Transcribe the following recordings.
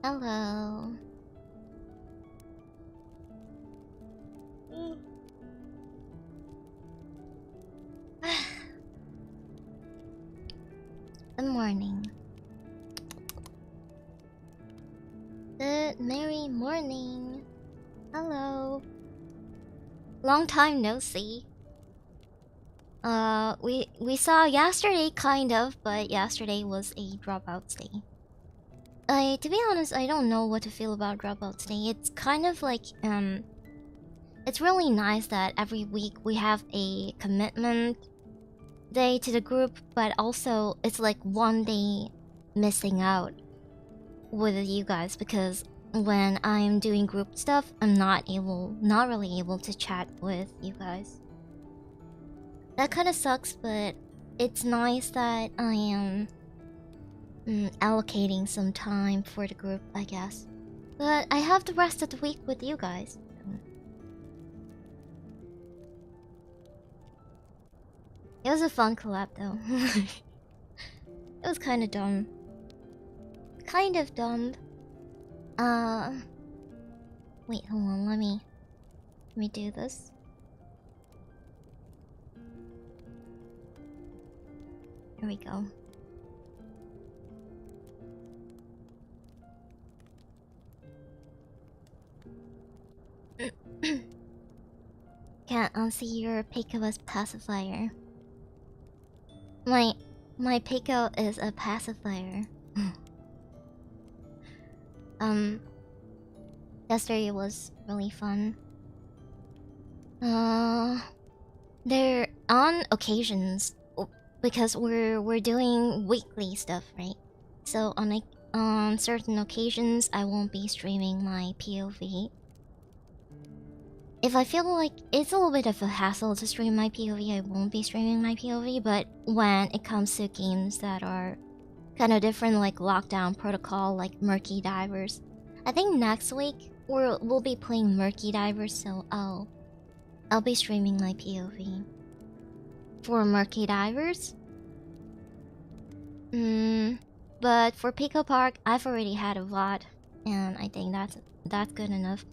Hello. Good morning. Good merry morning. Hello. Long time no see. We saw yesterday kind of, but yesterday was a dropouts day. To be honest, I don't know what to feel about dropouts day. It's kind of like it's really nice that every week we have a commitment day to the group, but also it's like one day missing out with you guys, because when I'm doing group stuff, I'm not really able to chat with you guys. That kind of sucks, but it's nice that I am allocating some time for the group, I guess. But I have the rest of the week with you guys. It was a fun collab though. It was kind of dumb. Kind of dumb. Wait, hold on, let me do this. Here we go. Can't unsee your Peiko's pacifier. My Peiko is a pacifier. Yesterday was really fun. They're on occasions because we're doing weekly stuff, right? So on certain occasions, I won't be streaming my POV. If I feel like it's a little bit of a hassle to stream my POV, I won't be streaming my POV. But when it comes to games that are kind of different, like Lockdown Protocol, like Murky Divers, I think next week we'll be playing Murky Divers, so I'll be streaming my POV for Murky Divers. But for Pico Park, I've already had a VOD, and I think that's good enough.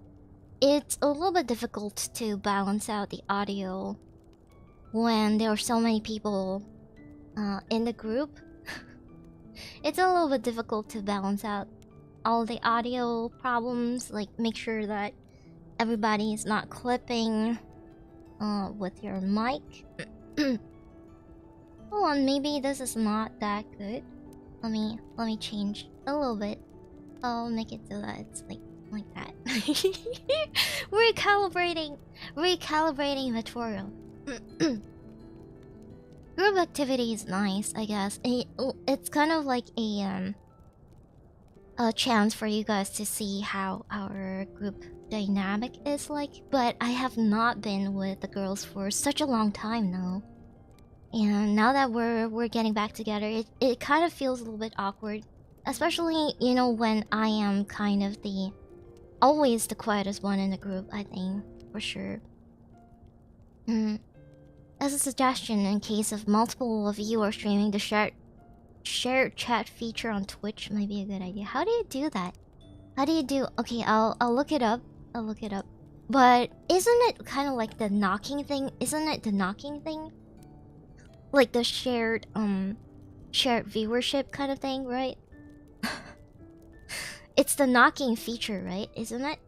It's a little bit difficult to balance out the audio when there are so many people in the group. It's a little bit difficult to balance out all the audio problems, like make sure that everybody is not clipping with your mic. Hold on, maybe this is not that good. Let me change a little bit. I'll make it so that it's like that. Recalibrating tutorial. Group activity is nice, I guess. It's kind of like a chance for you guys to see how our group dynamic is like. But I have not been with the girls for such a long time now, and now that we're getting back together, it kind of feels a little bit awkward, especially, you know, when I am kind of always the quietest one in the group, I think, for sure. As a suggestion, in case of multiple of you are streaming, the shared chat feature on Twitch might be a good idea. How do you do that? How do you do? Okay, I'll look it up. I'll look it up. But isn't it kind of like the knocking thing? Isn't it the knocking thing? Like the shared viewership kind of thing, right? It's the knocking feature, right? Isn't it?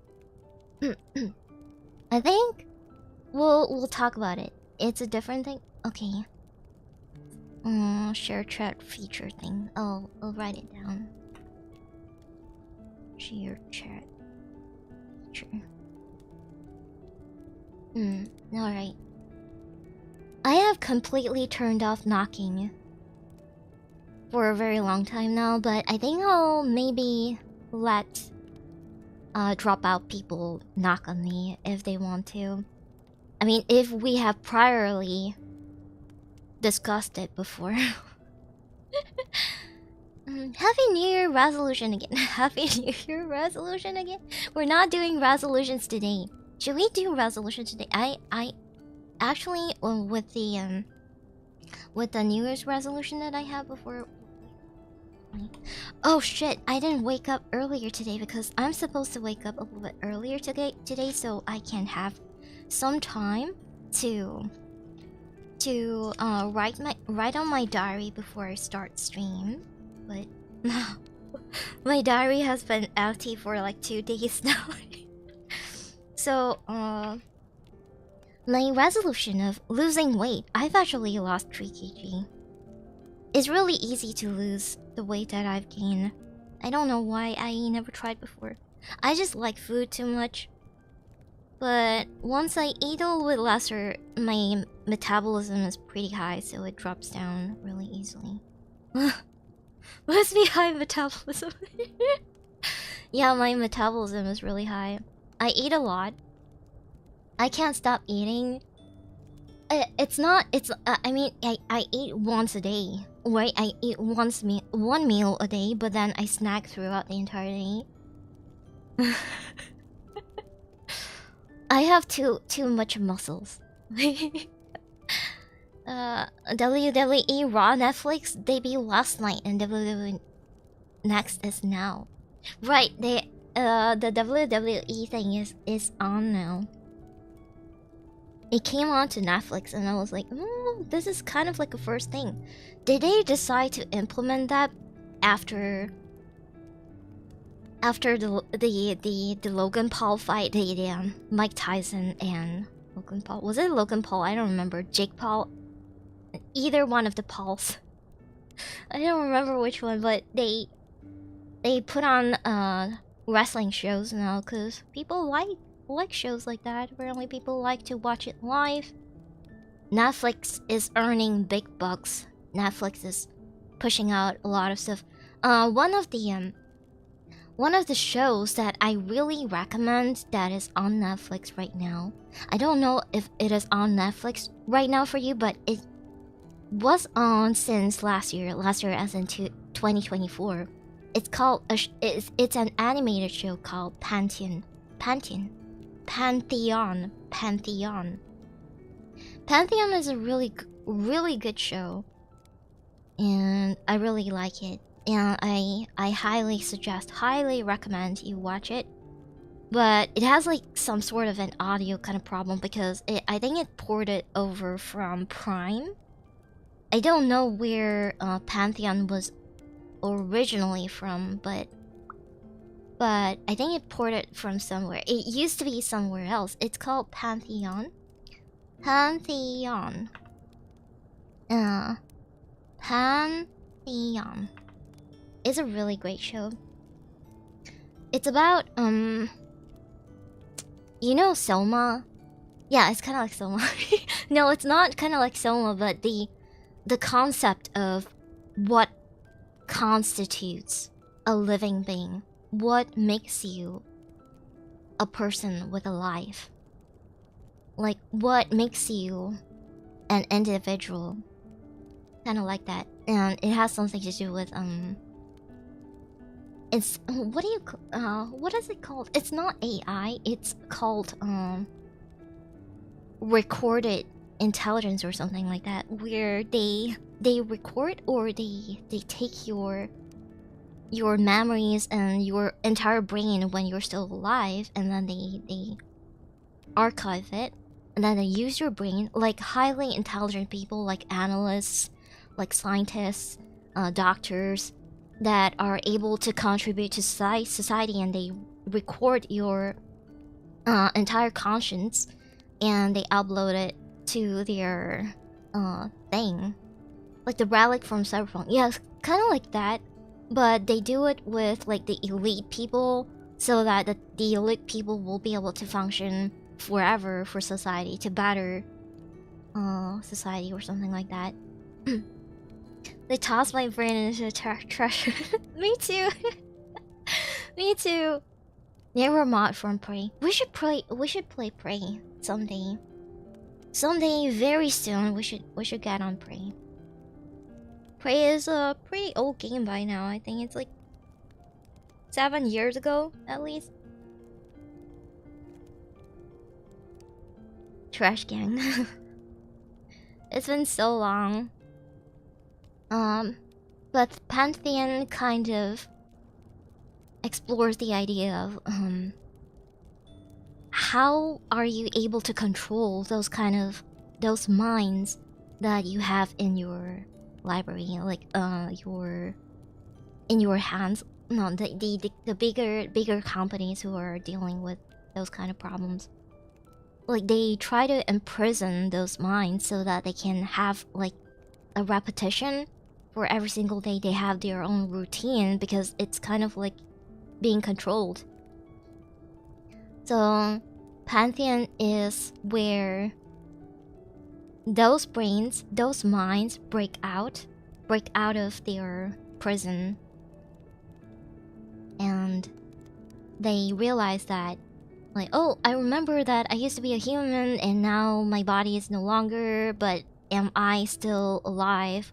I think we'll talk about it. It's a different thing. Okay. Share chat feature thing. I'll write it down. Share chat feature. Alright. I have completely turned off knocking for a very long time now, but I think I'll maybe let dropout people knock on me if they want to. I mean, if we have priorly discussed it before. Happy New Year resolution again. Happy New Year resolution again. We're not doing resolutions today. Should we do resolutions today? actually, with the New Year's resolution that I have before. Oh shit! I didn't wake up earlier today because I'm supposed to wake up a little bit earlier today, so I can have some time to write on my diary before I start stream. But my diary has been empty for like 2 days now. So my resolution of losing weight, I've actually lost 3 kg. It's really easy to lose the weight that I've gained. I don't know why, I never tried before. I just like food too much. But once I eat a little bit lesser, my metabolism is pretty high, so it drops down really easily. Must be high metabolism. Yeah, my metabolism is really high. I eat a lot. I can't stop eating. I mean, I eat once a day. Right? I eat one meal a day, but then I snack throughout the entire day. I have too much muscles. WWE Raw Netflix debut last night, and WWE Next is now. Right, the WWE thing is on now. It came on to Netflix, and I was like, this is kind of like a first thing. Did they decide to implement that after the Logan Paul fight, the Mike Tyson and Logan Paul? Was it Logan Paul? I don't remember. Jake Paul? Either one of the Pauls. I don't remember which one, but they put on wrestling shows now because people like shows like that. Apparently people like to watch it live. Netflix is earning big bucks. Netflix is pushing out a lot of stuff. One of the shows that I really recommend that is on Netflix right now. I don't know if it is on Netflix right now for you, but it was on since last year as in 2024. It's called it's an animated show called Pantheon. Pantheon is a really good show, and I really like it, and I highly recommend you watch it. But it has like some sort of an audio kind of problem because I think it ported over from Prime. I don't know where Pantheon was originally from, but I think it ported from somewhere. It used to be somewhere else. It's called Pantheon. Pantheon. It's a really great show. It's about you know Selma? Yeah, it's kind of like Selma. No, it's not kind of like Selma, but the concept of what constitutes a living being. What makes you a person with a life? Like, what makes you an individual? Kind of like that. And it has something to do with, it's, what is it called? It's not AI, it's called, recorded intelligence or something like that, where they record or they take your memories and your entire brain when you're still alive, and then they archive it, and then they use your brain, like highly intelligent people, like analysts, like scientists, doctors, that are able to contribute to society, and they record your entire conscience, and they upload it to their thing, like the relic from Cyberpunk. Yeah, it's kind of like that. But they do it with like the elite people, so that the elite people will be able to function forever for society, to better society or something like that. They toss my brain into the trash. Me too. Me too. Never mod from Prey. We should play Prey someday. Someday, very soon, we should get on Prey. Prey is a pretty old game by now. I think it's like 7 years ago, at least. Trash gang. It's been so long. But Pantheon kind of explores the idea of how are you able to control those minds that you have in your library, like in your hands. No, the bigger companies who are dealing with those kind of problems, like they try to imprison those minds so that they can have like a repetition for every single day. They have their own routine because it's kind of like being controlled. So Pantheon is where those brains, those minds break out of their prison, and they realize that, like, oh, I remember that I used to be a human and now my body is no longer, but am I still alive?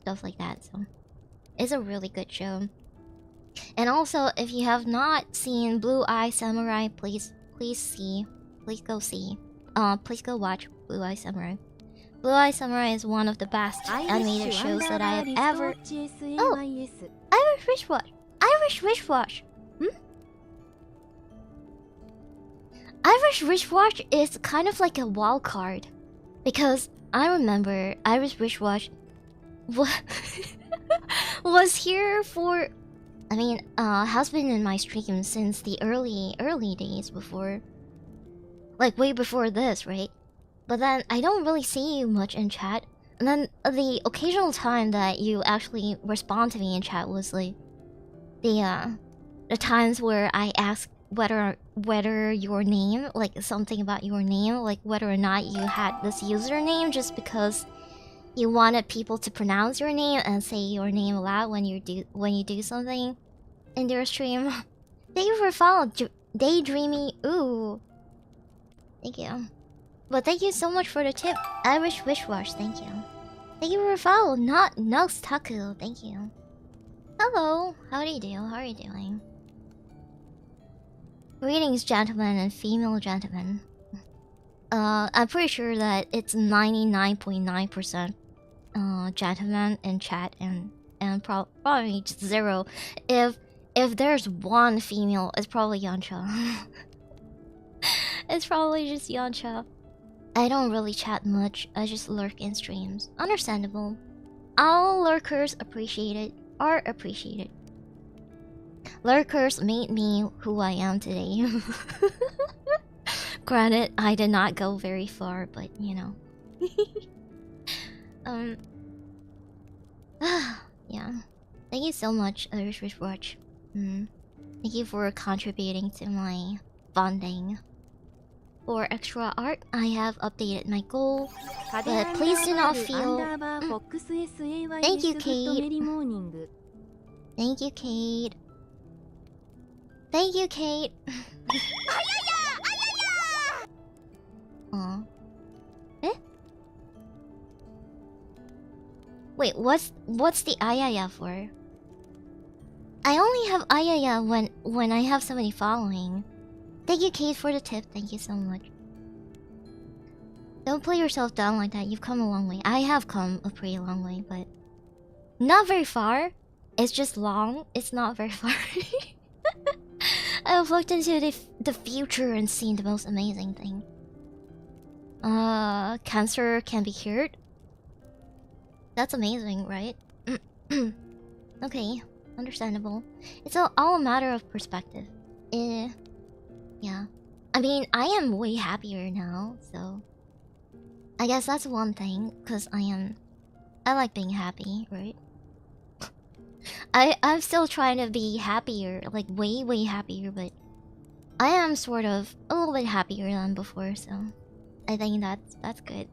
Stuff like that. So it's a really good show. And also, if you have not seen Blue Eye Samurai, please go watch Blue Eye Samurai. Blue Eye Samurai is one of the best animated shows that I have ever... Oh! Irish wristwatch! Irish wristwatch! Irish wristwatch is kind of like a wild card. Because I remember Irish wristwatch was here for... I mean, has been in my stream since the early days before. Like, way before this, right? But then, I don't really see you much in chat. And then, the occasional time that you actually respond to me in chat was, like, the times where I ask whether your name, like, something about your name, like, whether or not you had this username just because you wanted people to pronounce your name and say your name aloud when you do something in their stream. Thank you for following, Daydreamy. Ooh, thank you. But thank you so much for the tip, Irish Wishwash. Thank you. Thank you for following, not Taku. Thank you. Hello, how do you do? How are you doing? Greetings, gentlemen and female gentlemen. I'm pretty sure that it's 99.9% gentlemen in chat and probably just 0. If there's one female, it's probably Yancha. It's probably just Yancha. I don't really chat much. I just lurk in streams. Understandable. All lurkers are appreciated. Lurkers made me who I am today. Granted, I did not go very far, but you know. Yeah. Thank you so much, Irish Wristwatch. Thank you for contributing to my bonding. For extra art, I have updated my goal, but please do not feel... Thank you, Kate. Thank you, Kate. Thank you, Kate. Aw. Eh? Wait, what's the ayaya for? I only have ayaya when I have somebody following. Thank you, Kate, for the tip. Thank you so much. Don't put yourself down like that. You've come a long way. I have come a pretty long way, but not very far. It's just long. It's not very far. I've looked into the future and seen the most amazing thing. Cancer can be cured. That's amazing, right? Okay, understandable. It's all a matter of perspective. Yeah. I mean, I am way happier now, so I guess that's one thing, because I like being happy, right? I'm still trying to be happier, like way happier, but I am sort of a little bit happier than before, so I think that's good.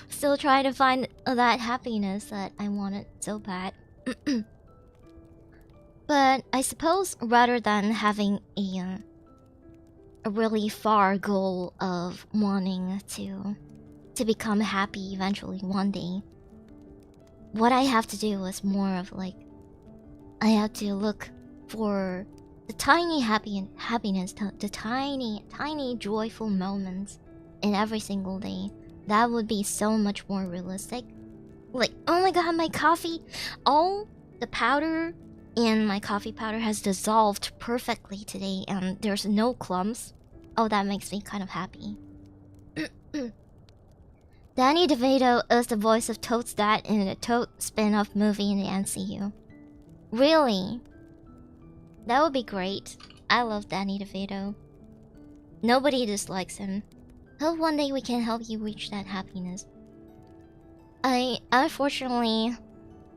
Still trying to find that happiness that I wanted so bad. But I suppose rather than having a really far goal of wanting to become happy eventually one day, what I have to do is more of like, I have to look for the tiny happiness, the tiny joyful moments in every single day. That would be so much more realistic. Like, oh my god, my coffee, all the powder in my coffee powder has dissolved perfectly today and there's no clumps. Oh, that makes me kind of happy. Danny DeVito is the voice of Toad's dad in the Toad spin-off movie in the MCU. Really? That would be great. I love Danny DeVito. Nobody dislikes him. Hope one day we can help you reach that happiness. Unfortunately,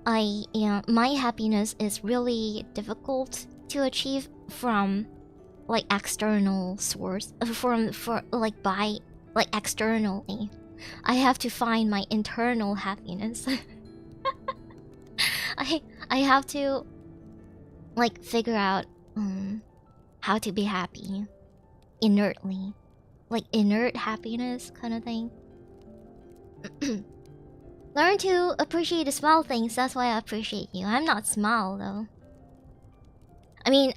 my happiness is really difficult to achieve from like external source, externally. I have to find my internal happiness. I have to like figure out how to be happy inertly, like inert happiness kind of thing. Learn to appreciate the small things. That's why I appreciate you. I'm not small though. I mean,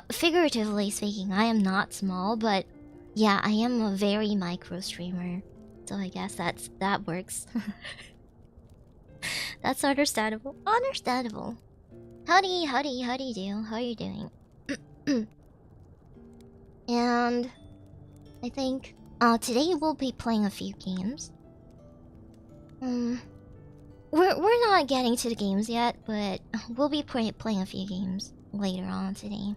figuratively speaking, I am not small, but yeah, I am a very micro streamer. So I guess that works. That's understandable. Understandable. How do you do? How are you doing? And I think today we'll be playing a few games. We're not getting to the games yet, but we'll be playing a few games later on today.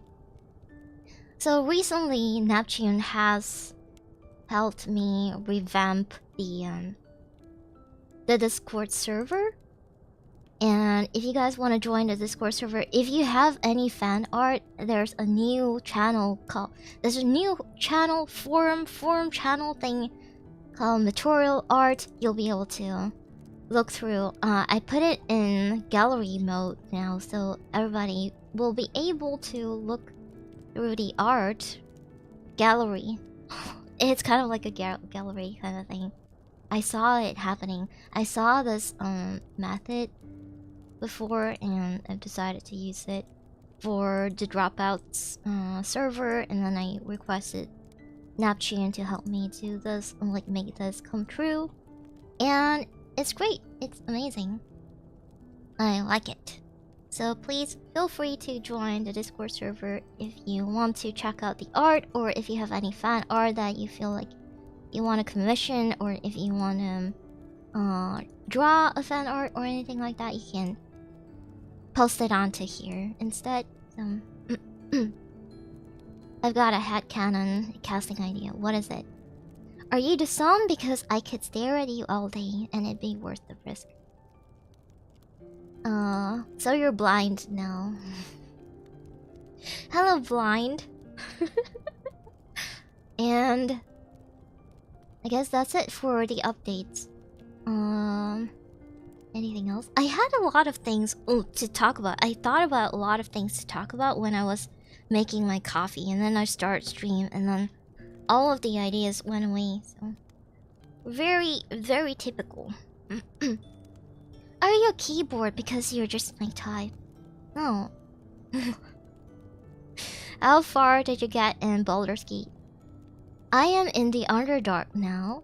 So recently, Neptune has helped me revamp the Discord server. And if you guys want to join the Discord server, if you have any fan art, there's a new channel forum channel thing called Material Art. You'll be able to look through. I put it in gallery mode now, so everybody will be able to look through the art gallery. It's kind of like a gallery kind of thing. I saw it happening. I saw this method before, and I've decided to use it for the Dropouts server, and then I requested Neptune to help me do this and like make this come true. And it's great. It's amazing. I like it. So please feel free to join the Discord server if you want to check out the art, or if you have any fan art that you feel like you want to commission, or if you want to draw a fan art or anything like that, you can post it onto here instead. I've got a headcanon casting idea. What is it? Are you the sun? Because I could stare at you all day and it'd be worth the risk. So you're blind now. Hello, blind. And I guess that's it for the updates. Anything else? I had a lot of things to talk about. I thought about a lot of things to talk about when I was making my coffee, and then I start stream, and then all of the ideas went away. So very, very typical. Are you a keyboard because you're just my type? No. How far did you get in Baldur's Gate? I am in the Underdark now.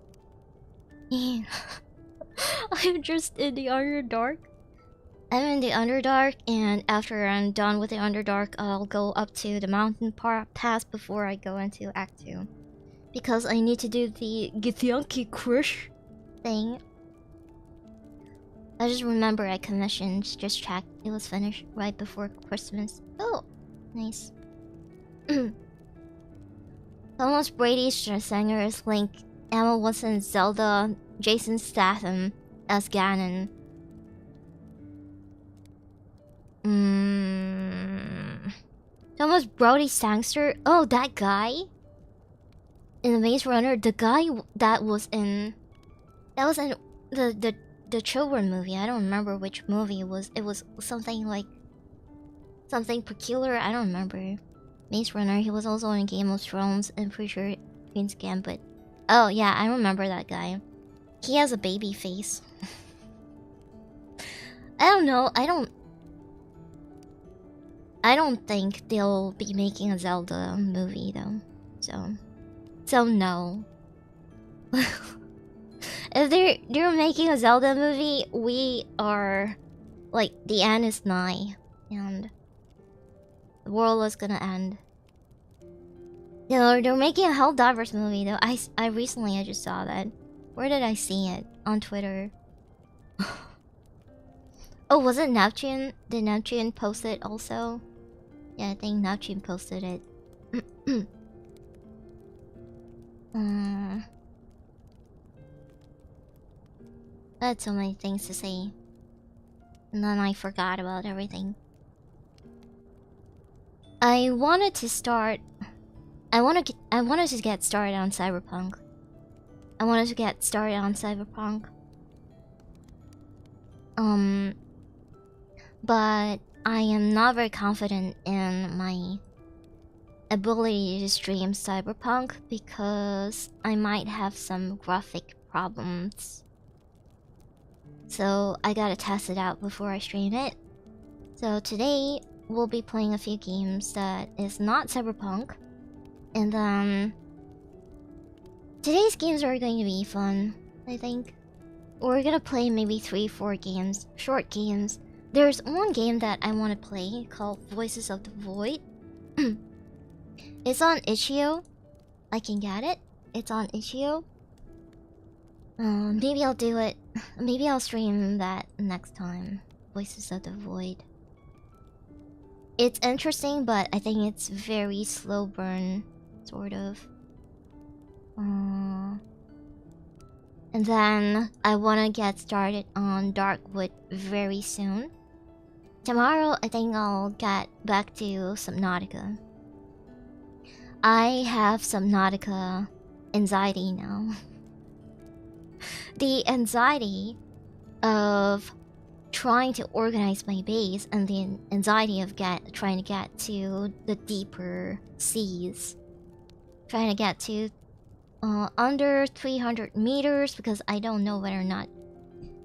I'm just in the Underdark. I'm in the Underdark, and after I'm done with the Underdark, I'll go up to the mountain pass before I go into Act 2. Because I need to do the Githyanki Krish thing. I just remember I commissioned, just checked, it was finished right before Christmas. Oh, nice. Thomas Brady Singer as Link, Emma Watson Zelda, Jason Statham as Ganon. Thomas Brody Sangster. Oh, that guy in the Maze Runner. The guy that was in the children movie. I don't remember which movie it was. It was something like something peculiar. I don't remember. Maze Runner. He was also in Game of Thrones. I'm pretty sure Queen's Gambit. Oh yeah, I remember that guy. He has a baby face. I don't know. I don't think they'll be making a Zelda movie though. So no. If they're making a Zelda movie, we are like the end is nigh, and the world is gonna end. You know, they're making a Helldivers movie though. I recently I just saw that. Where did I see it? On Twitter. Oh, was it Neptune? Did Neptune post it also? Yeah, I think Neptune posted it. I had so many things to say. And then I forgot about everything. I wanted to start... I wanted to get started on Cyberpunk. But I am not very confident in my ability to stream Cyberpunk because I might have some graphic problems. So I gotta test it out before I stream it. So today we'll be playing a few games that is not Cyberpunk. And then today's games are going to be fun, I think. We're gonna play maybe 3-4 games, short games. There's one game that I want to play called Voices of the Void. It's on itch.io. I can get it. It's on itch.io. Maybe I'll do it. Maybe I'll stream that next time. Voices of the Void. It's interesting, but I think it's very slow burn, sort of. And then I want to get started on Darkwood very soon. Tomorrow, I think I'll get back to Subnautica. I have Subnautica anxiety now. The anxiety of trying to organize my base and the anxiety of trying to get to the deeper seas. Trying to get to under 300 meters because I don't know whether or not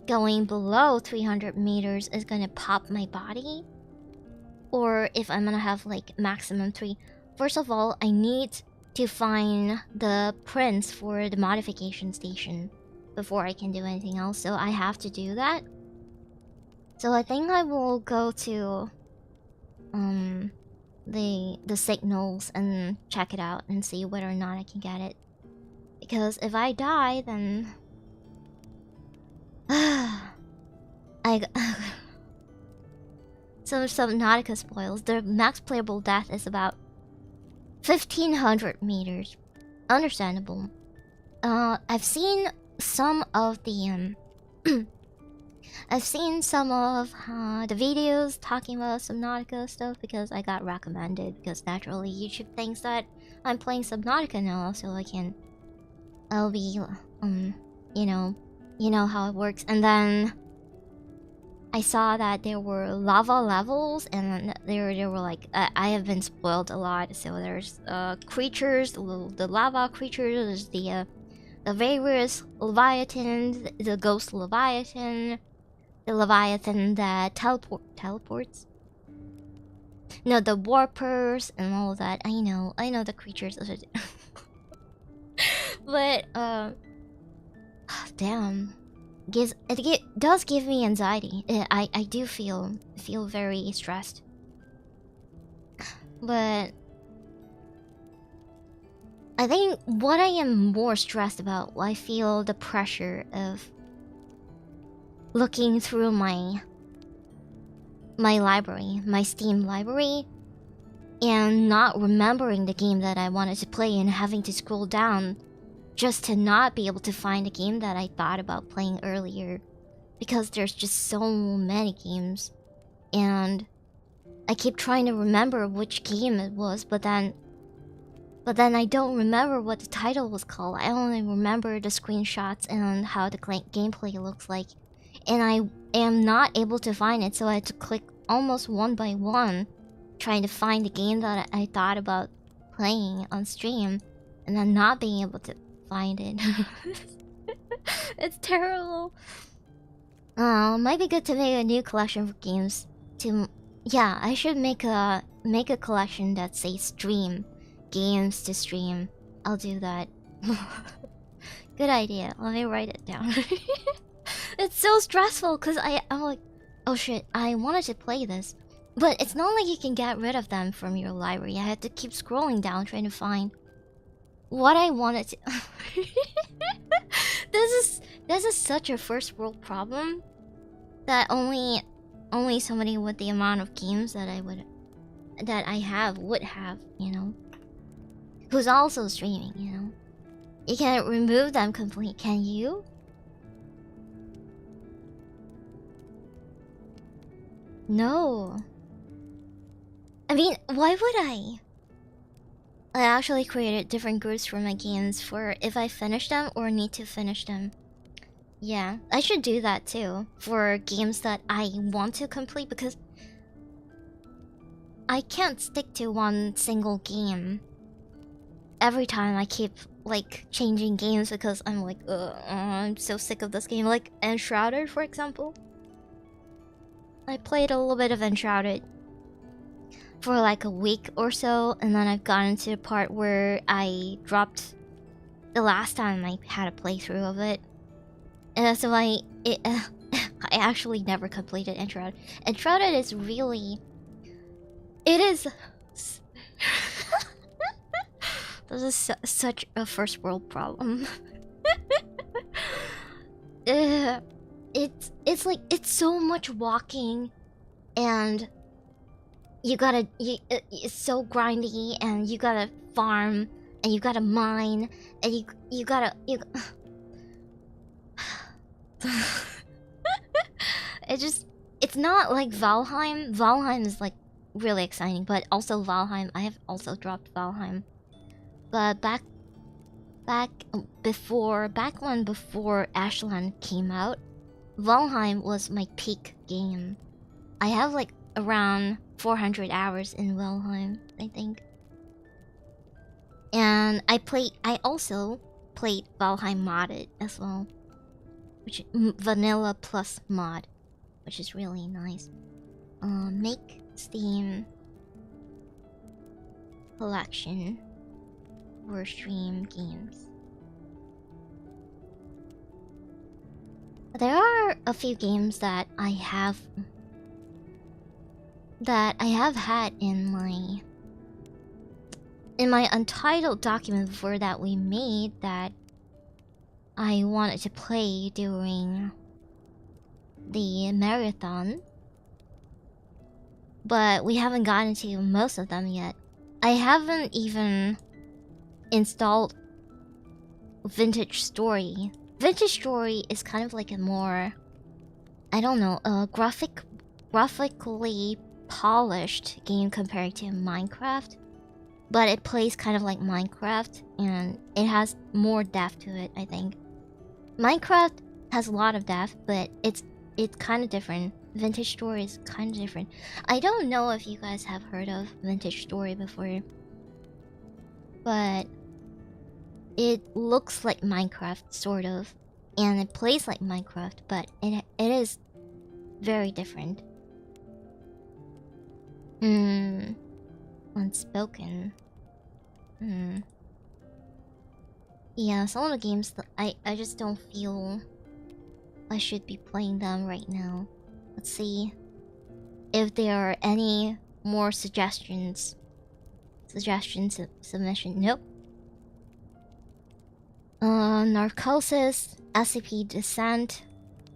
going below 300 meters is gonna pop my body, or if I'm gonna have like maximum 3. First of all, I need to find the prints for the modification station before I can do anything else, so I have to do that. So I think I will go to the signals and check it out and see whether or not I can get it. Because if I die, then some Subnautica spoils. The max playable depth is about 1500 meters. Understandable. I've seen some of the I've seen some of the videos talking about Subnautica stuff because I got recommended, because naturally YouTube thinks that I'm playing Subnautica now, so I'll be you know how it works. And then I saw that there were lava levels, and there were like I have been spoiled a lot. So there's creatures, the lava creatures, the various leviathans, the ghost leviathan, the leviathan that teleports. No, the warpers and all of that. I know the creatures. But damn, it does give me anxiety. I do feel very stressed. But I think what I am more stressed about, I feel the pressure of looking through my library, my Steam library, and not remembering the game that I wanted to play and having to scroll down just to not be able to find a game that I thought about playing earlier, because there's just so many games and I keep trying to remember which game it was, but then I don't remember what the title was called. I only remember the screenshots and how the gameplay looks like, and I am not able to find it, so I had to click almost one by one trying to find the game that I thought about playing on stream, and then not being able to find it. It's terrible. Might be good to make a new collection for games. Yeah, I should make a collection that says stream games to stream. I'll do that. Good idea. Let me write it down. It's so stressful because I'm like, oh shit, I wanted to play this. But it's not like you can get rid of them from your library. I had to keep scrolling down trying to find what I wanted to. This is such a first world problem that only somebody with the amount of games that I have would have, you know, who's also streaming, you know. You can't remove them completely, can you? No. I mean, why would I? I actually created different groups for my games for if I finish them or need to finish them. Yeah, I should do that too for games that I want to complete because I can't stick to one single game. Every time I keep like changing games because I'm like, I'm so sick of this game. Like Enshrouded, for example. I played a little bit of Enshrouded for like a week or so, and then I've gotten to the part where I dropped the last time I had a playthrough of it. And that's why I actually never completed Enshrouded. Enshrouded is really... It is... This is such a first world problem. It's like, it's so much walking, and it's so grindy, and you gotta farm, and you gotta mine, and you gotta it's not like Valheim. Valheim is like really exciting, but also Valheim, I have also dropped Valheim. But back when before Ashland came out, Valheim was my peak game. I have like around 400 hours in Valheim, I think. And I also played Valheim modded as well, which vanilla plus mod, which is really nice. Make Steam collection for stream games. There are a few games that I have had in my untitled document before that we made that I wanted to play during the MERIATHON, but we haven't gotten to most of them yet. I haven't even installed Vintage Story. Vintage Story is kind of like a more, I don't know, graphically polished game compared to Minecraft, but it plays kind of like Minecraft and it has more depth to it, I think. Minecraft has a lot of depth, but it's kind of different. Vintage Story is kind of different. I don't know if you guys have heard of Vintage Story before, but it looks like Minecraft, sort of, and it plays like Minecraft, but it is very different. Unspoken. Yeah, some of the games that I just don't feel I should be playing them right now. Let's see if there are any more suggestions. Submission. Nope. Narcosis, SCP Descent,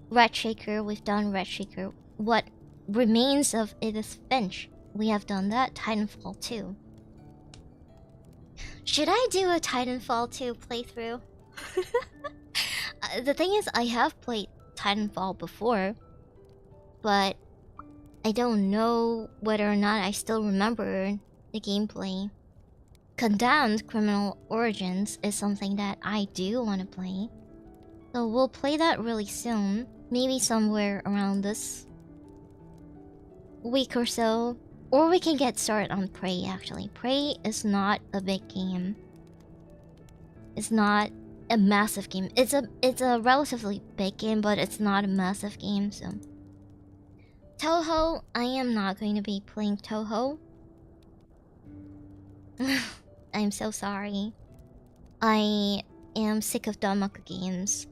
Red Shaker. We've done Red Shaker. What remains of Edith Finch? We have done that. Titanfall 2. Should I do a Titanfall 2 playthrough? The thing is, I have played Titanfall before, but I don't know whether or not I still remember the gameplay. Condemned Criminal Origins is something that I do want to play, so we'll play that really soon. Maybe somewhere around this week or so. Or we can get started on Prey, actually. Prey is not a big game. It's not a massive game. It's a relatively big game, but it's not a massive game, so... Touhou, I am not going to be playing Touhou. I'm so sorry. I am sick of Danmaku games.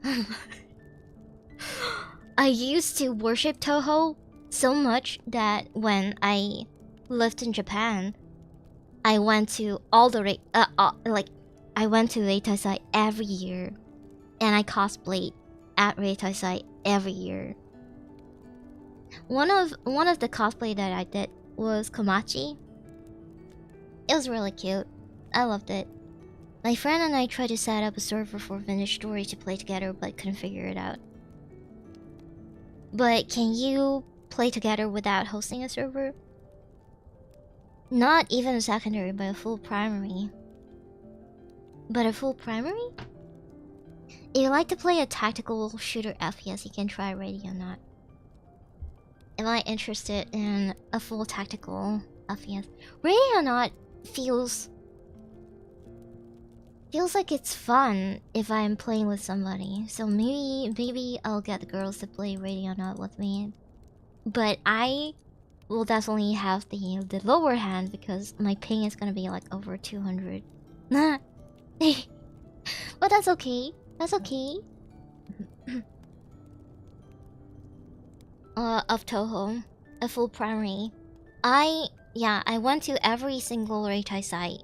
I used to worship Toho so much that when I lived in Japan, I went to all the I went to Reitaisai every year, and I cosplayed at Reitaisai every year. One of the cosplay that I did was Komachi. It was really cute. I loved it. My friend and I tried to set up a server for Vintage Story to play together, but couldn't figure it out. But can you play together without hosting a server? Not even a secondary, but a full primary. But a full primary? If you like to play a tactical shooter FPS, you can try Radionaut. Am I interested in a full tactical FPS? Radionaut feels like it's fun if I'm playing with somebody. So maybe I'll get the girls to play Radionaut with me. But I will definitely have the lower hand because my ping is gonna be like over 200. But that's okay. That's okay. Of Toho, a full primary. I went to every single Reitai site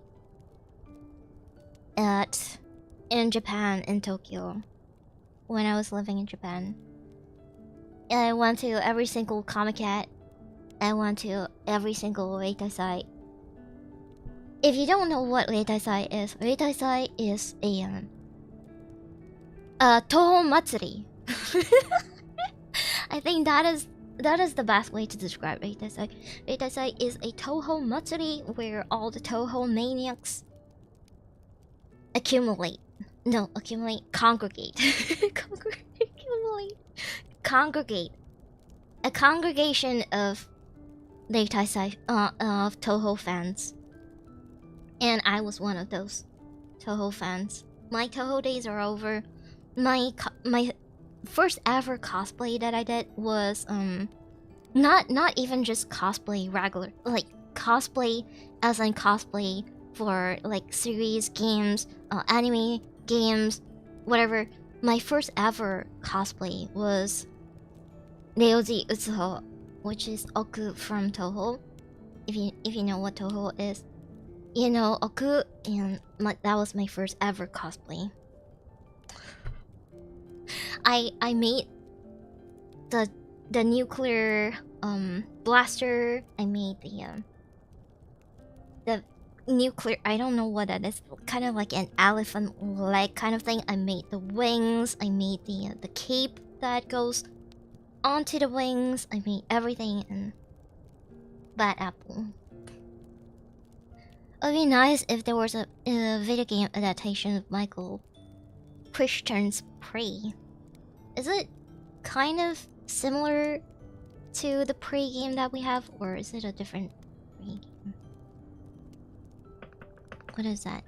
in Japan, in Tokyo, when I was living in Japan. I went to every single Comic-Cat. I went to every single Reitai site. If you don't know what Reitai site is a Toho Matsuri. I think that is the best way to describe Reitai. Reitai is a Toho Matsuri where all the Toho maniacs congregate. Congregate. A congregation of Reitai of Toho fans. And I was one of those Toho fans. My Toho days are over. My first ever cosplay that I did was not even just cosplay regular, like cosplay as in cosplay for like series, games, anime, games, whatever. My first ever cosplay was Ryoji Utsuho, which is Oku from Toho. If you know what Toho is, you know Oku, and that was my first ever cosplay. I made the nuclear blaster. I made the nuclear, I don't know what that is, kind of like an elephant leg kind of thing. I made the wings. I made the cape that goes onto the wings. I made everything in Bad Apple. It would be nice if there was a video game adaptation of Michael Crichton's Prey. Is it kind of similar to the Prey game that we have, or is it a different Prey game? What is that?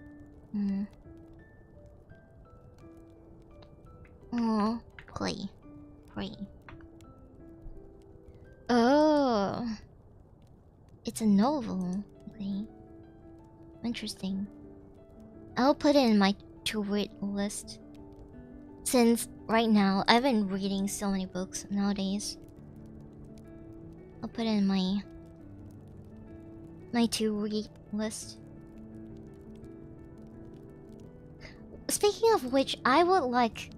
Oh, Prey. Oh, it's a novel. Okay, interesting. I'll put it in my to-read list. Since right now I've been reading so many books nowadays, I'll put it in my to-read list. Speaking of which, I would like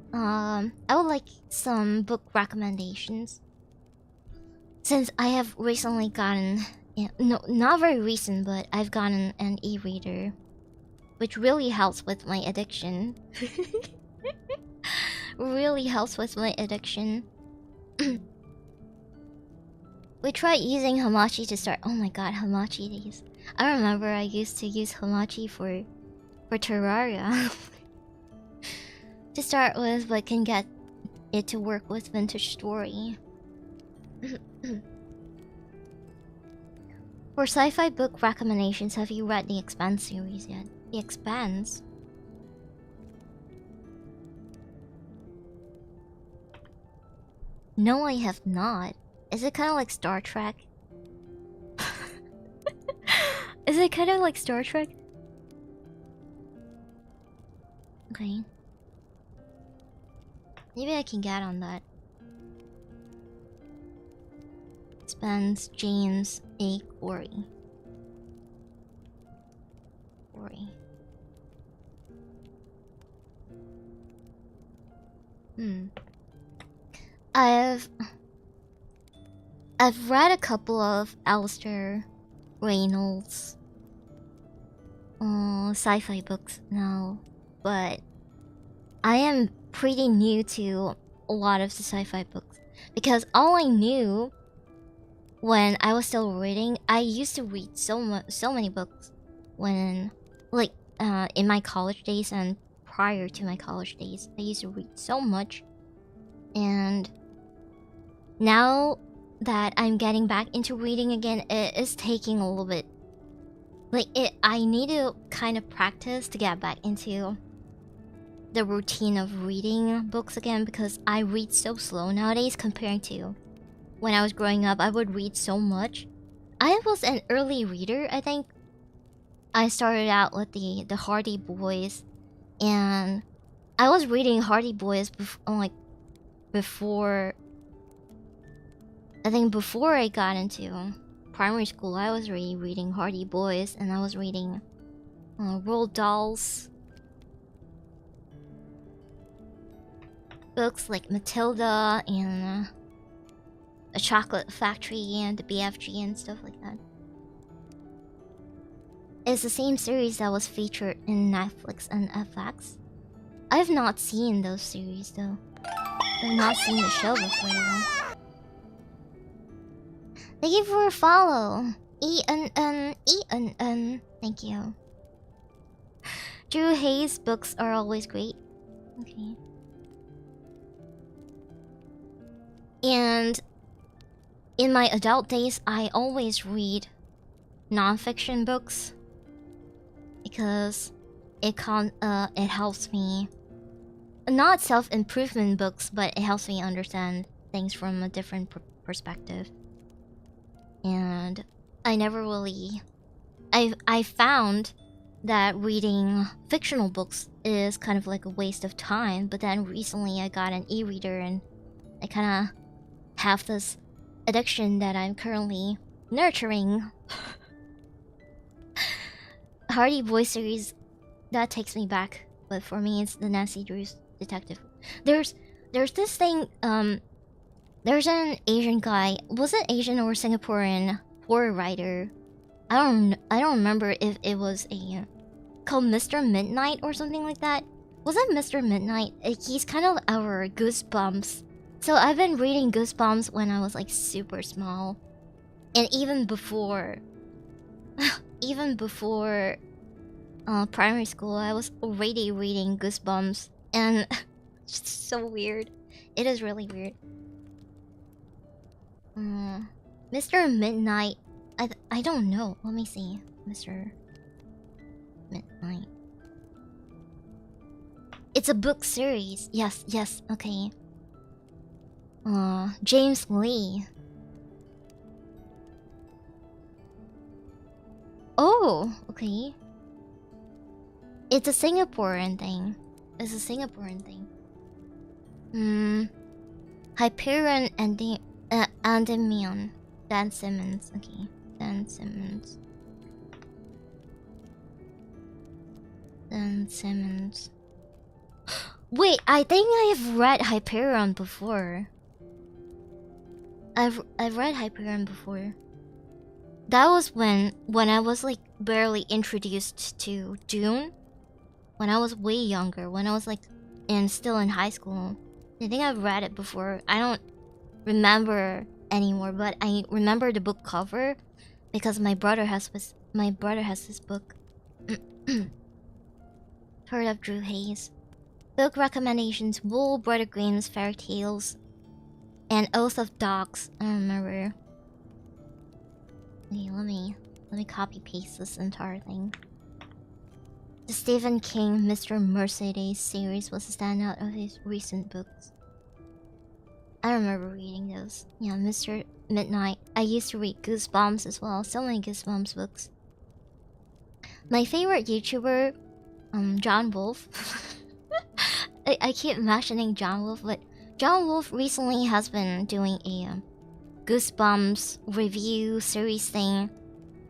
some book recommendations. Since I have recently gotten, no, not very recent, but I've gotten an e-reader, which really helps with my addiction. Really helps with my addiction. We tried using Hamachi to start. Oh my god, Hamachi days. I remember I used to use Hamachi for Terraria to start with, but can get it to work with Vintage Story. For sci-fi book recommendations, have you read the Expanse series yet? The Expanse? No, I have not. Is it kind of like Star Trek? Is it kind of like Star Trek? Okay. Maybe I can get on that. Spence, James, A. Corey. Corey. I've read a couple of Alistair Reynolds sci-fi books now, but I am pretty new to a lot of the sci-fi books because all I knew when I was still reading, I used to read so many books when, like, in my college days and prior to my college days, I used to read so much, and now that I'm getting back into reading again, it is taking a little bit. Like, I need to kind of practice to get back into the routine of reading books again because I read so slow nowadays compared to when I was growing up. I would read so much. I was an early reader, I think. I started out with the Hardy Boys, and I was reading Hardy Boys before. I think before I got into primary school, I was already reading Hardy Boys, and I was reading Roald Dahl's books like Matilda and A Chocolate Factory and the BFG and stuff like that. It's the same series that was featured in Netflix and FX. I've not seen those series though. I've not seen the show before though. Thank you for a follow. E-N-N. Thank you. Drew Hayes books are always great. Okay. And in my adult days, I always read non-fiction books because it helps me. Not self-improvement books, but it helps me understand things from a different perspective. And I never really... I found that reading fictional books is kind of like a waste of time, but then recently I got an e-reader and I kind of have this addiction that I'm currently nurturing. Hardy Boy series, that takes me back, but for me it's the Nancy Drews detective. There's this thing, there's an Asian guy, was it Asian or Singaporean horror writer? I don't remember if it was called Mr. Midnight or something like that. Was it Mr. Midnight? He's kind of our Goosebumps. So I've been reading Goosebumps when I was like super small, and even before primary school, I was already reading Goosebumps, and it's just so weird. It is really weird. Mr. Midnight. I don't know. Let me see. Mr. Midnight. It's a book series. Yes. Okay. James Lee. Oh, okay. It's a Singaporean thing. Hyperion and the Endymion. Dan Simmons. Okay. Dan Simmons. Wait, I think I have read Hyperion before. I've read Hyperion before. That was when I was like barely introduced to Dune. When I was way younger, when I was like still in high school. I think I've read it before. I don't remember anymore, but I remember the book cover because my brother has this book. Heard of Drew Hayes. Book recommendations: Wool, Brother Grimm's Fairy Tales, and Oath of Dogs. I don't remember. Okay, let me copy paste this entire thing. The Stephen King Mr. Mercedes series was a standout of his recent books. I remember reading those. Yeah, Mr. Midnight. I used to read Goosebumps as well. So many Goosebumps books. My favorite YouTuber, John Wolf. I keep mentioning John Wolf, but John Wolf recently has been doing a Goosebumps review series thing,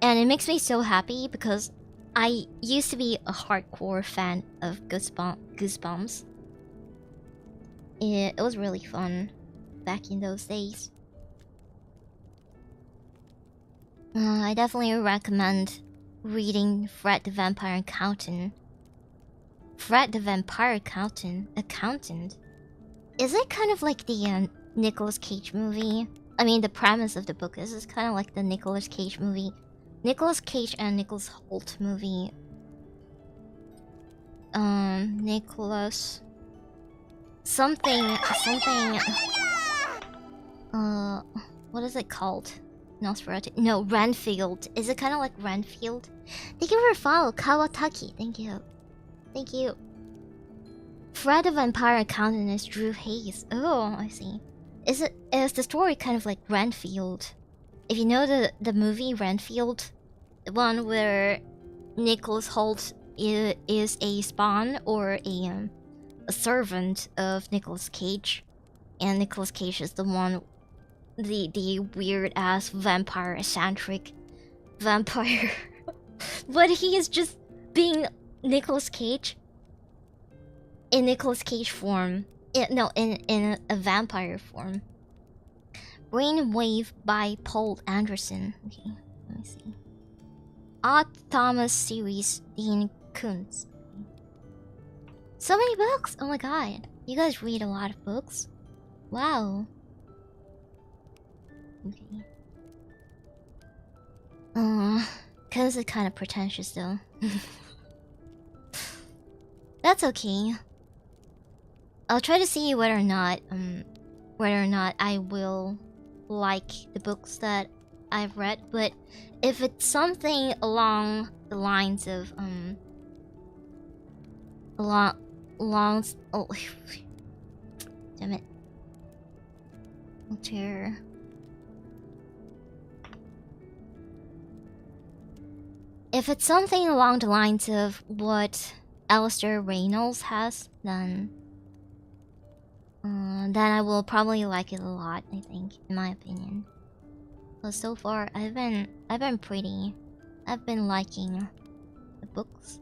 and it makes me so happy because I used to be a hardcore fan of Goosebumps. It was really fun back in those days. I definitely recommend reading Fred the Vampire Accountant. Fred the Vampire Accountant? Is it kind of like the Nicolas Cage movie? I mean, the premise of the book is kind of like the Nicolas Cage movie. Nicolas Cage and Nicholas Hoult movie. Nicholas... Something... What is it called? Nosferatu? No, Renfield. Is it kind of like Renfield? Thank you for a follow, Kawataki. Thank you. Thank you. Fred the Vampire Accountant is Drew Hayes. Oh, I see. Is the story kind of like Renfield? If you know the movie Renfield, the one where Nicholas Hoult is a spawn or a servant of Nicolas Cage, and Nicolas Cage is the one, the weird ass vampire eccentric vampire, but he is just being Nicolas Cage in Nicolas Cage form. In a vampire form. Brainwave by Paul Anderson. Okay, let me see. Odd Thomas series, Dean Koontz. So many books! Oh my god. You guys read a lot of books? Wow. Okay. Cause it's kind of pretentious though. That's okay. I'll try to see whether or not I will like the books that I've read, but if it's something along the lines of oh damn it. Alter. If it's something along the lines of what Alistair Reynolds has, then I will probably like it a lot, I think, in my opinion. But so far, I've been liking the books.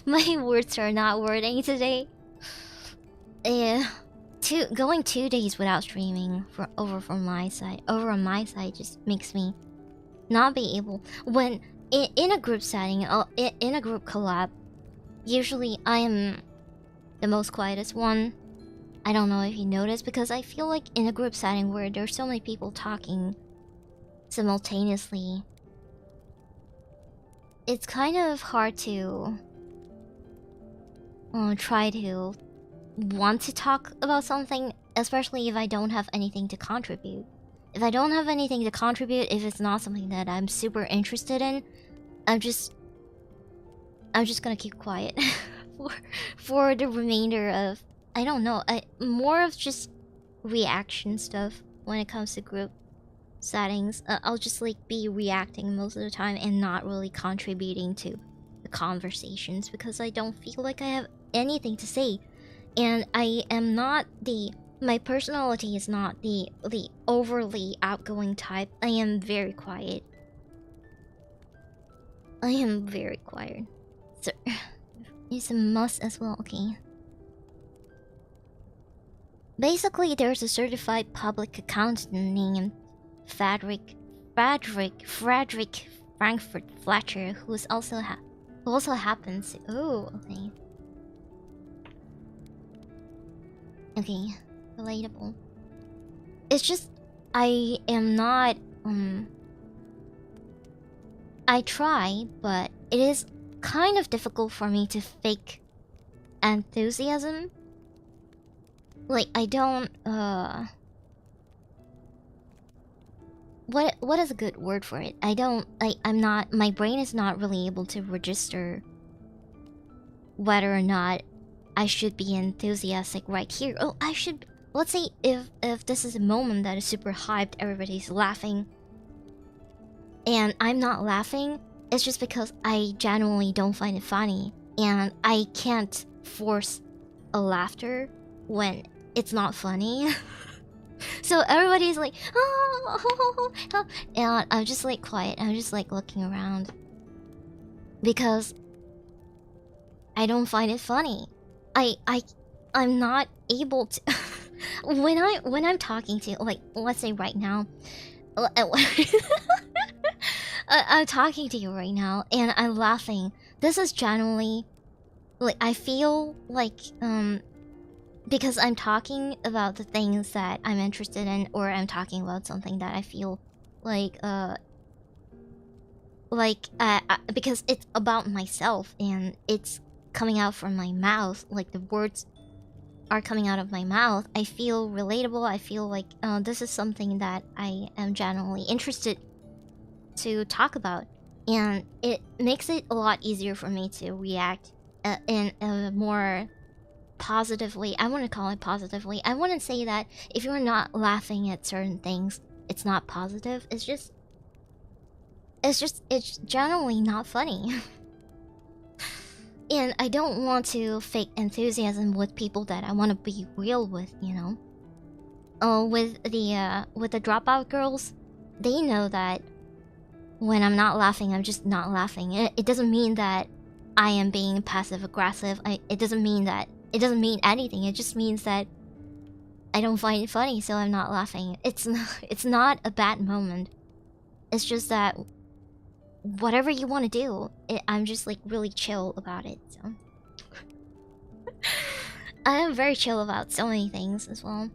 My words are not wording today. Going 2 days without streaming over on my side just makes me not be able. When in a group setting, in a group collab, usually I am the most quietest one. I don't know if you noticed, because I feel like in a group setting where there's so many people talking simultaneously, it's kind of hard to try to want to talk about something, especially if I don't have anything to contribute. If I don't have anything to contribute, if it's not something that I'm super interested in, I'm just gonna keep quiet for the remainder of, I don't know, more of just reaction stuff when it comes to group settings. I'll just like be reacting most of the time and not really contributing to the conversations because I don't feel like I have anything to say. And I am not my personality is not the overly outgoing type. I am very quiet. I am very quiet. So, it's a must as well, okay. Basically, there's a certified public accountant named Frederick Frankfurt Fletcher, who also happens. Oh, okay. Okay, relatable. It's just I am not. I try, but it is kind of difficult for me to fake enthusiasm. Like, I don't, what is a good word for it? I'm not, my brain is not really able to register whether or not I should be enthusiastic right here. Oh, I should, let's say if this is a moment that is super hyped, everybody's laughing, and I'm not laughing, It's just because I genuinely don't find it funny, and I can't force a laughter when it's not funny. So everybody's like, oh, and I'm just like quiet. I'm just like looking around because I don't find it funny. I'm not able to. when I'm talking to, like, let's say right now, I'm talking to you right now and I'm laughing. This is genuinely, like, I feel like because I'm talking about the things that I'm interested in, or I'm talking about something that I feel like because it's about myself and it's coming out from my mouth, like the words are coming out of my mouth. I feel relatable. I feel like this is something that I am genuinely interested to talk about, and it makes it a lot easier for me to react in a more positively. I want to call it positively. I wouldn't say that if you're not laughing at certain things, it's not positive. It's generally not funny. And I don't want to fake enthusiasm with people that I want to be real with, you know. With the dropout girls, they know that when I'm not laughing, I'm just not laughing. It doesn't mean that I am being passive aggressive. It doesn't mean anything. It just means that I don't find it funny, so I'm not laughing. It's not a bad moment. It's just that whatever you want to do, I'm just like really chill about it. So I am very chill about so many things as well.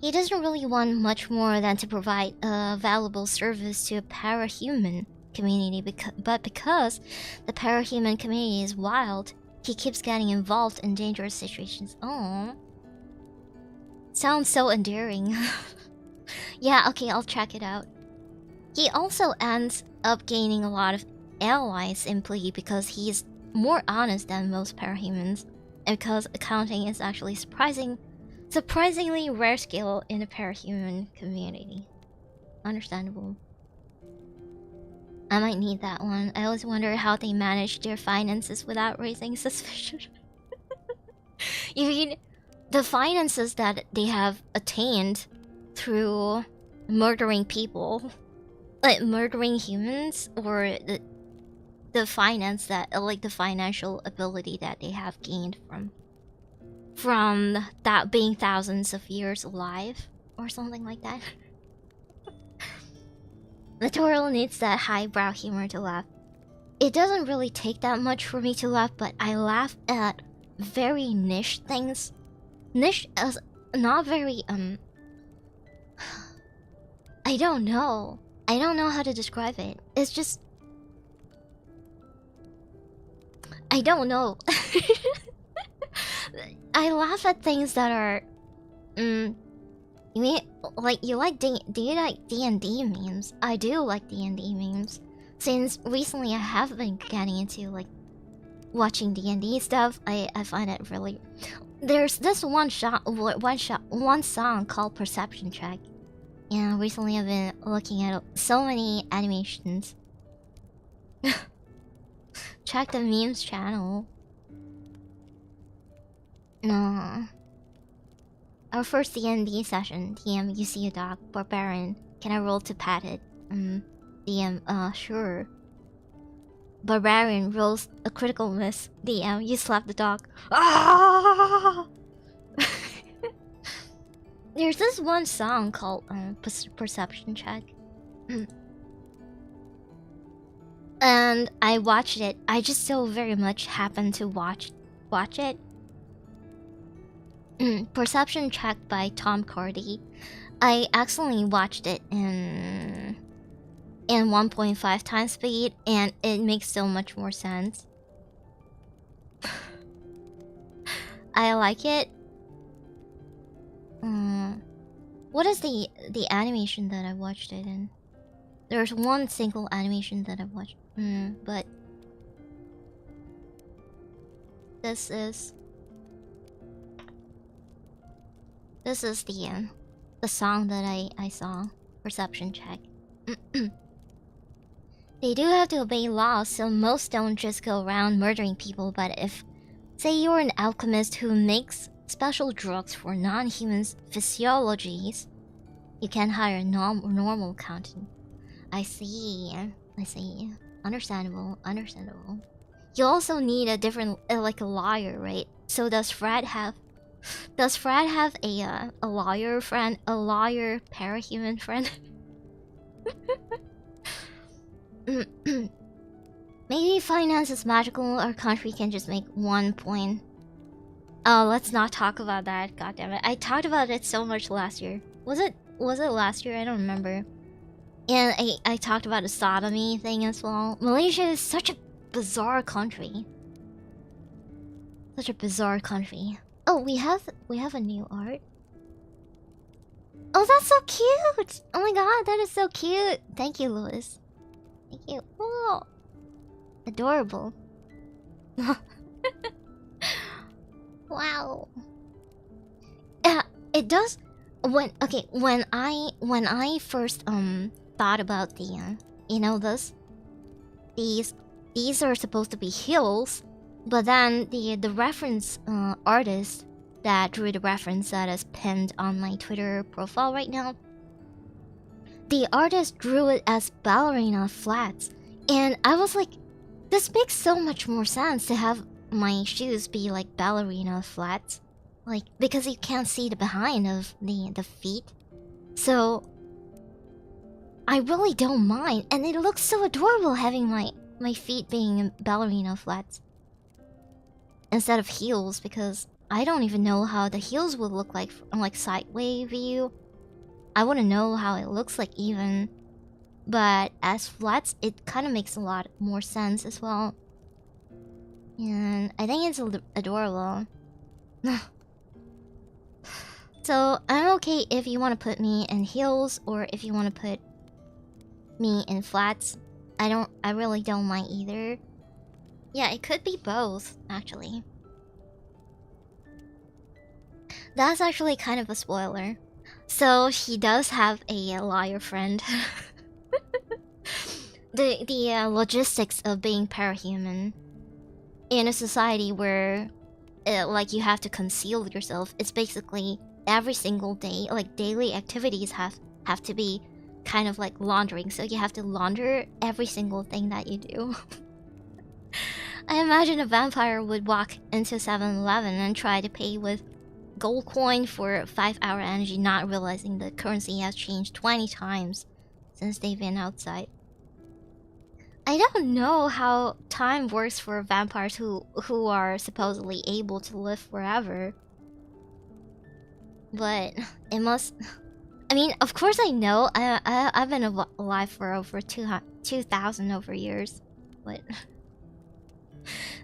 He doesn't really want much more than to provide a valuable service to a parahuman community, but because the parahuman community is wild, he keeps getting involved in dangerous situations. Oh, sounds so endearing. Yeah, okay, I'll check it out. He also ends up gaining a lot of allies simply because he's more honest than most parahumans, and because accounting is actually surprisingly rare skill in the parahuman community. Understandable. I might need that one. I always wonder how they manage their finances without raising suspicion. You mean the finances that they have attained through murdering people? Like murdering humans, or the finance that like the financial ability that they have gained from that being thousands of years alive or something like that. The Toro needs that highbrow humor to laugh. It doesn't really take that much for me to laugh, but I laugh at very niche things. Niche as not very I don't know. I don't know how to describe it. It's just I don't know. I laugh at things that are you mean like you like do you like D&D memes? I do like D&D memes. Since recently I have been getting into like watching D&D stuff. I find it really. There's this one song called Perception Check. Yeah, recently I've been looking at so many animations. Check the memes channel. No. Our first D&D session. DM, you see a dog. Barbarian. Can I roll to pat it? DM, sure. Barbarian rolls a critical miss. DM, you slap the dog. Ah! There's this one song called Perception Check. And I watched it. I just so very much happened to watch it. Perception Check by Tom Cardy. I accidentally watched it in 1.5 times speed, and it makes so much more sense. I like it. What is the animation that I watched it in? There's one single animation that I watched. But this is the song that I saw. Perception Check. They do have to obey laws, so most don't just go around murdering people, but if, say you're an alchemist who makes special drugs for non-humans' physiologies, you can't hire a normal accountant. I see. I see. Understandable. Understandable. You also need a different, like a lawyer, right? So does Fred have? Does Fred have a lawyer friend, a lawyer parahuman friend? Maybe finance is magical. Our country can just make 1 point. Oh, let's not talk about that. God damn it! I talked about it so much last year. Was it last year? I don't remember. And I talked about the sodomy thing as well. Malaysia is such a bizarre country. Such a bizarre country. Oh, we have a new art. Oh, that's so cute! Oh my god, that is so cute. Thank you, Louis. Thank you. Oh, adorable. Wow. Yeah, it does. When I first thought about the you know these are supposed to be hills, but then the reference artist that drew the reference that is pinned on my Twitter profile right now, the artist drew it as ballerina flats, and I was like, this makes so much more sense to have my shoes be like ballerina flats, like because you can't see the behind of the feet. So I really don't mind, and it looks so adorable having my feet being ballerina flats instead of heels, because I don't even know how the heels would look like from like sideways view. I wouldn't know how it looks like even, but as flats it kind of makes a lot more sense as well, and I think it's adorable. So I'm okay if you want to put me in heels or if you want to put me in flats. I really don't mind either. Yeah, it could be both, actually. That's actually kind of a spoiler. So he does have a lawyer friend. The logistics of being parahuman in a society where like you have to conceal yourself, it's basically every single day, like daily activities have to be kind of like laundering, so you have to launder every single thing that you do. I imagine a vampire would walk into 7-Eleven and try to pay with gold coin for 5-hour energy, not realizing the currency has changed 20 times since they've been outside. I don't know how time works for vampires who are supposedly able to live forever, but it must. I mean, of course I know. I've been alive for over 2,000 over years, but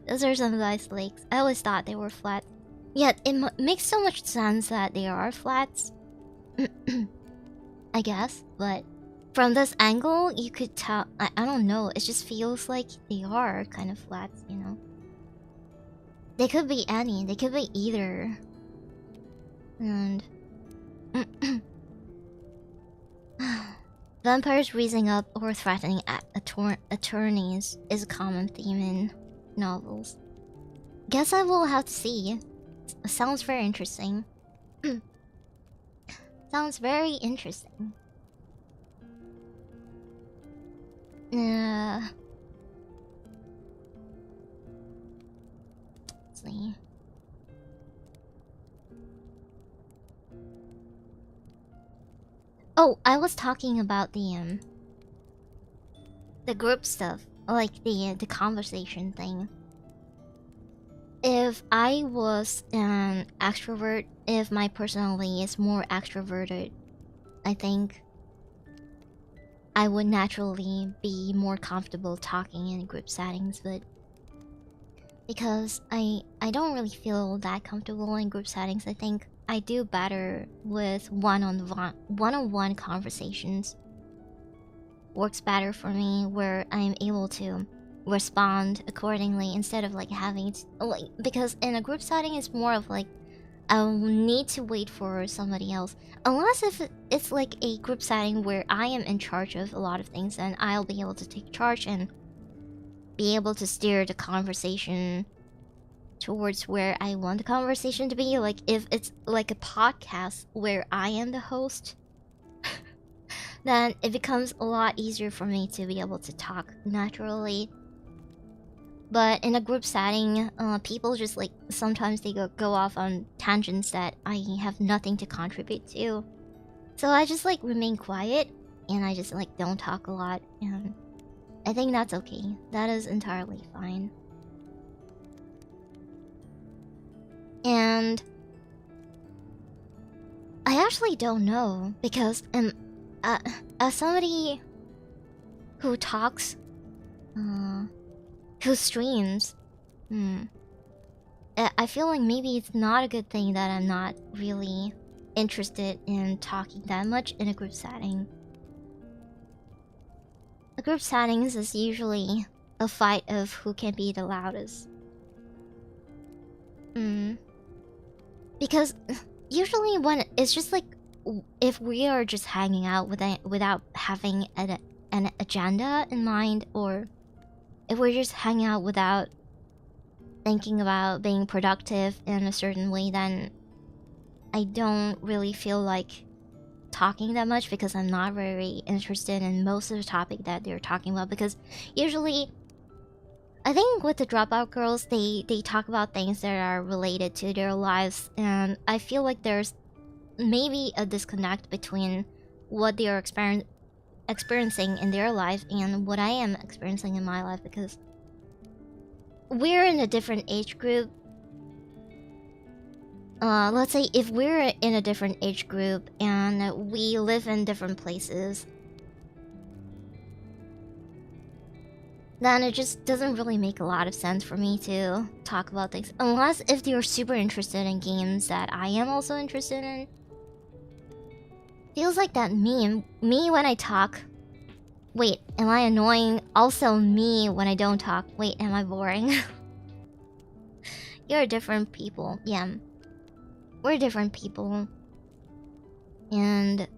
those are some nice lakes. I always thought they were flat. Yet it makes so much sense that they are flats. I guess, but from this angle, you could tell. I don't know. It just feels like they are kind of flats, you know. They could be any. They could be either. And vampires raising up or threatening attorneys is a common theme in novels. Guess I will have to see. Sounds very interesting. Sounds very interesting. Let's see. Oh, I was talking about the group stuff, like the conversation thing. If I was an extrovert, if my personality is more extroverted, I think I would naturally be more comfortable talking in group settings, but because I don't really feel that comfortable in group settings, I think I do better with one-on-one conversations. Works better for me, where I'm able to respond accordingly instead of like having to, like, because in a group setting it's more of like I'll need to wait for somebody else. Unless if it's like a group setting where I am in charge of a lot of things, then I'll be able to take charge and be able to steer the conversation towards where I want the conversation to be. Like if it's like a podcast where I am the host, then it becomes a lot easier for me to be able to talk naturally. But in a group setting, people just like sometimes they go off on tangents that I have nothing to contribute to. So I just like remain quiet and I just like don't talk a lot, and I think that's okay. That is entirely fine. And I actually don't know because as somebody who talks, who streams, I feel like maybe it's not a good thing that I'm not really interested in talking that much in a group setting. A group settings is usually a fight of who can be the loudest. Because usually when it's just like if we are just hanging out without having an agenda in mind, or if we're just hanging out without thinking about being productive in a certain way, then I don't really feel like talking that much because I'm not very interested in most of the topic that they're talking about. Because usually, I think with the Dropout girls, they talk about things that are related to their lives, and I feel like there's maybe a disconnect between what they are experiencing in their life and what I am experiencing in my life, because we're in a different age group. Let's say if we're in a different age group and we live in different places, then it just doesn't really make a lot of sense for me to talk about things. Unless if they're super interested in games that I am also interested in. Feels like that me when I talk. Wait, am I annoying? Also me when I don't talk. Wait, am I boring? You're different people. Yeah. We're different people. And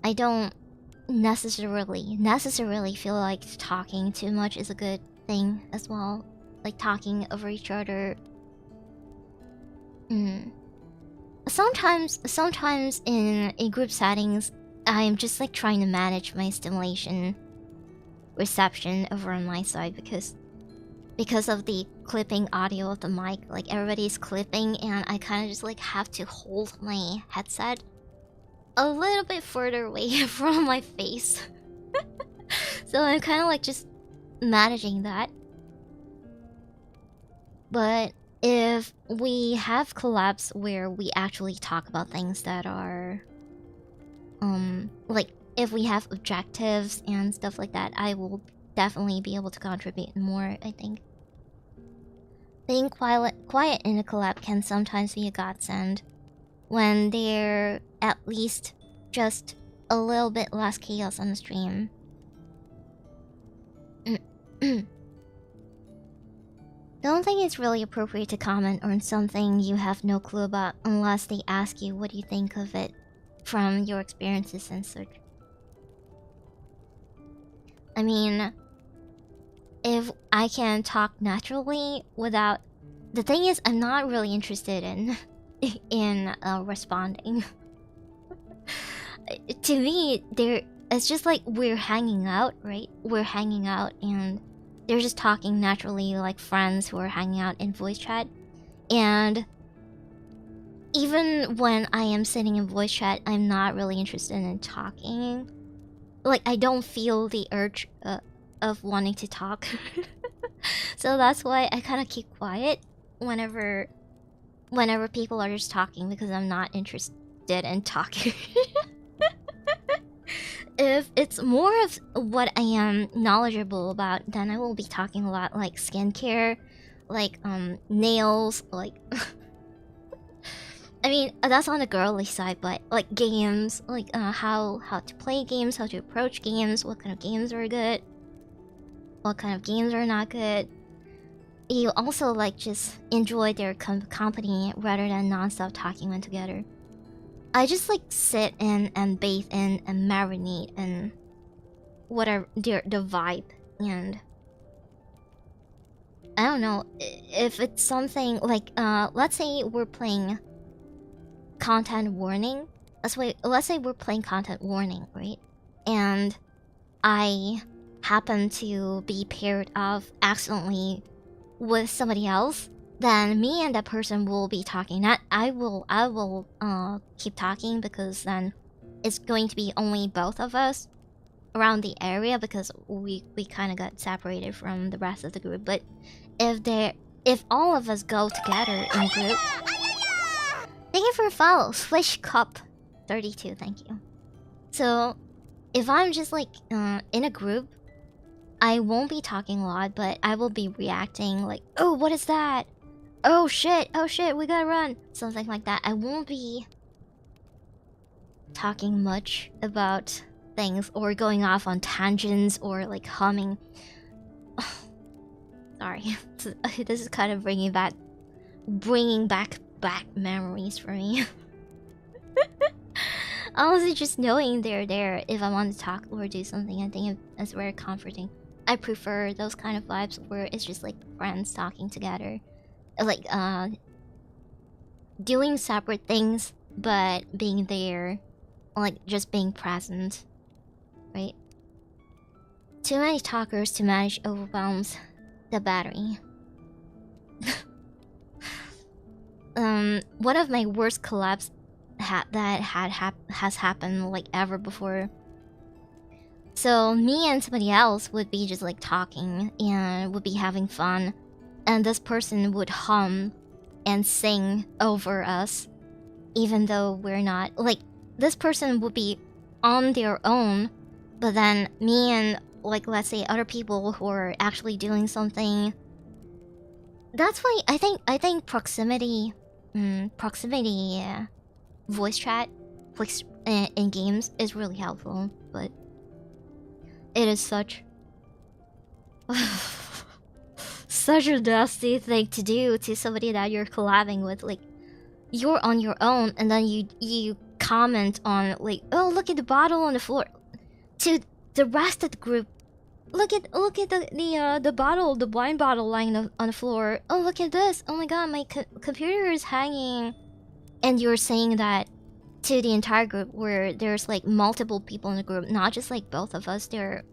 I don't necessarily feel like talking too much is a good thing as well. Like talking over each other. Sometimes in group settings, I'm just like trying to manage my stimulation reception over on my side because of the clipping audio of the mic. Like everybody's clipping and I kind of just like have to hold my headset a little bit further away from my face. So I'm kind of like just managing that. But if we have collabs where we actually talk about things that are like if we have objectives and stuff like that, I will definitely be able to contribute more, I think. Being quiet in a collab can sometimes be a godsend when they're at least just a little bit less chaos on the stream. Don't think it's really appropriate to comment on something you have no clue about unless they ask you what you think of it from your experiences and such. I mean, if I can talk naturally without... The thing is, I'm not really interested in responding. To me, it's just like we're hanging out, right? We're hanging out and they're just talking naturally like friends who are hanging out in voice chat. And even when I am sitting in voice chat, I'm not really interested in talking. Like, I don't feel the urge of wanting to talk. So that's why I kind of keep quiet whenever people are just talking, because I'm not interested in talking. If it's more of what I am knowledgeable about, then I will be talking a lot, like skincare, like nails, like I mean, that's on the girly side, but like games, like how to play games, how to approach games, what kind of games are good, what kind of games are not good. you also like just enjoy their company rather than non-stop talking when together. I just like sit in and bathe in and marinate in whatever the vibe, and I don't know if it's something like let's say we're playing content warning. Let's say we're playing content warning, right? And I happen to be paired off accidentally with somebody else, then me and that person will be talking. I will keep talking, because then it's going to be only both of us around the area, because we kind of got separated from the rest of the group. But if all of us go together in a group, thank you for a follow, Swish Cup 32, thank you. So if I'm just like in a group, I won't be talking a lot, but I will be reacting like, oh, what is that? Oh shit, we gotta run. Something like that. I won't be talking much about things or going off on tangents or like humming. Sorry, this is kind of bringing back memories for me. Honestly, just knowing they're there if I want to talk or do something, I think it's very comforting. I prefer those kind of vibes where it's just like friends talking together, like doing separate things but being there, like just being present, right? Too many talkers to manage overwhelms the battery. One of my worst collabs has happened like ever before. So me and somebody else would be just like talking and would be having fun, and this person would hum and sing over us, even though we're not. Like, this person would be on their own, but then me and like, let's say, other people who are actually doing something. That's why I think proximity voice chat in games is really helpful, but it is such such a nasty thing to do to somebody that you're collabing with. Like, you're on your own and then you comment on like, oh, look at the bottle on the floor, to the rest of the group. Look at the bottle, the wine bottle lying on the floor. Oh, look at this. Oh my god, my computer is hanging. And you're saying that to the entire group, where there's like multiple people in the group, not just like both of us. There are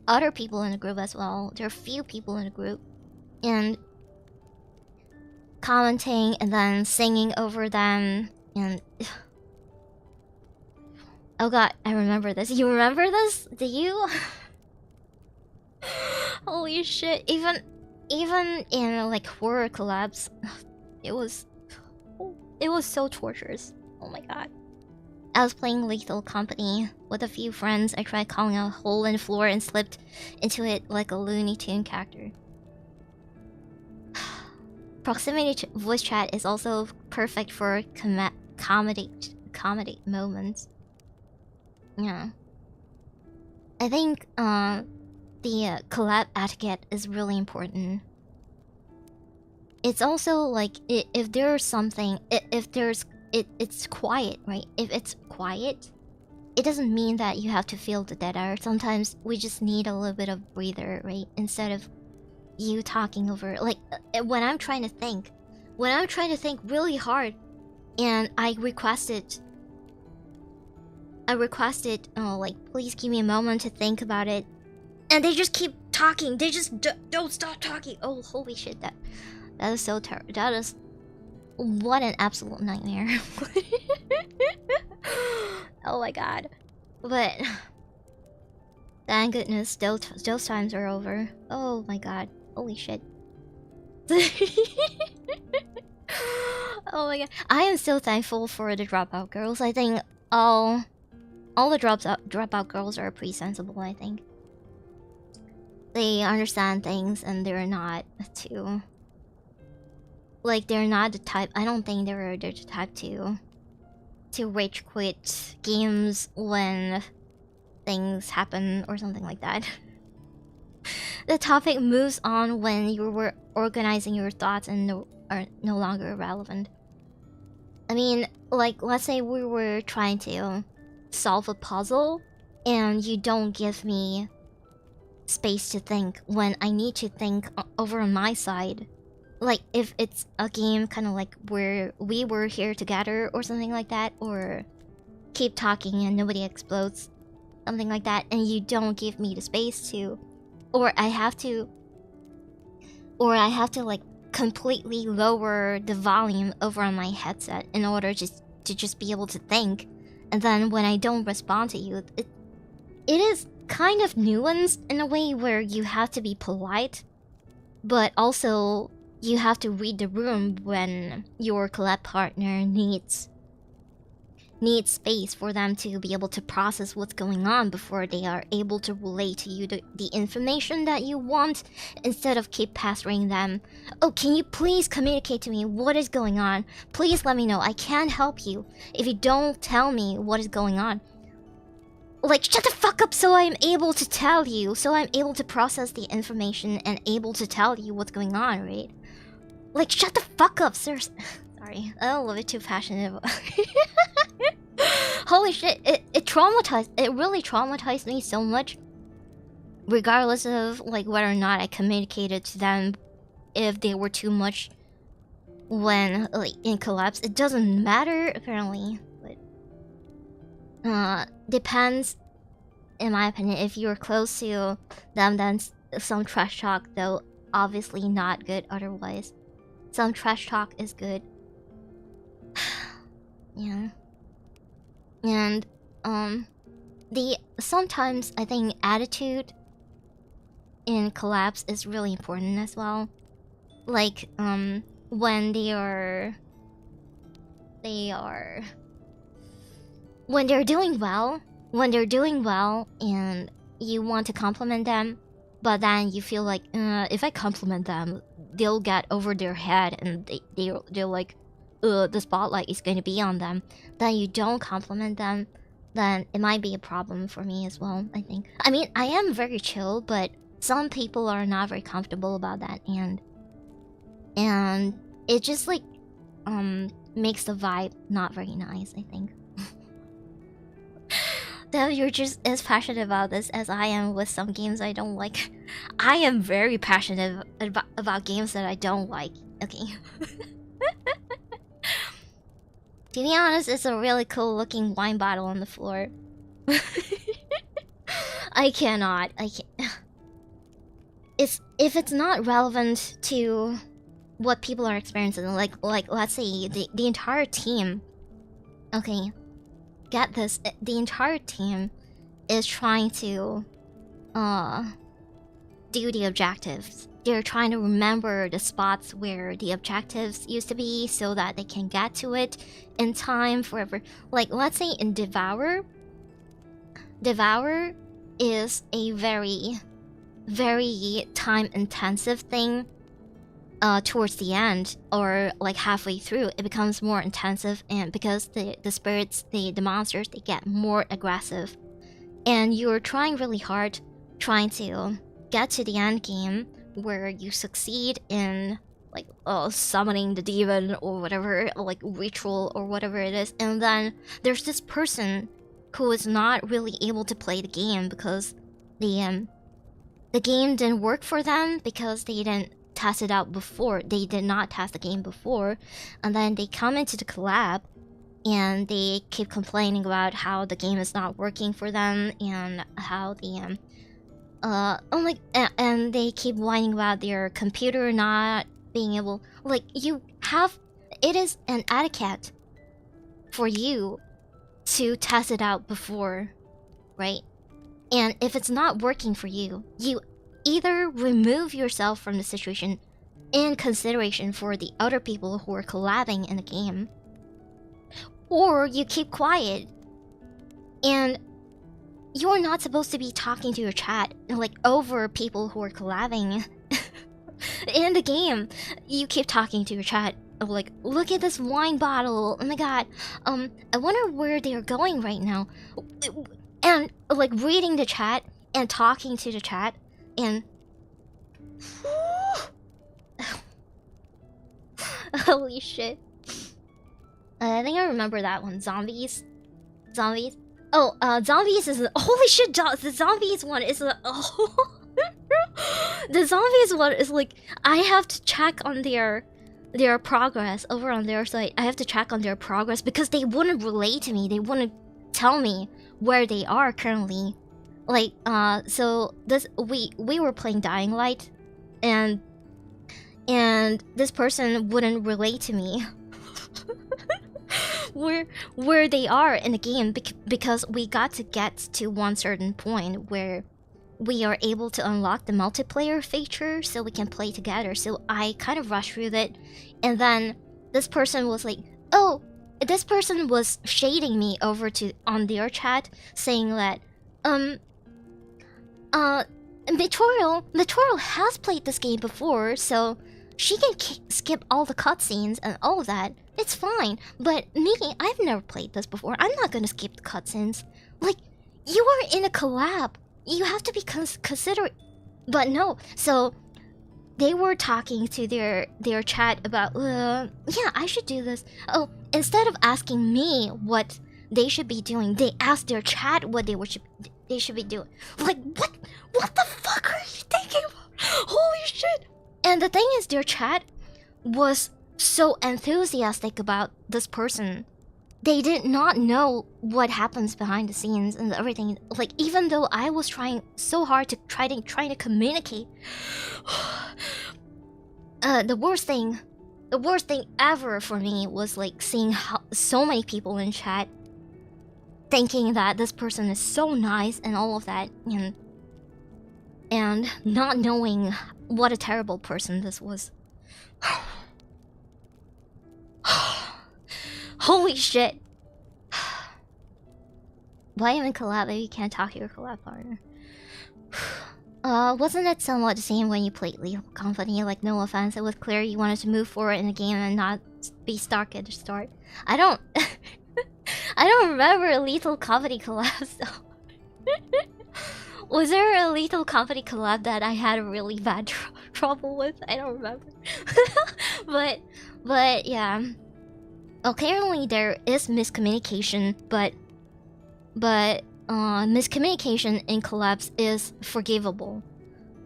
other people in the group as well. There are few people in the group, and commenting and then singing over them. And oh god, I remember this. You remember this? Do you? Holy shit! Even in like horror collabs, it was so torturous. Oh my god. I was playing Lethal Company with a few friends. I tried calling a hole in the floor and slipped into it like a Looney Tune character. Proximity voice chat is also perfect for comedy moments. Yeah. I think the collab etiquette is really important. It's also like, if there's something, it's quiet, right? If it's quiet, it doesn't mean that you have to feel the dead air. Sometimes we just need a little bit of breather, right? Instead of you talking over, like, when I'm trying to think really hard, and I requested, oh, like, please give me a moment to think about it, and they just keep talking. They just don't stop talking. Oh, holy shit, that is so terrible. That is, what an absolute nightmare. Oh my god. But thank goodness those times are over. Oh my god. Holy shit. Oh my god. I am so thankful for the dropout girls. I think all the dropout girls are pretty sensible, I think. They understand things, and they're not too, like, they're not the type. I don't think they're the type to rage quit games when things happen or something like that. the topic moves on when you were organizing your thoughts and are no longer relevant. I mean, like, let's say we were trying to solve a puzzle and you don't give me space to think when I need to think over on my side. Like, if it's a game kind of like where we were here together or something like that, or keep talking and nobody explodes, something like that, and you don't give me the space to, or I have to like completely lower the volume over on my headset in order to just be able to think. And then when I don't respond to you, it is kind of nuanced in a way where you have to be polite, but also you have to read the room when your collab partner needs space for them to be able to process what's going on before they are able to relay to you the information that you want, instead of keep pestering them. Oh, can you please communicate to me what is going on? Please let me know. I can't help you if you don't tell me what is going on. Like, shut the fuck up so I'm able to tell you, so I'm able to process the information and able to tell you what's going on, right? Like, shut the fuck up, sir. Sorry, I'm a little bit too passionate about Holy shit, it really traumatized me so much. Regardless of, like, whether or not I communicated to them, if they were too much when, like, in collabs, it doesn't matter, apparently. But, depends, in my opinion. If you're close to them, then some trash talk, though obviously not good otherwise. Some trash talk is good. Yeah. And, sometimes I think attitude in collabs is really important as well. Like, when when they're doing well, and you want to compliment them, but then you feel like, if I compliment them, they'll get over their head and they're like, the spotlight is going to be on them, then you don't compliment them, then it might be a problem for me as well, I think. I mean, I am very chill, but some people are not very comfortable about that, and it just, like, makes the vibe not very nice, I think. Though you're just as passionate about this as I am with some games I don't like. I am very passionate about games that I don't like. Okay. To be honest, it's a really cool looking wine bottle on the floor. I cannot. If it's not relevant to what people are experiencing, like let's say the entire team. Okay, get this. The entire team is trying to do the objectives. They're trying to remember the spots where the objectives used to be so that they can get to it in time forever. Like, let's say in Devour is a very, very time-intensive thing. Towards the end, or like halfway through, it becomes more intensive, and because the spirits, the monsters, they get more aggressive. And you're trying really hard, trying to get to the end game, where you succeed in like summoning the demon or whatever, like ritual or whatever it is, and then there's this person who is not really able to play the game because the game didn't work for them, because they didn't test it out before. They did not test the game before, and then they come into the collab and they keep complaining about how the game is not working for them, and how the and they keep whining about their computer not being able, like, it is an etiquette for you to test it out before, right? And if it's not working for you, you either remove yourself from the situation in consideration for the other people who are collabing in the game, or you keep quiet. And you're not supposed to be talking to your chat like over people who are collabing in the game. You keep talking to your chat like, look at this wine bottle, oh my god, I wonder where they're going right now, and like reading the chat and talking to the chat, and Holy shit. I think I remember that one. Zombies. Zombies. Oh, zombies is holy shit. The zombies one is oh. The zombies one is like I have to check on their progress over on their site. I have to check on their progress because they wouldn't relate to me. They wouldn't tell me where they are currently. Like so this we were playing Dying Light, and this person wouldn't relate to me. where they are in the game because we got to one certain point where we are able to unlock the multiplayer feature so we can play together. So I kind of rushed through it, and then this person was like, oh, this person was shading me over to on their chat saying that Metorial has played this game before, so she can skip all the cutscenes and all of that. It's fine. But me, I've never played this before. I'm not gonna skip the cutscenes. Like, you are in a collab. You have to be considerate. But no. So they were talking to their chat about, yeah, I should do this. Oh, instead of asking me what they should be doing, they asked their chat what they should be doing. Like, what the fuck are you thinking about? Holy shit. And the thing is, their chat was so enthusiastic about this person. They did not know what happens behind the scenes and everything. Like, even though I was trying so hard to trying to communicate, the worst thing ever for me was like seeing how so many people in chat thinking that this person is so nice and all of that, and not knowing what a terrible person this was. Holy shit. Why even collab if you can't talk to your collab partner? Wasn't it somewhat the same when you played Lethal Company? Like, no offense, it was clear you wanted to move forward in the game and not be stuck at the start. I don't I don't remember a Lethal Company collab, so was there a Lethal Company collab that I had a really bad trouble with? I don't remember. but yeah. Apparently there is miscommunication, but miscommunication in collabs is forgivable.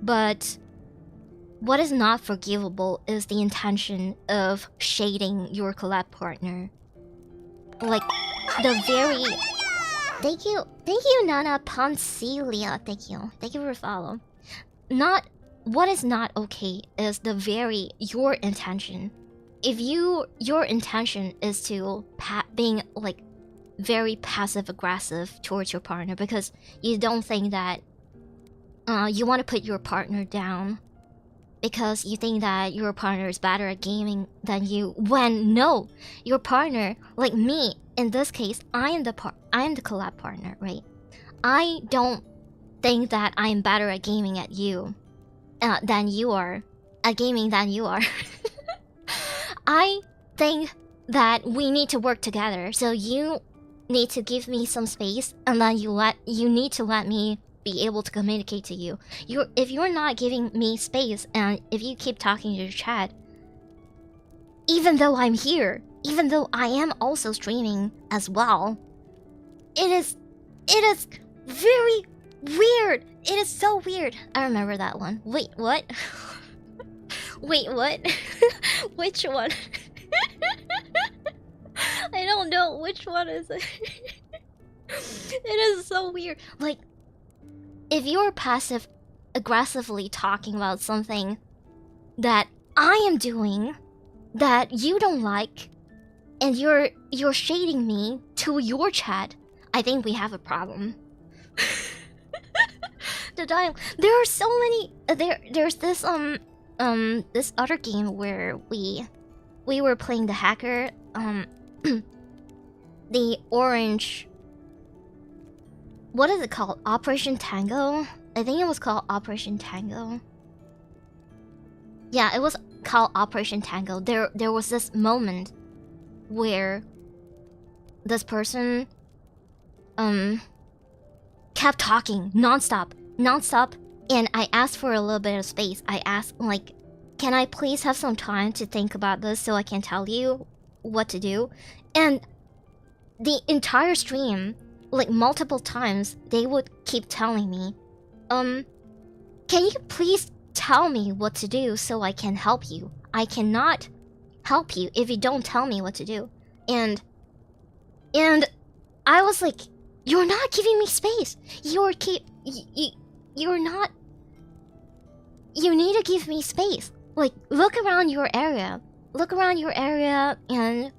But what is not forgivable is the intention of shading your collab partner. Like, the very... Thank you, Nana Poncelia. Thank you for follow. What is not okay is your intention. If your intention is to being like very passive aggressive towards your partner because you don't think that you want to put your partner down because you think that your partner is better at gaming than you, when no, your partner, like me in this case, I am the collab partner, right? I don't think that I am better at gaming at you than you are at gaming than you are. I think that we need to work together, so you need to give me some space, and then you need to let me be able to communicate to you. If you're not giving me space, and if you keep talking to your chat, even though I'm here, even though I am also streaming as well, it is very weird. It is so weird. I remember that one. Wait, what? Wait, what? Which one? I don't know. Which one is it? It is so weird. Like, if you're passive aggressively talking about something that I am doing that you don't like, and you're shading me to your chat, I think we have a problem. There are so many. There's this this other game where we were playing the hacker, the orange, what is it called? Operation Tango? I think it was called Operation Tango. Yeah, it was called Operation Tango. There was this moment where this person kept talking non-stop And I asked for a little bit of space. I asked, like, can I please have some time to think about this so I can tell you what to do? And the entire stream, like multiple times, they would keep telling me, can you please tell me what to do so I can help you? I cannot help you if you don't tell me what to do. And I was like, you're not giving me space. You're not. You need to give me space. Like, look around your area. Look around your area, and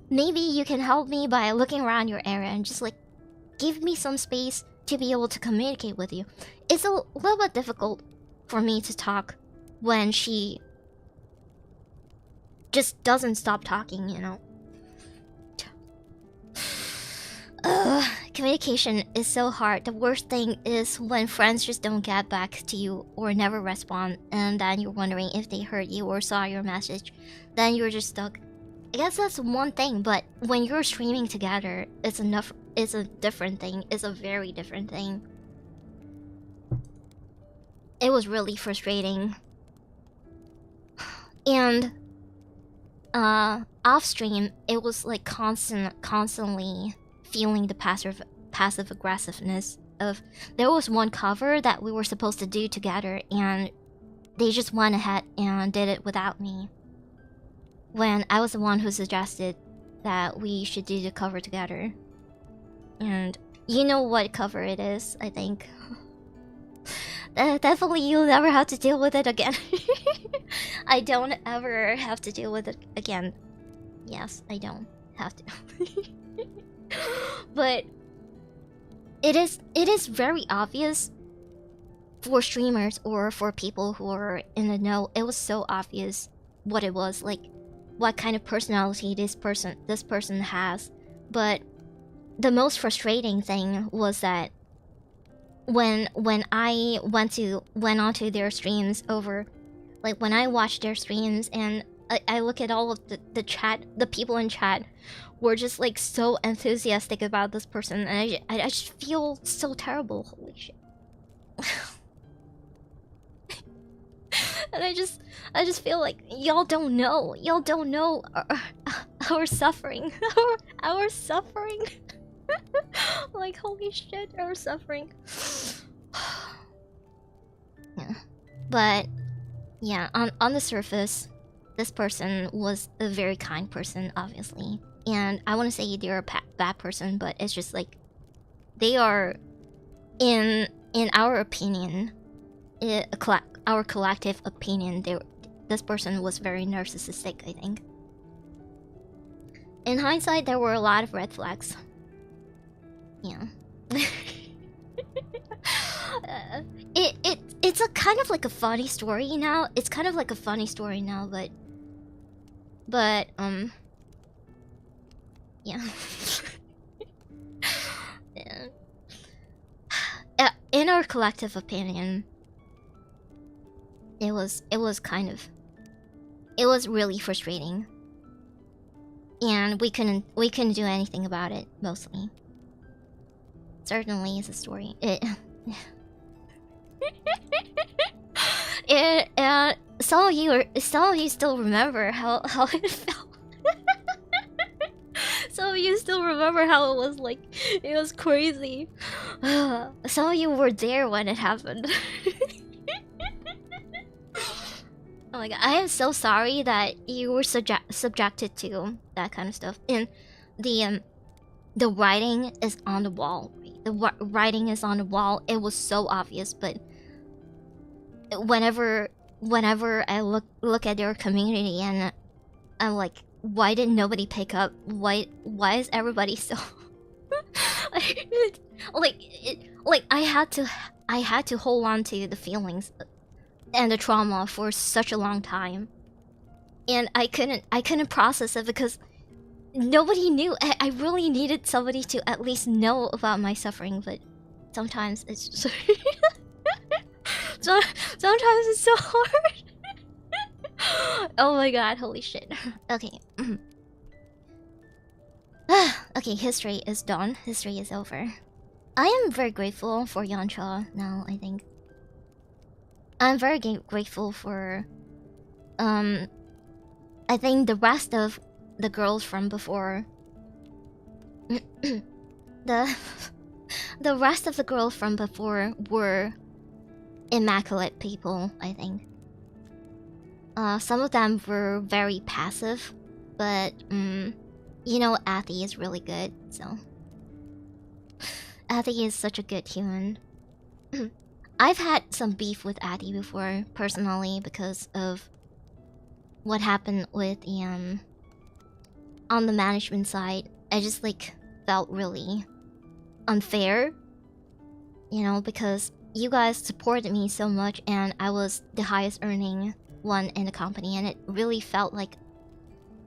maybe you can help me by looking around your area and just like give me some space to be able to communicate with you. It's a little bit difficult for me to talk when she just doesn't stop talking, you know. Communication is so hard. The worst thing is when friends just don't get back to you or never respond, and then you're wondering if they heard you or saw your message. Then you're just stuck. I guess that's one thing, but when you're streaming together, it's a different thing. It's a very different thing. It was really frustrating. And off stream, it was like constantly feeling the passive aggressiveness of, there was one cover that we were supposed to do together, and they just went ahead and did it without me, when I was the one who suggested that we should do the cover together. And you know what cover it is, I think. Definitely you'll never have to deal with it again. I don't ever have to deal with it again. Yes, I don't have to. But it is very obvious for streamers or for people who are in the know. It was so obvious what it was, like what kind of personality this person has. But the most frustrating thing was that when I went onto their streams over, like when I watched their streams and I look at all of the chat, the people in chat were just like so enthusiastic about this person, and I just feel so terrible. Holy shit. And I just feel like y'all don't know our suffering. our suffering. Like, holy shit, our suffering. Yeah. But yeah, on the surface, this person was a very kind person, obviously. And I want to say they're a bad person, but it's just like they are, in our opinion, our collective opinion, this person was very narcissistic, I think. In hindsight, there were a lot of red flags. Yeah. It's a kind of like a funny story now. It's kind of like a funny story now, but yeah. Yeah. In our collective opinion, it was really frustrating, and we couldn't do anything about it, mostly. Certainly is a story. Some of you still remember how it felt. Some of you still remember how it was like. It was crazy. Some of you were there when it happened. Oh my god, I am so sorry that you were subjected to that kind of stuff. And the writing is on the wall. The writing is on the wall. It was so obvious, but whenever I look at their community, and I'm like, why did nobody pick up? Why is everybody so like I had to hold on to the feelings and the trauma for such a long time, and I couldn't process it because nobody knew. I really needed somebody to at least know about my suffering, but sometimes it's just sometimes it's so hard. Oh my god, holy shit. Okay. Okay, history is done. History is over. I am very grateful for Yancha now, I think. I'm very grateful for I think the rest of the girls from before. the the rest of the girls from before were immaculate people, I think. Some of them were very passive, but you know, Athy is really good, so Athy is such a good human. I've had some beef with Athy before, personally, because of what happened with the on the management side. I just like felt really unfair, you know, because you guys supported me so much and I was the highest earning one in the company, and it really felt like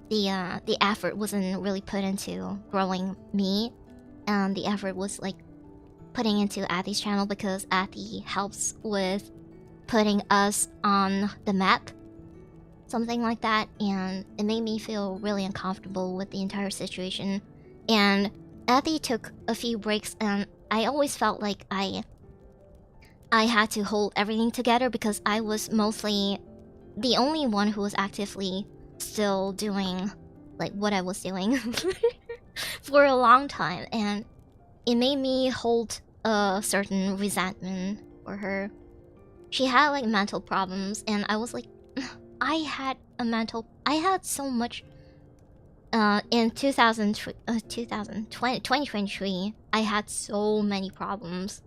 the effort wasn't really put into growing me, and the effort was like putting into Athy's channel, because Athy helps with putting us on the map, something like that, and it made me feel really uncomfortable with the entire situation. And Athy took a few breaks, and I always felt like I had to hold everything together, because I was mostly the only one who was actively still doing like what I was doing for a long time, and it made me hold a certain resentment for her. She had like mental problems, and I was like, I had so much in 2023, I had so many problems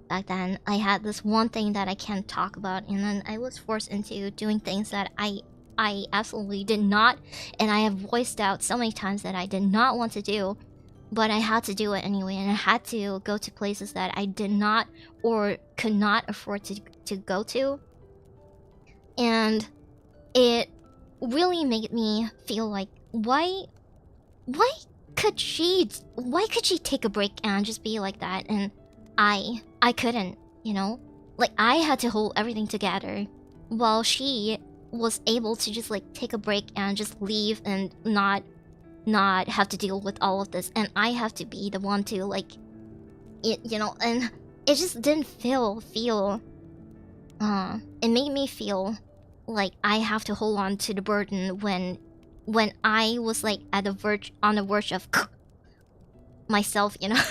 back then. I had this one thing that I can't talk about, and then I was forced into doing things that I absolutely did not, and I have voiced out so many times that I did not want to do, but I had to do it anyway, and I had to go to places that I did not or could not afford to go to. And it really made me feel like, why could she take a break and just be like that, and I couldn't, you know? Like, I had to hold everything together, while she was able to just like take a break and just leave and not have to deal with all of this, and I have to be the one to like it, you know. And it just didn't feel it made me feel like I have to hold on to the burden when I was like on the verge of myself, you know.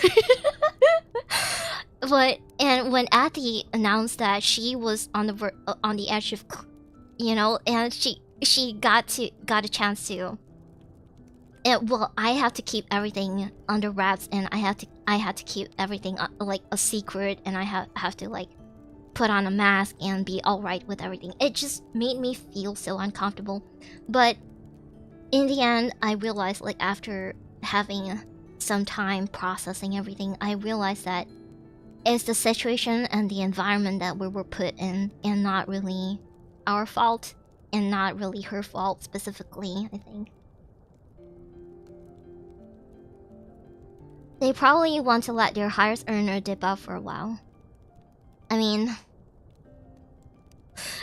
But and when Athy announced that she was on the edge of, you know, and she got a chance to. And, well, I have to keep everything under wraps, and I had to keep everything like a secret, and I have to like put on a mask and be all right with everything. It just made me feel so uncomfortable. But in the end, I realized, like, after having some time processing everything, I realized that it's the situation and the environment that we were put in, and not really our fault, and not really her fault specifically, I think. They probably want to let their highest earner dip out for a while. I mean,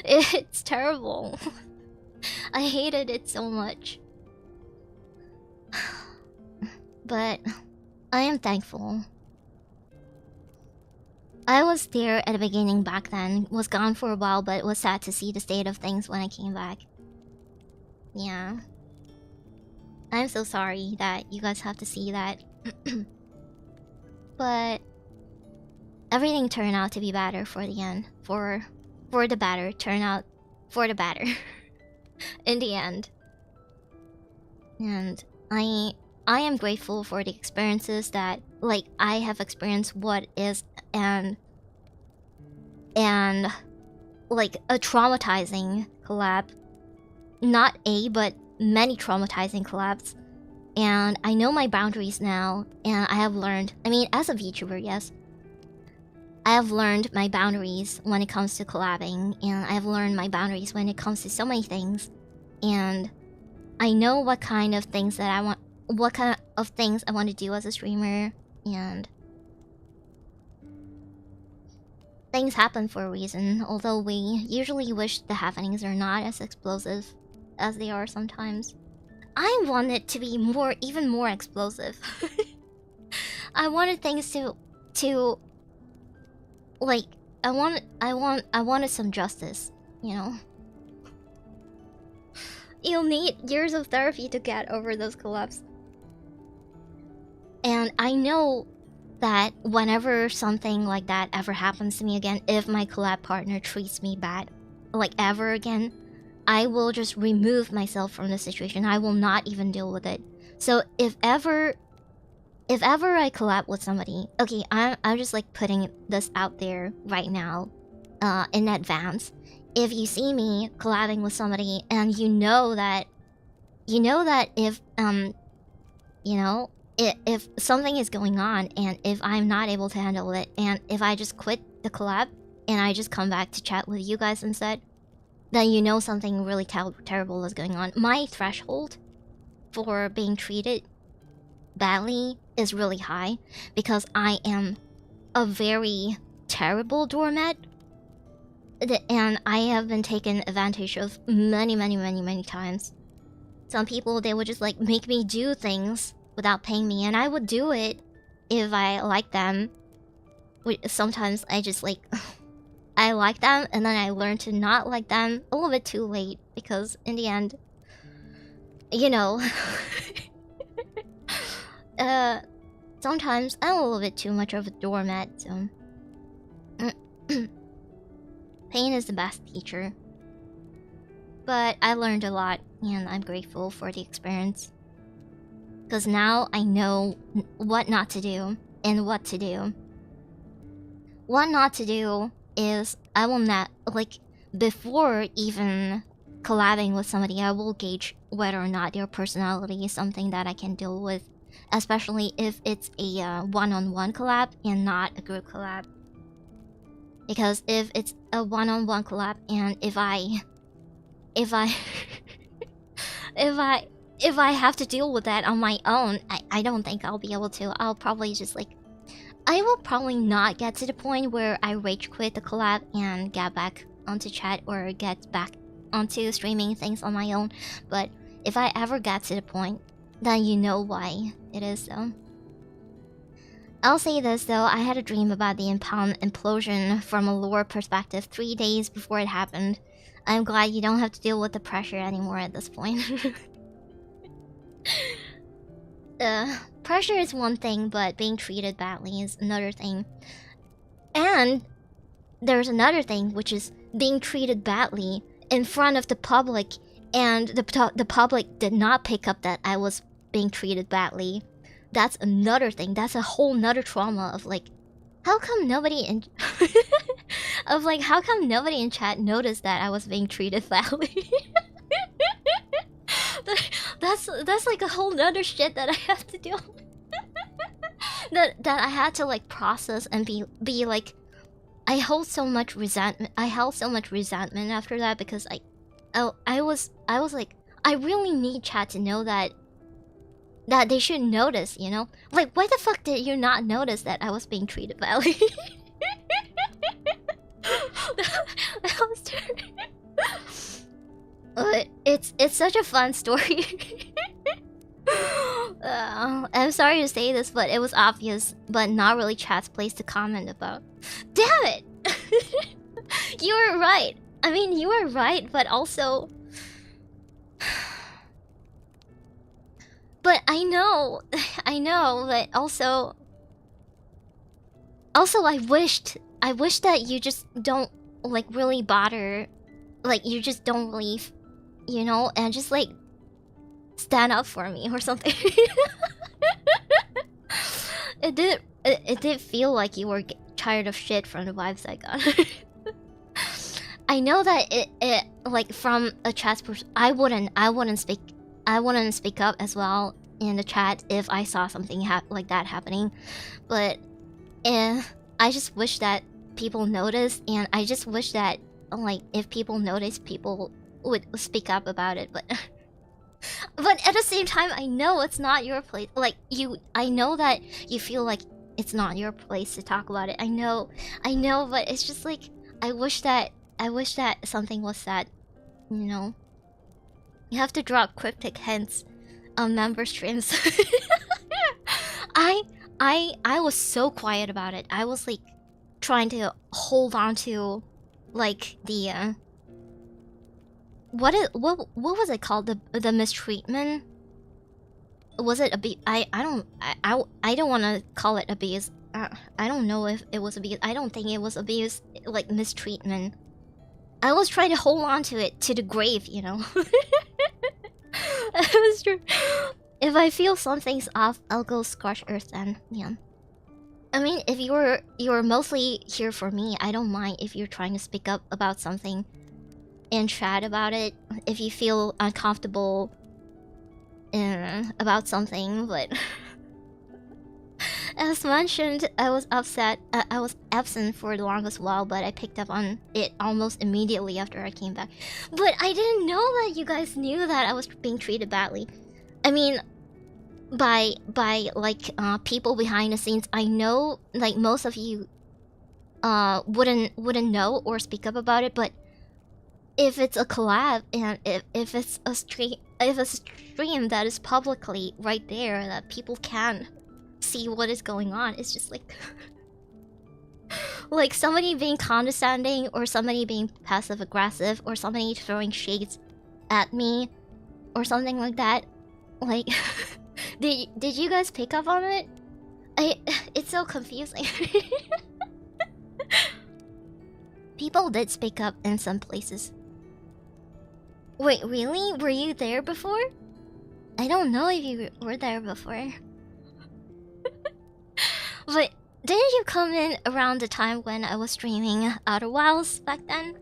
it's terrible. I hated it so much. But I am thankful. I was there at the beginning back then, was gone for a while, but was sad to see the state of things when I came back. Yeah. I'm so sorry that you guys have to see that. But everything turned out to be better for the end. For the better. Turn out for the better. In the end. And I am grateful for the experiences that, like, I have experienced what is and like a traumatizing collab. Not a, but many traumatizing collabs. And I know my boundaries now, and I have learned, I mean, as a VTuber, yes, I have learned my boundaries when it comes to collabing, and I have learned my boundaries when it comes to so many things. And I know what kind of things that I want, what kind of things I want to do as a streamer, and things happen for a reason, although we usually wish the happenings are not as explosive as they are sometimes. I want it to be even more explosive. I wanted things to like I wanted some justice, you know. You'll need years of therapy to get over those collabs. And I know that whenever something like that ever happens to me again, if my collab partner treats me bad, like ever again, I will just remove myself from the situation. I will not even deal with it. So if ever I collab with somebody, okay, I'm just like putting this out there right now, in advance. If you see me collabing with somebody and you know that if if something is going on and if I'm not able to handle it and if I just quit the collab and I just come back to chat with you guys instead, then you know something really terrible is going on. My threshold for being treated badly is really high because I am a very terrible doormat, and I have been taken advantage of many times. Some people, they would just like make me do things without paying me, and I would do it if I like them. Sometimes I just like I like them and then I learn to not like them a little bit too late because in the end, you know, sometimes I'm a little bit too much of a doormat, so pain is the best teacher. But I learned a lot and I'm grateful for the experience. Because now I know what not to do and what to do. What not to do is I will not, like, before even collabing with somebody, I will gauge whether or not their personality is something that I can deal with. Especially if it's a one-on-one collab and not a group collab. Because if it's a one-on-one collab and if I if I have to deal with that on my own, I don't think I'll be able to. I'll probably just like... I will probably not get to the point where I rage quit the collab and get back onto chat or get back onto streaming things on my own. But if I ever get to the point, then you know why it is so. I'll say this though, I had a dream about the impound implosion from a lore perspective 3 days before it happened. I'm glad you don't have to deal with the pressure anymore at this point. Pressure is one thing, but being treated badly is another thing. And there's another thing, which is being treated badly in front of the public, and the public did not pick up that I was being treated badly. That's another thing. That's a whole nother trauma of like, how come nobody in how come nobody in chat noticed that I was being treated badly? That's like a whole nother shit that I have to deal with. that I had to like process and be like, I held so much resentment. I held so much resentment after that because I was like, I really need chat to know that they should notice, you know? Like, why the fuck did you not notice that I was being treated badly? that was but it's such a fun story. I'm sorry to say this, but it was obvious, but not really chat's place to comment about. Damn it! You were right. I mean, you were right, but also... But I know, but also I wished that you just don't like really bother, like you just don't really, you know, and just like stand up for me or something. It did feel like you were tired of shit from the vibes I got. I know that it like from a chat person, I wouldn't speak up as well in the chat if I saw something like that happening, but I just wish that people noticed, and I just wish that like if people noticed, people would speak up about it. But but at the same time, I know it's not your place. Like I know that you feel like it's not your place to talk about it. I know, but it's just like I wish that something was said, you know. You have to drop cryptic hints on member streams. I was so quiet about it. I was like trying to hold on to, like, the what was it called? The mistreatment? Was it abuse? I don't want to call it abuse. I don't know if it was abuse. I don't think it was abuse, like mistreatment. I was trying to hold on to it to the grave, you know. If I feel something's off, I'll go scorch earth then. Yeah. I mean, if you're mostly here for me, I don't mind if you're trying to speak up about something and chat about it. If you feel uncomfortable about something, but as mentioned, I was upset. I was absent for the longest while, but I picked up on it almost immediately after I came back. But I didn't know that you guys knew that I was being treated badly. I mean, by like people behind the scenes, I know like most of you wouldn't know or speak up about it, but if it's a collab and if it's a stream that is publicly right there that people can see what is going on, it's just like like somebody being condescending or somebody being passive aggressive or somebody throwing shades at me or something like that. Like did you guys pick up on it? It's so confusing. People did speak up in some places. Wait, really? Were you there before? I don't know if you were there before. But didn't you come in around the time when I was streaming Outer Wilds back then?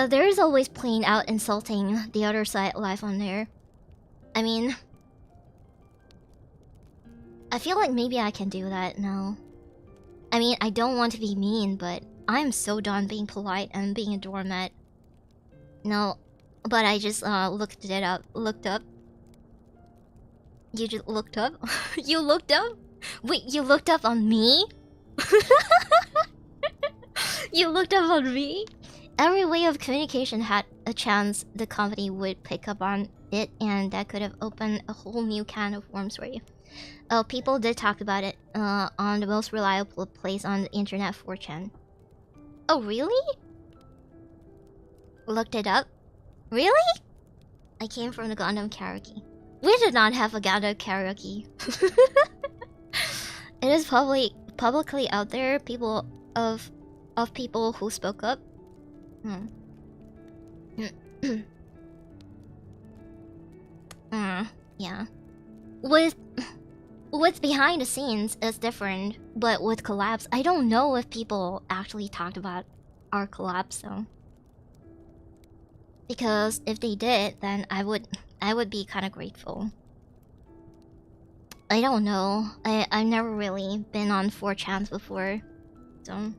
There's always plain out insulting the other side live on there. I mean, I feel like maybe I can do that now. I mean, I don't want to be mean, but I'm so done being polite and being a doormat. No, but I just looked up. You just looked up? You looked up? Wait, you looked up on me? You looked up on me? Every way of communication had a chance the company would pick up on it, and that could have opened a whole new can of worms for you. Oh, people did talk about it on the most reliable place on the internet, 4chan. Oh, really? Looked it up? Really? I came from the Gundam karaoke. We did not have a Gundam karaoke. It is publicly out there. People of people who spoke up. Yeah. With behind the scenes is different, but with collabs, I don't know if people actually talked about our collabs though. Because if they did, then I would be kind of grateful. I don't know. I've never really been on 4chans before, so.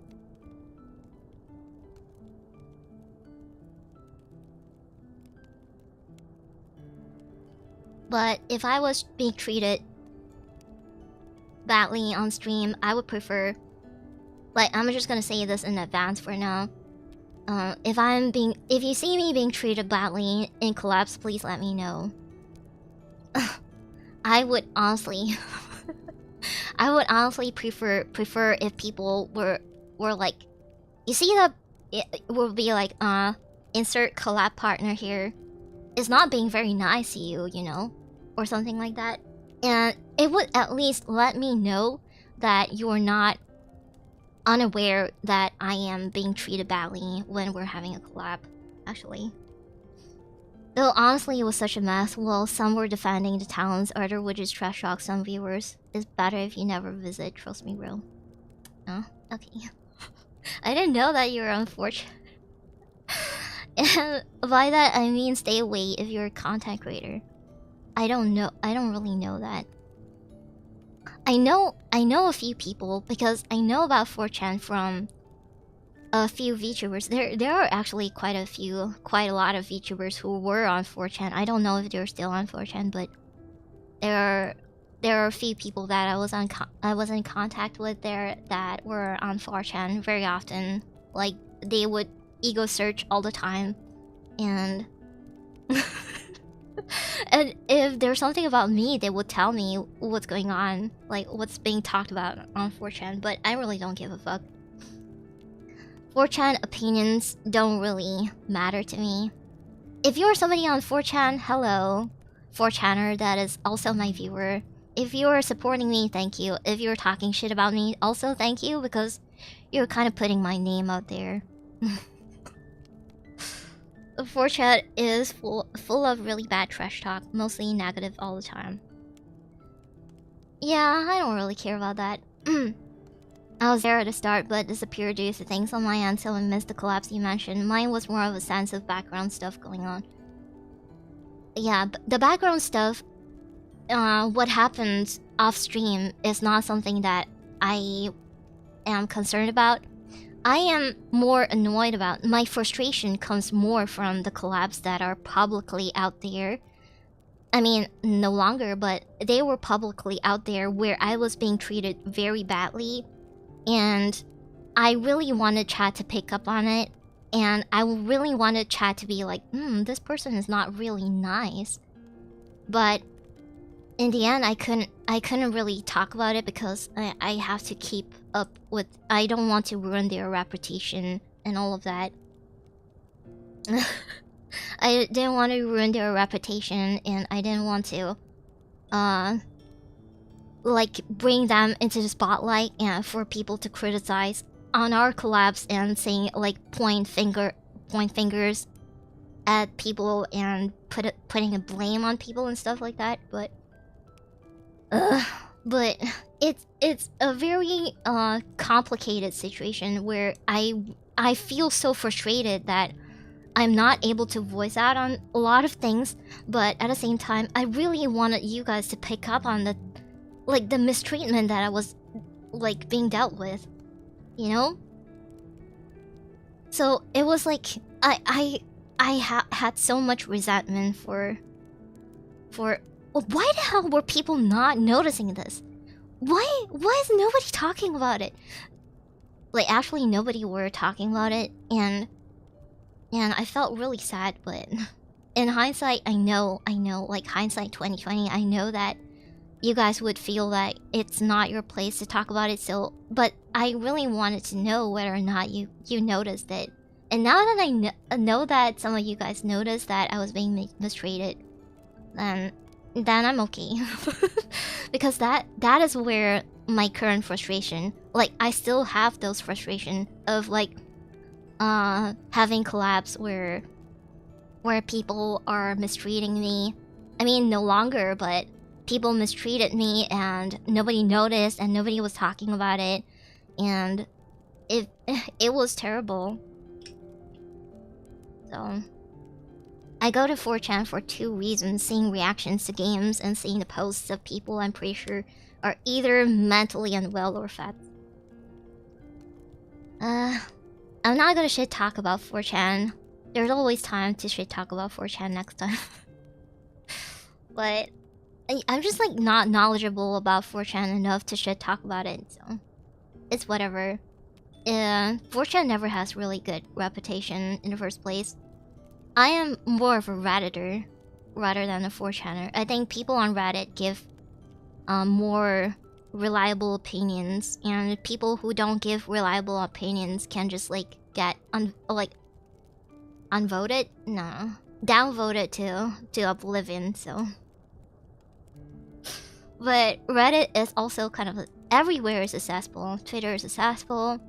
But if I was being treated badly on stream, I would prefer, like, I'm just gonna say this in advance for now. If you see me being treated badly in collabs, please let me know. I would honestly prefer if people were like, you see that it would be like insert collab partner here is not being very nice to you, you know, or something like that. And it would at least let me know that you're not unaware that I am being treated badly when we're having a collab, actually. Though honestly it was such a mess. Well, some were defending the talents, others would just trash talk some viewers. It's better if you never visit, trust me, bro. Oh, okay. I didn't know that you were unfortunate. And by that I mean stay away if you're a content creator. I don't really know that. I know a few people because I know about 4chan from a few VTubers. There are actually quite a lot of VTubers who were on 4chan. I don't know if they're still on 4chan, but there are a few people that I was in contact with there that were on 4chan very often. Like they would ego search all the time, and And if there's something about me, they would tell me what's going on, like what's being talked about on 4chan, but I really don't give a fuck. 4chan opinions don't really matter to me. If you're somebody on 4chan, hello, 4chaner that is also my viewer. If you're supporting me, thank you. If you're talking shit about me, also thank you, because you're kind of putting my name out there. 4chan is full of really bad trash talk, mostly negative all the time. Yeah, I don't really care about that. I was there at the start, but disappeared due to things on my end, so I missed the collapse you mentioned. Mine was more of a sense of background stuff going on. Yeah, the background stuff, what happened off stream is not something that I am concerned about. I am more annoyed about. My frustration comes more from the collabs that are publicly out there. I mean, no longer, but they were publicly out there where I was being treated very badly. And I really wanted chat to pick up on it. And I really wanted chat to be like, this person is not really nice. But in the end, I couldn't really talk about it because I have to keep up with. I don't want to ruin their reputation and all of that. I didn't want to ruin their reputation, and I didn't want to, like, bring them into the spotlight and for people to criticize on our collabs and saying, like, point fingers at people and putting a blame on people and stuff like that. But it's a very complicated situation where I feel so frustrated that I'm not able to voice out on a lot of things, but at the same time, I really wanted you guys to pick up on the mistreatment that I was like being dealt with, you know? So it was like I had so much resentment for why the hell were people not noticing this? Why is nobody talking about it? Like, actually nobody were talking about it, and I felt really sad, but in hindsight, I know, like, hindsight 2020, I know that you guys would feel that it's not your place to talk about it, so, but I really wanted to know whether or not you noticed it. And now that I know that some of you guys noticed that I was being mistreated, then I'm okay. Because that is where my current frustration, like, I still have those frustration of, like, having collabs where people are mistreating me. I mean, no longer, but people mistreated me and nobody noticed and nobody was talking about it, and it was terrible. So I go to 4chan for two reasons: seeing reactions to games and seeing the posts of people I'm pretty sure are either mentally unwell or fat. I'm not gonna shit talk about 4chan. There's always time to shit talk about 4chan next time. But I'm just, like, not knowledgeable about 4chan enough to shit talk about it, so it's whatever. 4chan never has really good reputation in the first place. I am more of a Redditor rather than a 4chaner. I think people on Reddit give more reliable opinions, and people who don't give reliable opinions can just, like, get unvoted? No. Downvoted to oblivion, so. But Reddit is also kind of, everywhere is accessible. Twitter is accessible.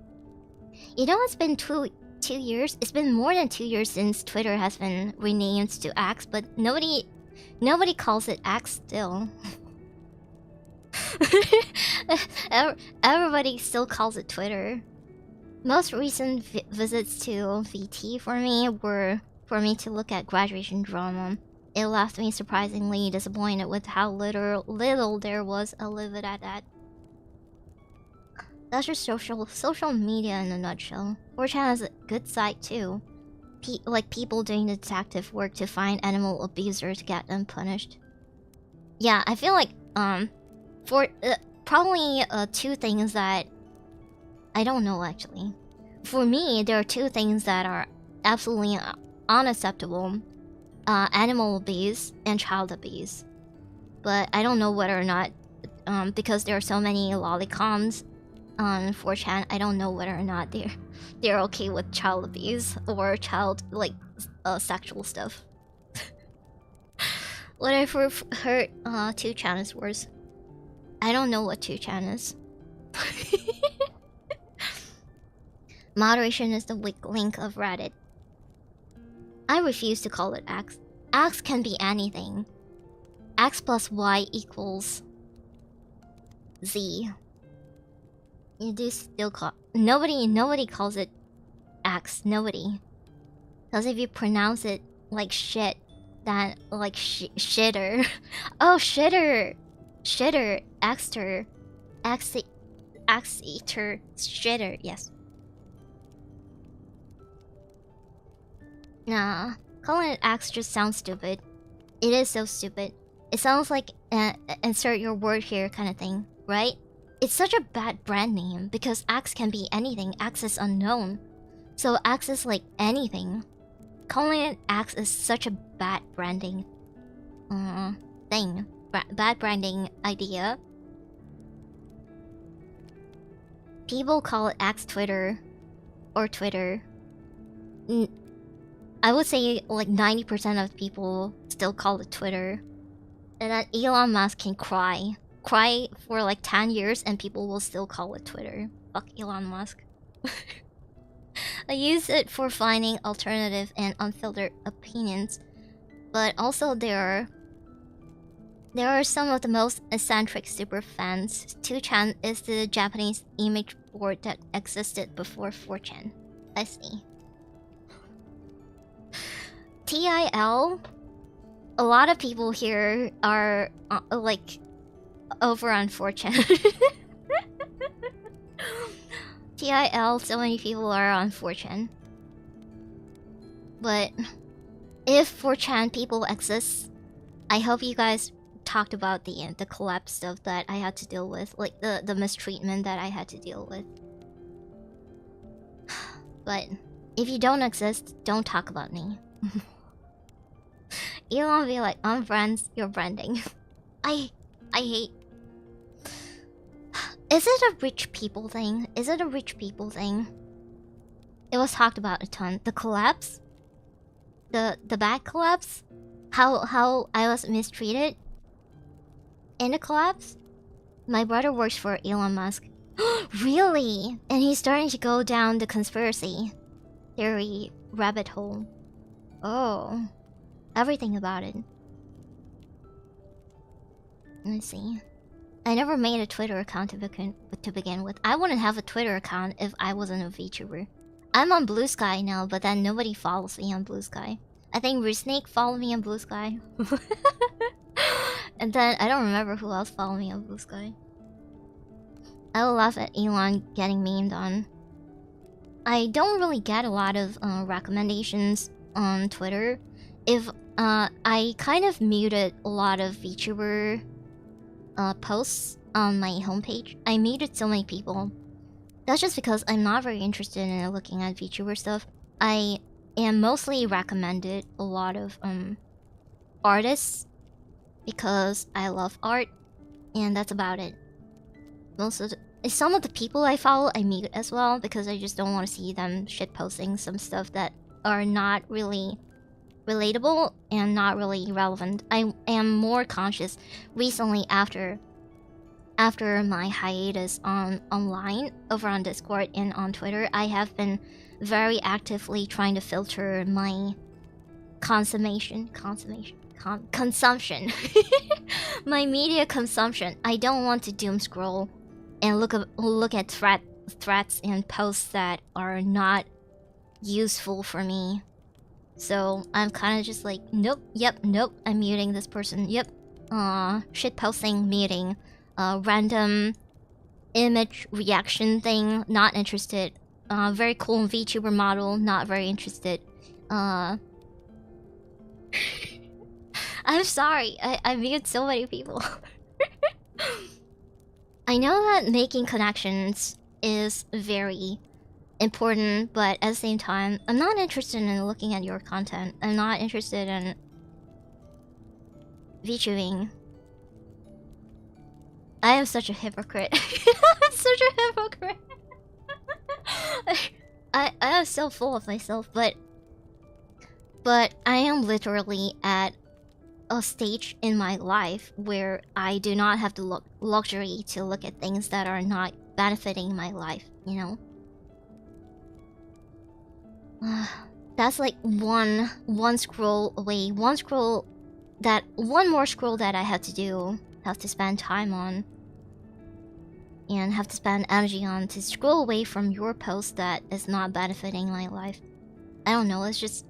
You know, it's been 2 years. It's been more than 2 years since Twitter has been renamed to X, but nobody calls it X still. Everybody still calls it Twitter. Most recent visits to VT for me were for me to look at graduation drama. It left me surprisingly disappointed with how little there was. I'll leave it at that. That's just social media in a nutshell. 4chan has a good side too. Like people doing the detective work to find animal abusers to get them punished. Yeah, I feel like probably two things that I don't know actually. For me, there are two things that are absolutely unacceptable. animal abuse and child abuse. But I don't know whether or not, because there are so many lollicoms on 4chan, I don't know whether or not they're okay with child abuse or child sexual stuff. What I've heard 2chan is worse. I don't know what 2chan is. Moderation is the weak link of Reddit. I refuse to call it X. X can be anything. X plus Y equals Z. You do still call... Nobody calls it X. Nobody. Because if you pronounce it like shit, then like shitter. Oh, shitter! Shitter. Xter. X-eater. Shitter. Yes. Nah. Calling it X just sounds stupid. It is so stupid. It sounds like insert your word here kind of thing, right? It's such a bad brand name because X can be anything. X is unknown. So X is like anything. Calling it X is such a bad branding thing. Bad branding idea. People call it X Twitter or Twitter. I would say like 90% of people still call it Twitter. And that Elon Musk can cry for like 10 years and people will still call it Twitter. Fuck Elon Musk. I use it for finding alternative and unfiltered opinions. But also there are some of the most eccentric super fans. 2chan is the Japanese image board that existed before 4chan. I see. TIL? A lot of people here are like over on 4chan. TIL, so many people are on 4chan. But if 4chan people exist, I hope you guys talked about the collapse stuff that I had to deal with, like the mistreatment that I had to deal with. But if you don't exist, don't talk about me. Elon will be like, unfriends your branding. I hate. Is it a rich people thing? Is it a rich people thing? It was talked about a ton. The collapse? The bad collapse? How I was mistreated? In the collapse? My brother works for Elon Musk. Really? And he's starting to go down the conspiracy theory rabbit hole. Oh. Everything about it. Let's see. I never made a Twitter account to begin with. I wouldn't have a Twitter account if I wasn't a VTuber. I'm on Blue Sky now, but then nobody follows me on Blue Sky. I think Rusnake followed me on Blue Sky. And then I don't remember who else followed me on Blue Sky. I will laugh at Elon getting memed on. I don't really get a lot of recommendations on Twitter. If I kind of muted a lot of VTuber posts on my homepage. I muted so many people. That's just because I'm not very interested in looking at VTuber stuff. I am mostly recommended a lot of artists because I love art, and that's about it. Some of the people I follow I mute as well because I just don't want to see them shitposting some stuff that are not really relatable and not really relevant. I am more conscious recently after my hiatus online over on Discord and on Twitter. I have been very actively trying to filter my consumption. My media consumption. I don't want to doom scroll and look at threats and posts that are not useful for me. So I'm kind of just like, nope, yep, nope, I'm muting this person, yep. Shit posting, muting. Random image reaction thing, not interested. Very cool VTuber model, not very interested. I'm sorry, I muted so many people. I know that making connections is very important, but at the same time, I'm not interested in looking at your content. I'm not interested in VTubing. I am such a hypocrite. I'm such a hypocrite. I am so full of myself, but I am literally at a stage in my life where I do not have the luxury to look at things that are not benefiting my life, you know? That's like one scroll away, one more scroll that I have to do, have to spend time on, and have to spend energy on to scroll away from your post that is not benefiting my life. I don't know, it's just...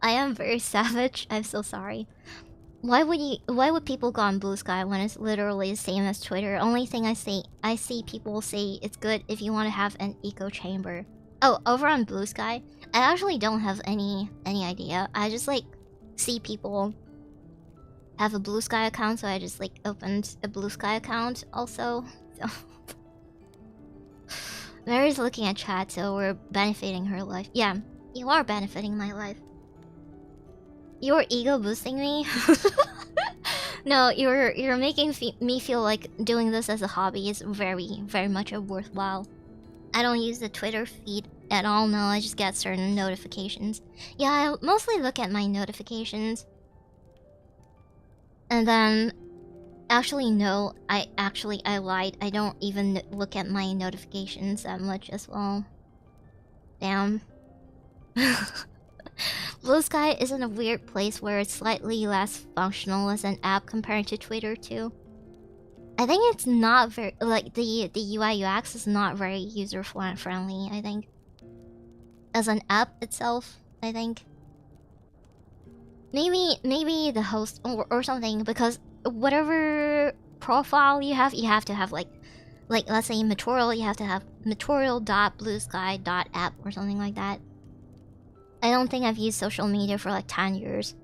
I am very savage, I'm so sorry. Why would people go on Blue Sky when it's literally the same as Twitter? Only thing I see people say it's good if you want to have an echo chamber. Oh, over on Blue Sky, I actually don't have any idea. I just like see people have a Blue Sky account, so I just like opened a Blue Sky account also. So Mary's looking at chat, so we're benefiting her life. Yeah, you are benefiting my life. You're ego boosting me? No, you're making me feel like doing this as a hobby is very, very much a worthwhile. I don't use the Twitter feed at all, no, I just get certain notifications. Yeah, I mostly look at my notifications. And then... Actually, no, I lied. I don't even look at my notifications that much as well. Damn. Blue Sky is in a weird place where it's slightly less functional as an app compared to Twitter too. I think it's not very like the UI UX is not very user friendly, I think. As an app itself, I think. Maybe the host or something, because whatever profile you have to have like let's say Material, you have to have material.bluesky.app or something like that. I don't think I've used social media for like 10 years.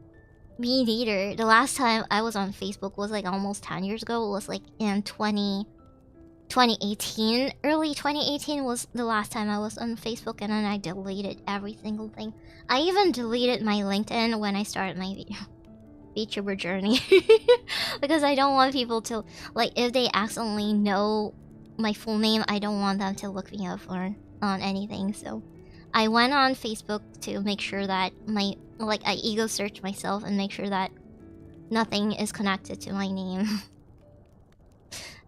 Me neither. The last time I was on Facebook was like almost 10 years ago. It was like in 2018. Early 2018 was the last time I was on Facebook, and then I deleted every single thing. I even deleted my LinkedIn when I started my VTuber journey. Because I don't want people to, like, if they accidentally know my full name, I don't want them to look me up on anything, so... I went on Facebook to make sure that I ego search myself and make sure that nothing is connected to my name.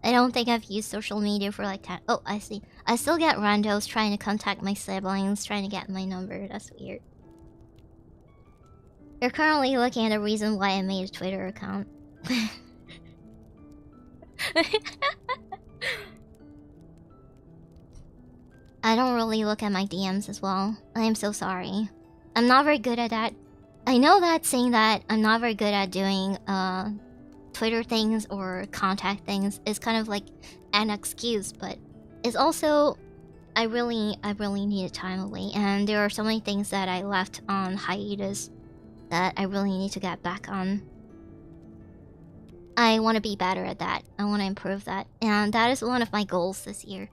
I don't think I've used social media for like 10... Oh, I see. I still get randos trying to contact my siblings, trying to get my number. That's weird. You're currently looking at the reason why I made a Twitter account. I don't really look at my DMs as well. I am so sorry. I'm not very good at that. I know that saying that I'm not very good at doing Twitter things or contact things is kind of like an excuse, but it's also I really needed time away, and there are so many things that I left on hiatus that I really need to get back on. I want to be better at that. I want to improve that, and that is one of my goals this year.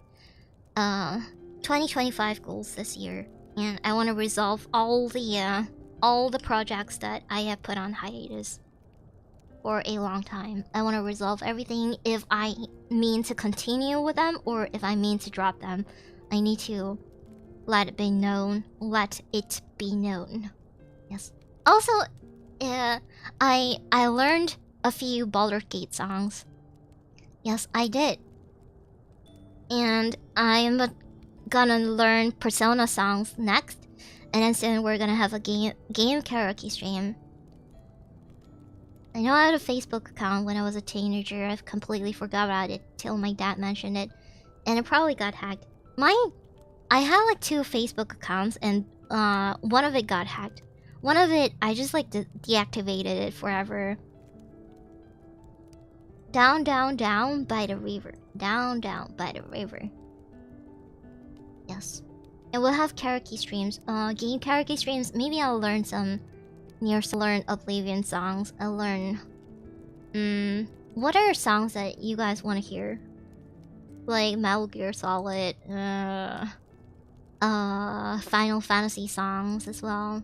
2025 goals this year, and I want to resolve all the projects that I have put on hiatus for a long time. I want to resolve everything. If I mean to continue with them or if I mean to drop them, I need to let it be known. Let it be known. Yes. Also, I learned a few Baldur's Gate songs. Yes, I did. And I'm gonna learn Persona songs next, and then soon we're gonna have a game karaoke stream. I know I had a Facebook account when I was a teenager. I've completely forgot about it till my dad mentioned it, and it probably got hacked. I had like 2 Facebook accounts, and one of it got hacked. One of it I just like deactivated it forever. Down, down, down by the river. Down, down by the river. Yes. And we'll have karaoke streams. Game karaoke streams. Maybe I'll learn some... learn Oblivion songs. I'll learn... what are songs that you guys want to hear? Like Metal Gear Solid. Final Fantasy songs as well.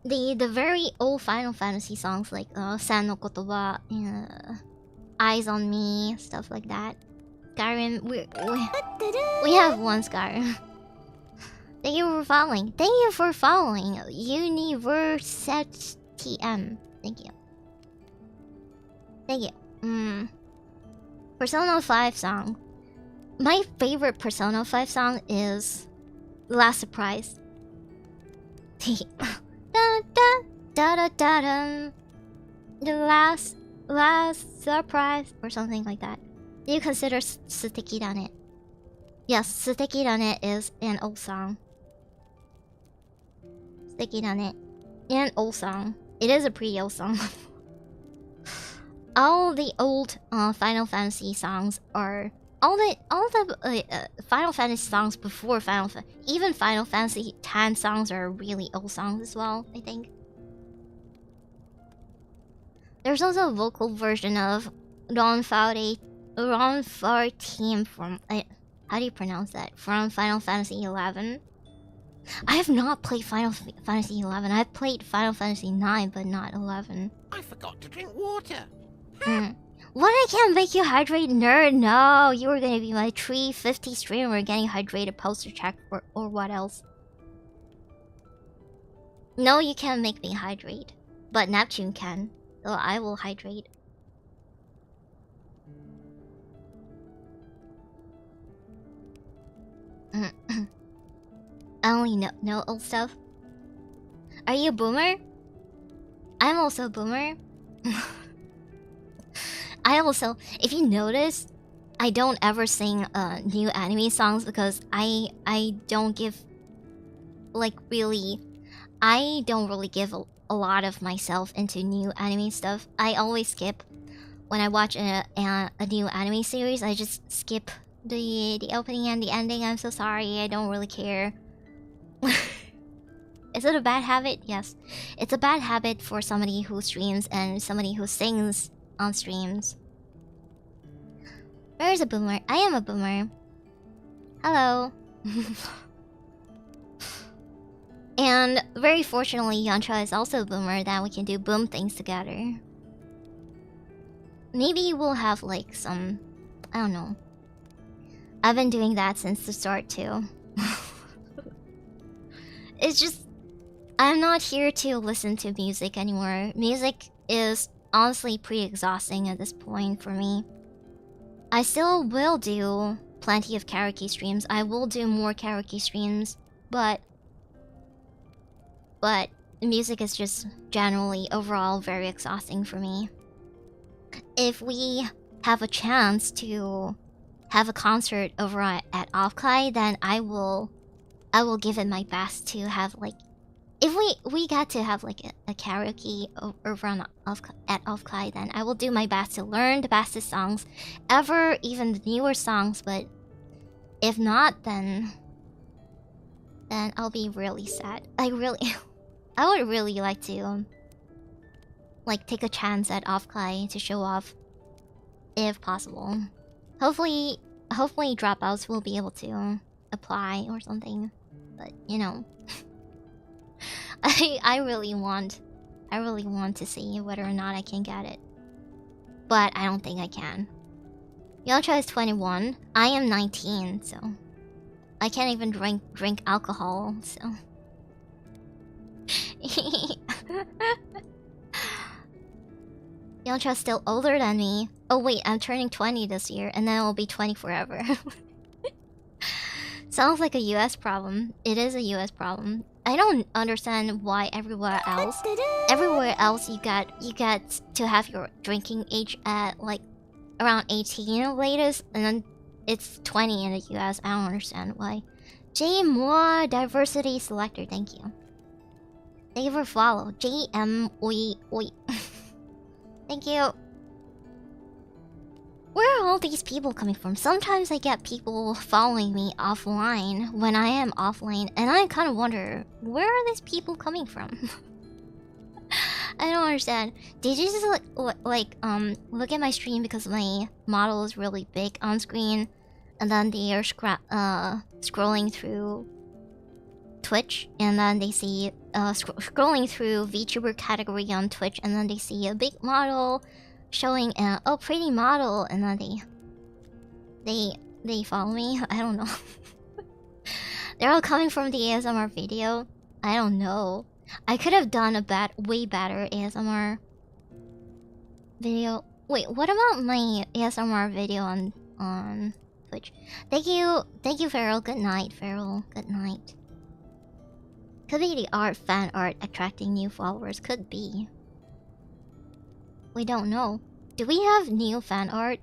the very old Final Fantasy songs like San no Kotoba, Eyes on Me, stuff like that. Skyrim, we have one Skyrim. Thank you for following. Thank you for following. Universet TM. Thank you. Thank you. Persona 5 song. My favorite Persona 5 song is Last Surprise. da, da, da, da, da, da. The last surprise or something like that. Do you consider Tsuteki Dane? Yes, Tsuteki Dane is an old song. Tsuteki Dane, an old song. It is a pretty old song. All the old Final Fantasy songs are all the Final Fantasy songs before even Final Fantasy X songs are really old songs as well, I think. There's also a vocal version of Ron Farteam from how do you pronounce that? From Final Fantasy XI. I have not played Final Fantasy XI. I've played Final Fantasy IX, but not 11. I forgot to drink water. What, I can't make you hydrate, nerd? No, you were gonna be my 350 streamer getting hydrated poster check or what else? No, you can't make me hydrate. But Neptune can. So I will hydrate. I only know old stuff. Are you a boomer? I'm also a boomer. I also, if you notice, I don't ever sing new anime songs because I don't give, like, really, I don't really give a lot of myself into new anime stuff. I always skip when I watch a new anime series. I just skip the opening and the ending. I'm so sorry. I don't really care. Is it a bad habit? Yes, it's a bad habit for somebody who streams and somebody who sings on streams. Where's a boomer? I am a boomer. Hello. And very fortunately, Yantra is also a boomer that we can do boom things together. Maybe we'll have like some, I don't know. I've been doing that since the start too. It's just, I'm not here to listen to music anymore. Music is honestly pretty exhausting at this point for me. I still will do plenty of karaoke streams. I will do more karaoke streams, but music is just generally overall very exhausting for me. If we have a chance to have a concert over at Offkai, then I will give it my best to have like, if we get to have like a karaoke over at Offkai, then I will do my best to learn the bestest songs ever, even the newer songs. But if not, then I'll be really sad. I would really like to like take a chance at Offkai to show off, if possible. Hopefully dropouts will be able to apply or something. But you know, I really want to see whether or not I can get it. But I don't think I can. Yalcha is 21. I am 19, so I can't even drink alcohol, so Yalcha's still older than me. Oh wait, I'm turning 20 this year, and then I'll be 20 forever. Sounds like a US problem. It is a US problem. I don't understand why everywhere else you get to have your drinking age at like around 18 latest, and then it's 20 in the US. I don't understand why. J more diversity selector, thank you. Thank you for follow. JM oi. Thank you. Where are all these people coming from? Sometimes I get people following me offline when I am offline, and I kind of wonder, where are these people coming from? I don't understand. Did you just look at my stream because my model is really big on screen, and then they are scrolling through Twitch, and then they see scrolling through VTuber category on Twitch, and then they see a big model showing a pretty model, and then they follow me. I don't know. They're all coming from the ASMR video. I don't know. I could have done a way better ASMR video. Wait, what about my ASMR video on Twitch? Thank you, Farrell. Good night, Farrell. Good night. Could be the fan art attracting new followers. Could be. We don't know. Do we have new fan art?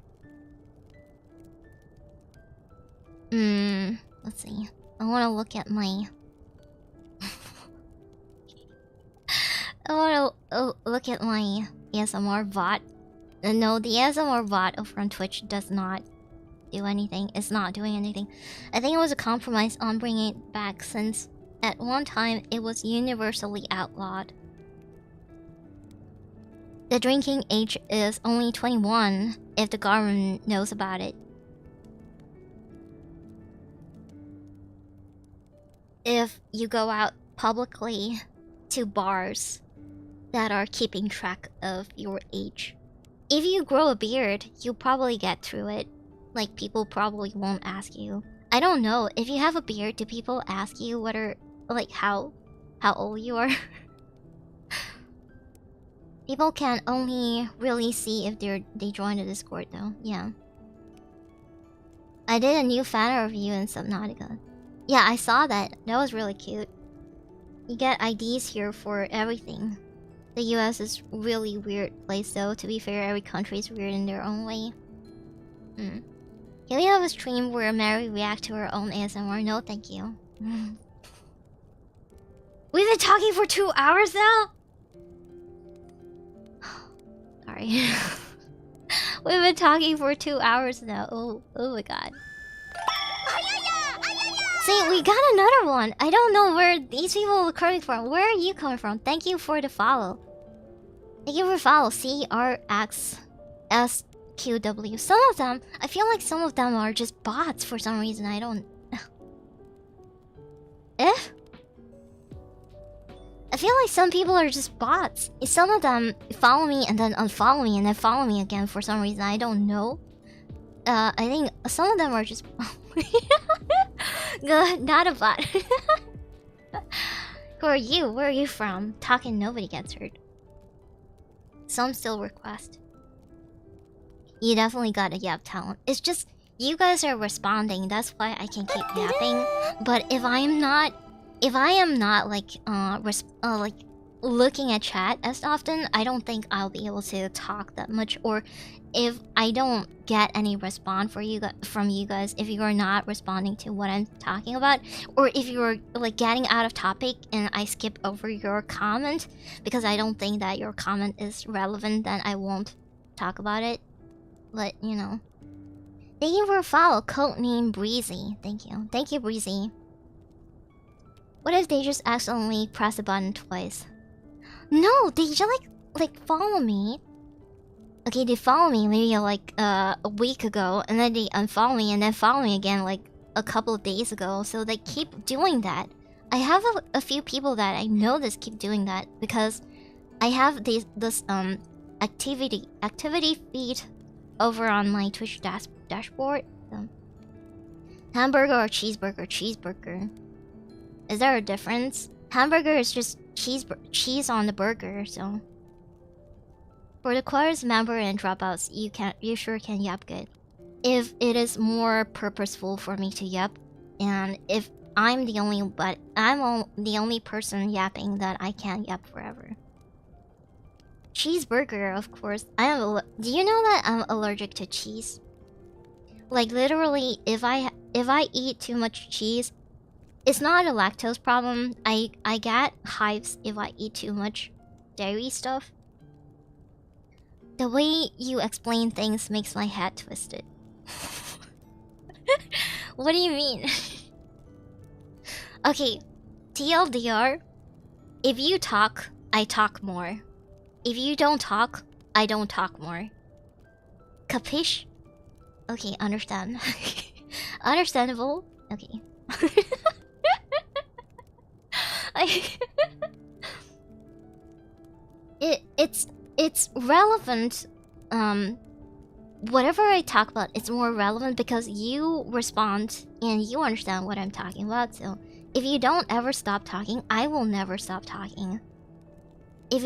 Let's see. I want to look at my... I want to look at my ASMR bot. No, the ASMR bot over on Twitch does not do anything. It's not doing anything. I think it was a compromise on bringing it back, since at one time it was universally outlawed. The drinking age is only 21 if the government knows about it. If you go out publicly to bars that are keeping track of your age. If you grow a beard, you'll probably get through it. Like, people probably won't ask you. I don't know. If you have a beard, do people ask you whether, like, how old you are? People can only really see if they join the Discord, though. Yeah. I did a new fan review in Subnautica. Yeah, I saw that. That was really cute. You get IDs here for everything. The US is really weird place, though. To be fair, every country is weird in their own way. Can we have a stream where Mary react to her own ASMR? No, thank you. We've been talking for 2 hours now? Sorry. We've been talking for 2 hours now. Oh my god. See, we got another one. I don't know where these people are coming from. Where are you coming from? Thank you for the follow. Thank you for follow. CRXSQW. Some of them, I feel like some of them are just bots for some reason. I don't... Eh? I feel like some people are just bots. Some of them follow me and then unfollow me and then follow me again for some reason. I don't know. I think some of them are just... Good, not a bot. Who are you? Where are you from? Talking nobody gets hurt. Some still request. You definitely got a yap talent. It's just you guys are responding. That's why I can keep yapping. But if I am not like like looking at chat as often, I don't think I'll be able to talk that much. Or if I don't get any response from you guys, if you are not responding to what I'm talking about, or if you're like getting out of topic and I skip over your comment because I don't think that your comment is relevant, then I won't talk about it. But you know, thank you for a follow, codename Breezy. Thank you, Breezy. What if they just accidentally press the button twice? No, they just like follow me. Okay, they follow me maybe like a week ago, and then they unfollow me and then follow me again like a couple of days ago. So they keep doing that. I have a few people that I know this keep doing that because I have this activity feed over on my Twitch dashboard. So, hamburger or cheeseburger? Cheeseburger. Is there a difference? Hamburger is just cheese on the burger, so. For the chorus member and dropouts, you sure can yap good. If it is more purposeful for me to yap, and if I'm the only person yapping, that I can't yap forever. Cheeseburger, of course. Do you know that I'm allergic to cheese? Like literally, if I eat too much cheese, it's not a lactose problem. I get hives if I eat too much dairy stuff. The way you explain things makes my head twisted. What do you mean? Okay, TLDR. If you talk, I talk more. If you don't talk, I don't talk more. Capiche? Okay, understand. Understandable. Okay. I it's relevant. Whatever I talk about, it's more relevant because you respond and you understand what I'm talking about. So if you don't ever stop talking, I will never stop talking. If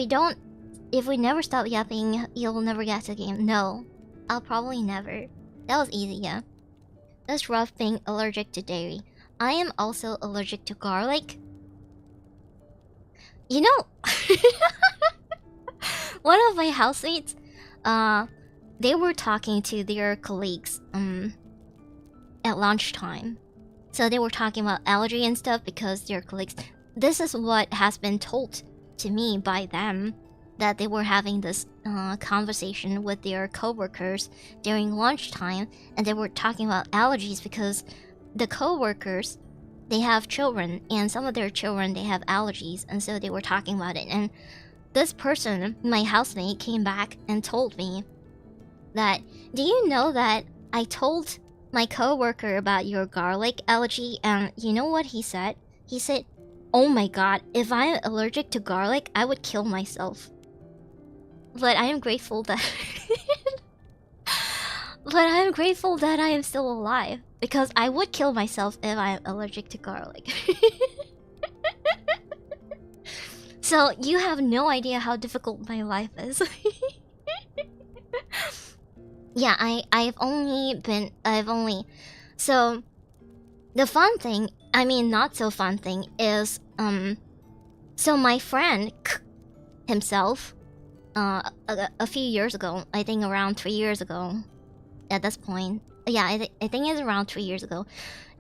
we never stop yapping, you'll never get to the game. No, I'll probably never. That was easy, yeah. That's rough being allergic to dairy. I am also allergic to garlic. You know, one of my housemates, they were talking to their colleagues at lunchtime. So they were talking about allergy and stuff because their colleagues. This is what has been told to me by them, that they were having this conversation with their coworkers during lunchtime, and they were talking about allergies because the coworkers, they have children, and some of their children, they have allergies, and so they were talking about it. And this person, my housemate, came back and told me that, do you know that I told my coworker about your garlic allergy, and you know what he said? He said, oh my god, if I'm allergic to garlic, I would kill myself. But I am grateful that I am still alive, because I would kill myself if I am allergic to garlic. So you have no idea how difficult my life is. Yeah, so the fun thing, I mean not so fun thing, is so my friend himself, a few years ago, I think around 3 years ago at this point, yeah, I think it's around 3 years ago,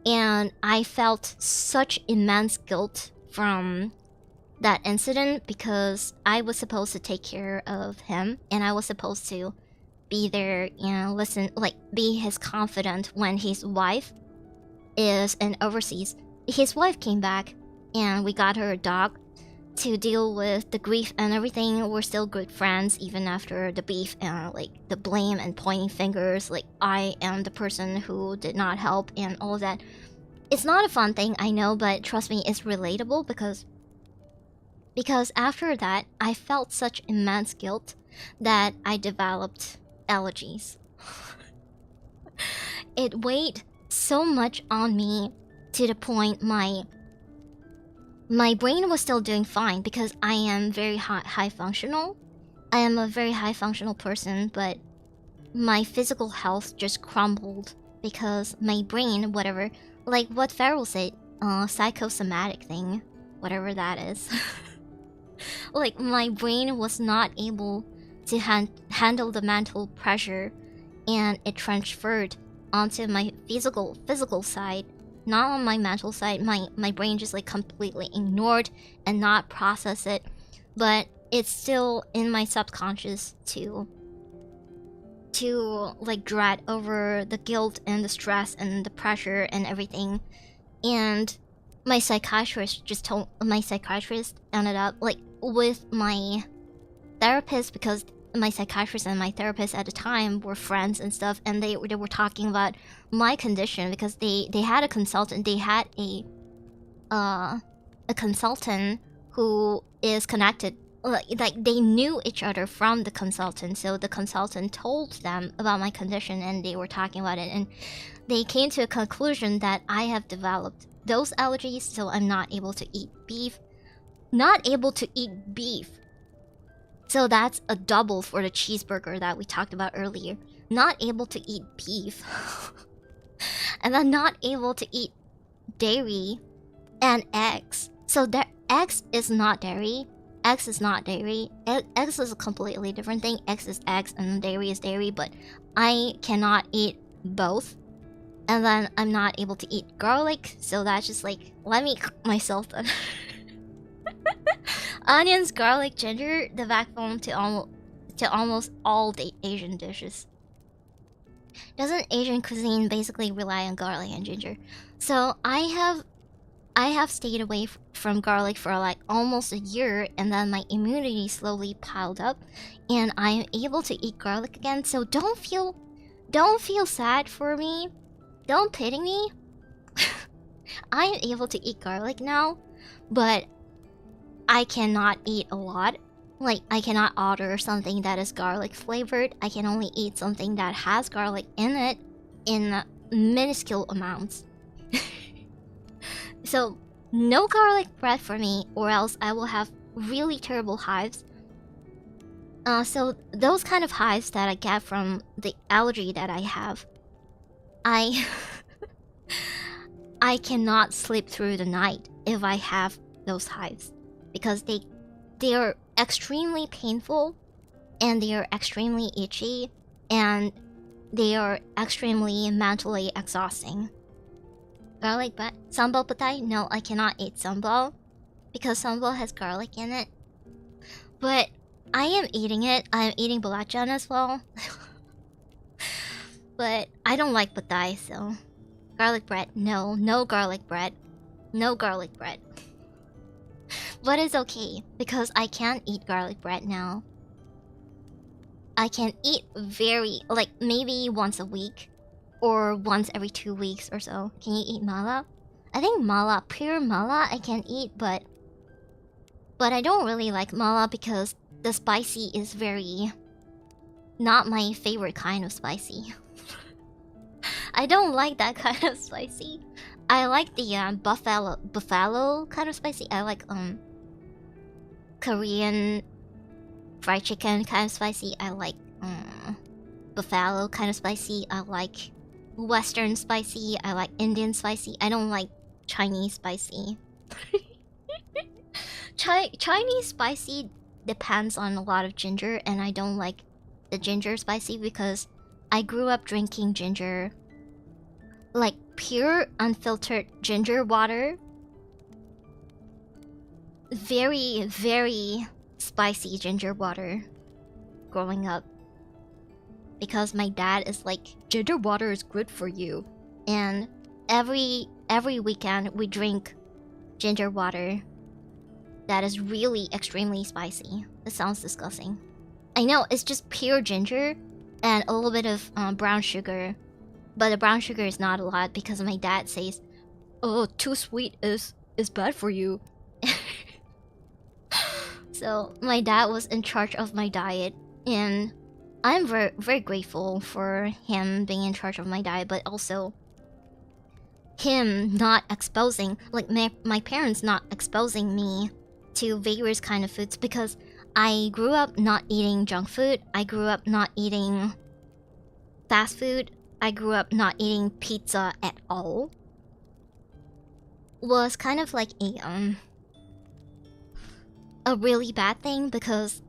and I felt such immense guilt from that incident because I was supposed to take care of him, and I was supposed to be there and listen, like be his confidant when his wife is in overseas. His wife came back and we got her a dog to deal with the grief and everything. We're still good friends even after the beef and like the blame and pointing fingers, like I am the person who did not help and all of that. It's not a fun thing, I know, but trust me, it's relatable because after that I felt such immense guilt that I developed allergies. It weighed so much on me to the point my brain was still doing fine because I am very high functional. I am a very high functional person, but my physical health just crumbled because my brain, whatever, like what Farrell said, psychosomatic thing, whatever that is. Like my brain was not able to handle the mental pressure, and it transferred onto my physical side, not on my mental side. My brain just like completely ignored and not process it, but it's still in my subconscious to like dread over the guilt and the stress and the pressure and everything. And my psychiatrist ended up like with my therapist, because my psychiatrist and my therapist at the time were friends and stuff, and they were talking about my condition because they had a consultant. They had a consultant who is connected, like they knew each other from the consultant, so the consultant told them about my condition and they were talking about it, and they came to a conclusion that I have developed those allergies, so I'm not able to eat beef. So that's a double for the cheeseburger that we talked about earlier. Not able to eat beef. And then not able to eat dairy and eggs. So eggs is not dairy. Eggs is not dairy. Eggs is a completely different thing. Eggs is eggs and dairy is dairy, but I cannot eat both. And then I'm not able to eat garlic, so that's just like, let me cook myself then. Onions, garlic, ginger, the backbone to almost all the Asian dishes. Doesn't Asian cuisine basically rely on garlic and ginger? So I have stayed away from garlic for like almost a year, and then my immunity slowly piled up, and I am able to eat garlic again. So don't feel sad for me. Don't pity me. I am able to eat garlic now, but I cannot eat a lot. Like, I cannot order something that is garlic flavored. I can only eat something that has garlic in it in minuscule amounts. So, no garlic bread for me, or else I will have really terrible hives. So those kind of hives that I get from the allergy that I have, I I cannot sleep through the night if I have those hives, because they are extremely painful, and they are extremely itchy, and they are extremely mentally exhausting. Garlic bread, sambal patay? No, I cannot eat sambal because sambal has garlic in it. But I am eating it. I am eating belacan as well. But I don't like patay, so garlic bread. No, no garlic bread. No garlic bread. But it's okay because I can't eat garlic bread now. I can eat like maybe once a week or once every 2 weeks or so. Can you eat mala? I think mala, pure mala I can eat, but I don't really like mala because the spicy is very not my favorite kind of spicy. I don't like that kind of spicy. I like the buffalo kind of spicy. I like Korean fried chicken kind of spicy. I like buffalo kind of spicy. I like Western spicy. I like Indian spicy. I don't like Chinese spicy. Chinese spicy depends on a lot of ginger, and I don't like the ginger spicy because I grew up drinking ginger, like pure unfiltered ginger water. Very, very spicy ginger water growing up. Because my dad is like, ginger water is good for you. And every weekend we drink ginger water that is really extremely spicy. It sounds disgusting. I know, it's just pure ginger and a little bit of brown sugar. But the brown sugar is not a lot because my dad says, oh, too sweet is bad for you. So my dad was in charge of my diet, and I'm very, very grateful for him being in charge of my diet, but also him not exposing, like my parents not exposing me to various kind of foods, because I grew up not eating junk food. I grew up not eating fast food. I grew up not eating pizza at all. Was kind of like a really bad thing, because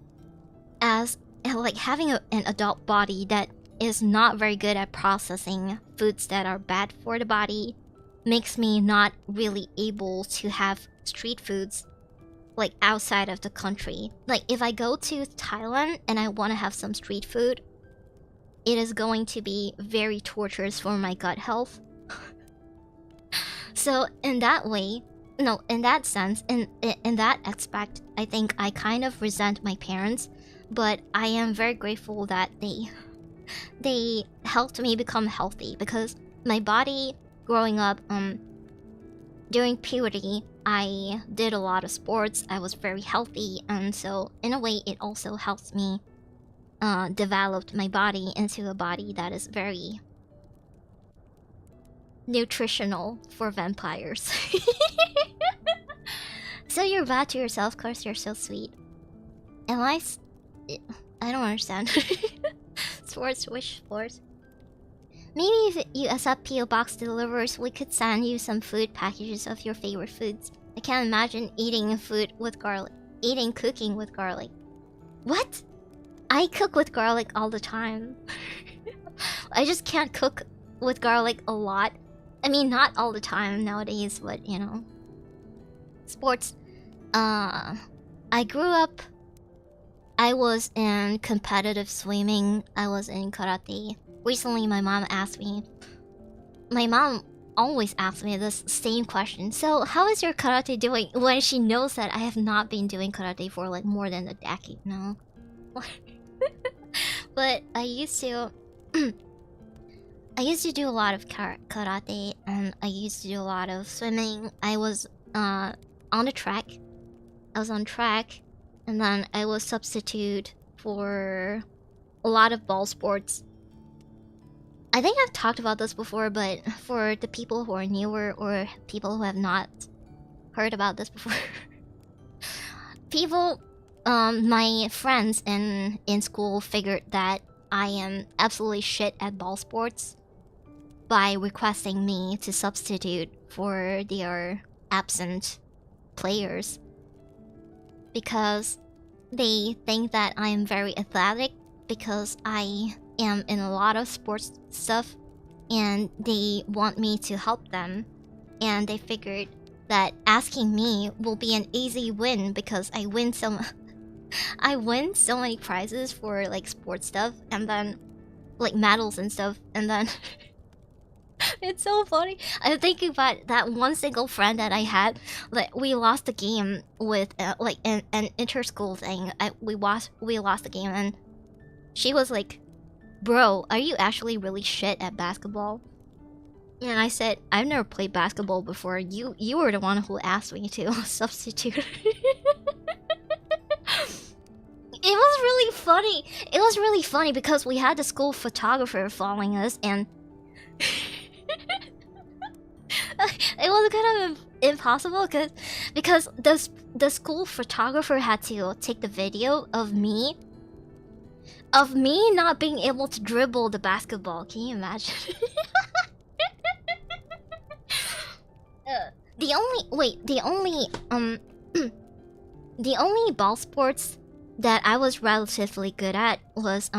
as like having an adult body that is not very good at processing foods that are bad for the body makes me not really able to have street foods like outside of the country. Like if I go to Thailand and I want to have some street food, it is going to be very torturous for my gut health. So in that way, no, in that sense, in that aspect, I think I kind of resent my parents, but I am very grateful that they helped me become healthy, because my body growing up, during puberty, I did a lot of sports. I was very healthy, and so in a way, it also helps me developed my body into a body that is very nutritional for vampires. So you're bad to yourself, cause you're so sweet. Am I don't understand. Sports, wish sports. Maybe if you accept PO Box delivers, we could send you some food packages of your favorite foods. I can't imagine eating food with garlic. Cooking with garlic. What? I cook with garlic all the time. I just can't cook with garlic a lot. I mean, not all the time nowadays, but you know. Sports. I grew up. I was in competitive swimming. I was in karate. Recently, my mom asked me. My mom always asks me this same question. So, how is your karate doing? When she knows that I have not been doing karate for like more than a decade now. But I used to. I used to do a lot of karate, and I used to do a lot of swimming. I was on the track I was on track, and then I was substitute for a lot of ball sports. I think I've talked about this before, but for the people who are newer or people who have not heard about this before, my friends in school figured that I am absolutely shit at ball sports by requesting me to substitute for their absent players because they think that I am very athletic because I am in a lot of sports stuff and they want me to help them, and they figured that asking me will be an easy win because I win so many prizes for like sports stuff and then like medals and stuff, and then it's so funny. I'm thinking about that one single friend that I had. Like we lost the game with like an inter-school thing. We lost the game, and she was like, "Bro, are you actually really shit at basketball?" And I said, "I've never played basketball before. You were the one who asked me to substitute." It was really funny. It was really funny because we had the school photographer following us, and it was kind of impossible because the school photographer had to take the video of me not being able to dribble the basketball. Can you imagine? The only ball sports that I was relatively good at was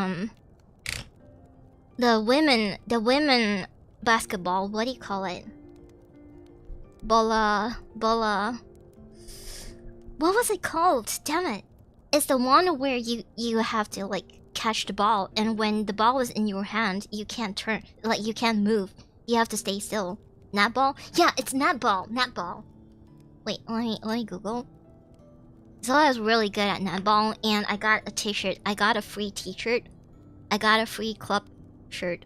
the women basketball. What do you call it? Bola. What was it called? Damn it! It's the one where you have to like catch the ball, and when the ball is in your hand, you can't turn, like you can't move. You have to stay still. Netball? Yeah, it's netball. Netball. Wait, let me Google. So I was really good at netball, and I got a t-shirt. I got a free t-shirt. I got a free club shirt.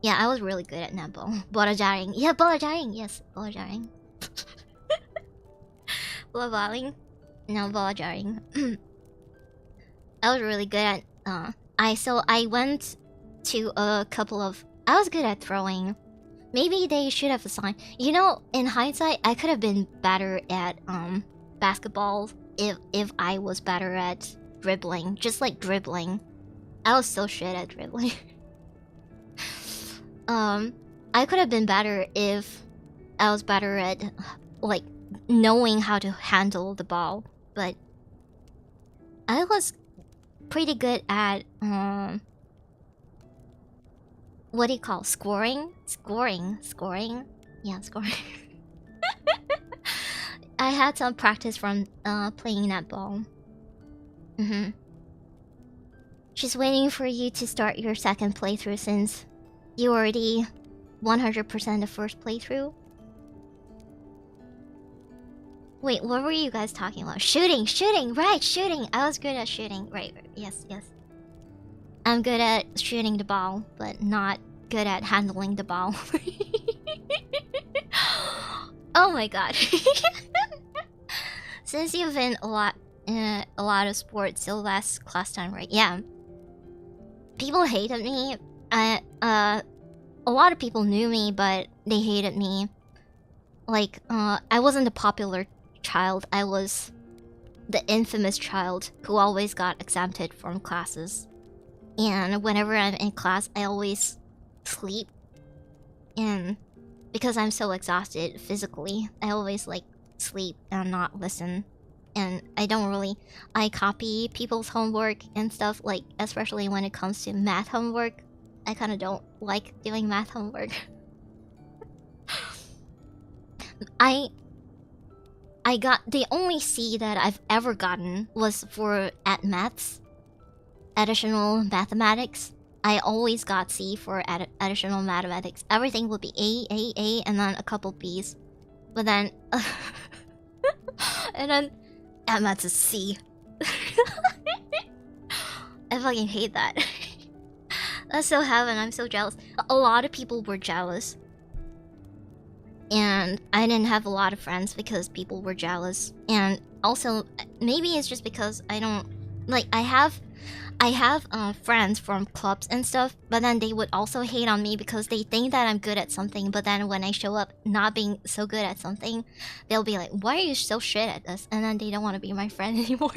Yeah, I was really good at netball. Bola jaring. Yeah, bola jaring. Yes, bola jaring. Bola balling. No, bola jaring. I was really good at I went to a couple of. I was good at throwing. Maybe they should have assigned. You know, in hindsight, I could have been better at basketball if I was better at dribbling. Just like dribbling, I was so shit at dribbling. I could have been better if I was better at like knowing how to handle the ball, but I was pretty good at what do you call scoring? Scoring. Yeah, scoring. I had some practice from playing netball. She's waiting for you to start your second playthrough since you already 100% the first playthrough. Wait, what were you guys talking about? Shooting, right, shooting. I was good at shooting, right, yes. I'm good at shooting the ball, but not good at handling the ball. Oh my god. Since you've been a lot of sports, so last class time, right? Yeah. People hated me. A lot of people knew me, but they hated me. Like, I wasn't the popular child. I was the infamous child who always got exempted from classes. And whenever I'm in class, I always sleep. And because I'm so exhausted physically, I always like sleep and not listen. And I copy people's homework and stuff, like especially when it comes to math homework. I kind of don't like doing math homework. I got the only C that I've ever gotten was at maths, additional mathematics. I always got C for additional mathematics. Everything would be A, and then a couple B's. But then, and then at maths is C. I fucking hate that. That's so heaven. I'm so jealous. A lot of people were jealous. and I didn't have a lot of friends because people were jealous. And also, maybe it's just because I don't like. I have friends from clubs and stuff, but then they would also hate on me because they think that I'm good at something. But then when I show up not being so good at something, they'll be like, "Why are you so shit at this?" And then they don't want to be my friend anymore.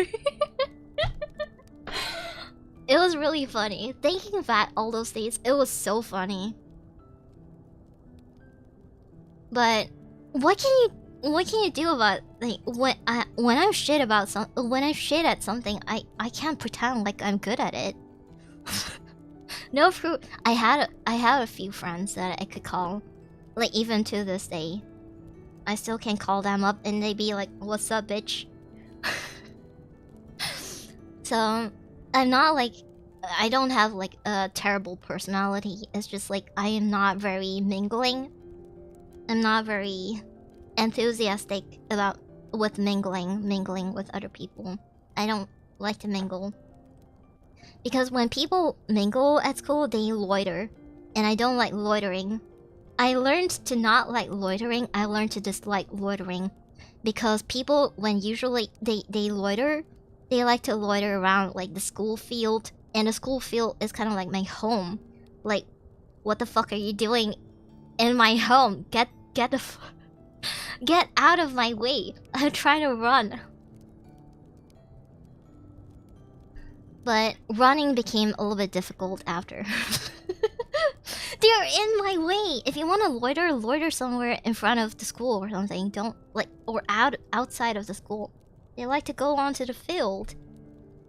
It was really funny. Thinking back all those days, it was so funny. But what can you do about, like, when I'm shit about when I'm shit at something, I can't pretend like I'm good at it. No proof. I had a few friends that I could call, like, even to this day. I still can call them up and they be like, "What's up, bitch?" So I'm not like, I don't have like a terrible personality. It's just like I am not very mingling. I'm not very enthusiastic with mingling with other people. I don't like to mingle. Because when people mingle at school, they loiter. And I don't like loitering. I learned to not like loitering. I learned to dislike loitering. Because people, when usually they loiter, they like to loiter around like the school field. And the school field is kind of like my home. Like, what the fuck are you doing in my home? Get out of my way. I'm trying to run. But running became a little bit difficult after. They're in my way. If you want to loiter somewhere in front of the school or something. Don't like, or outside of the school. They like to go onto the field.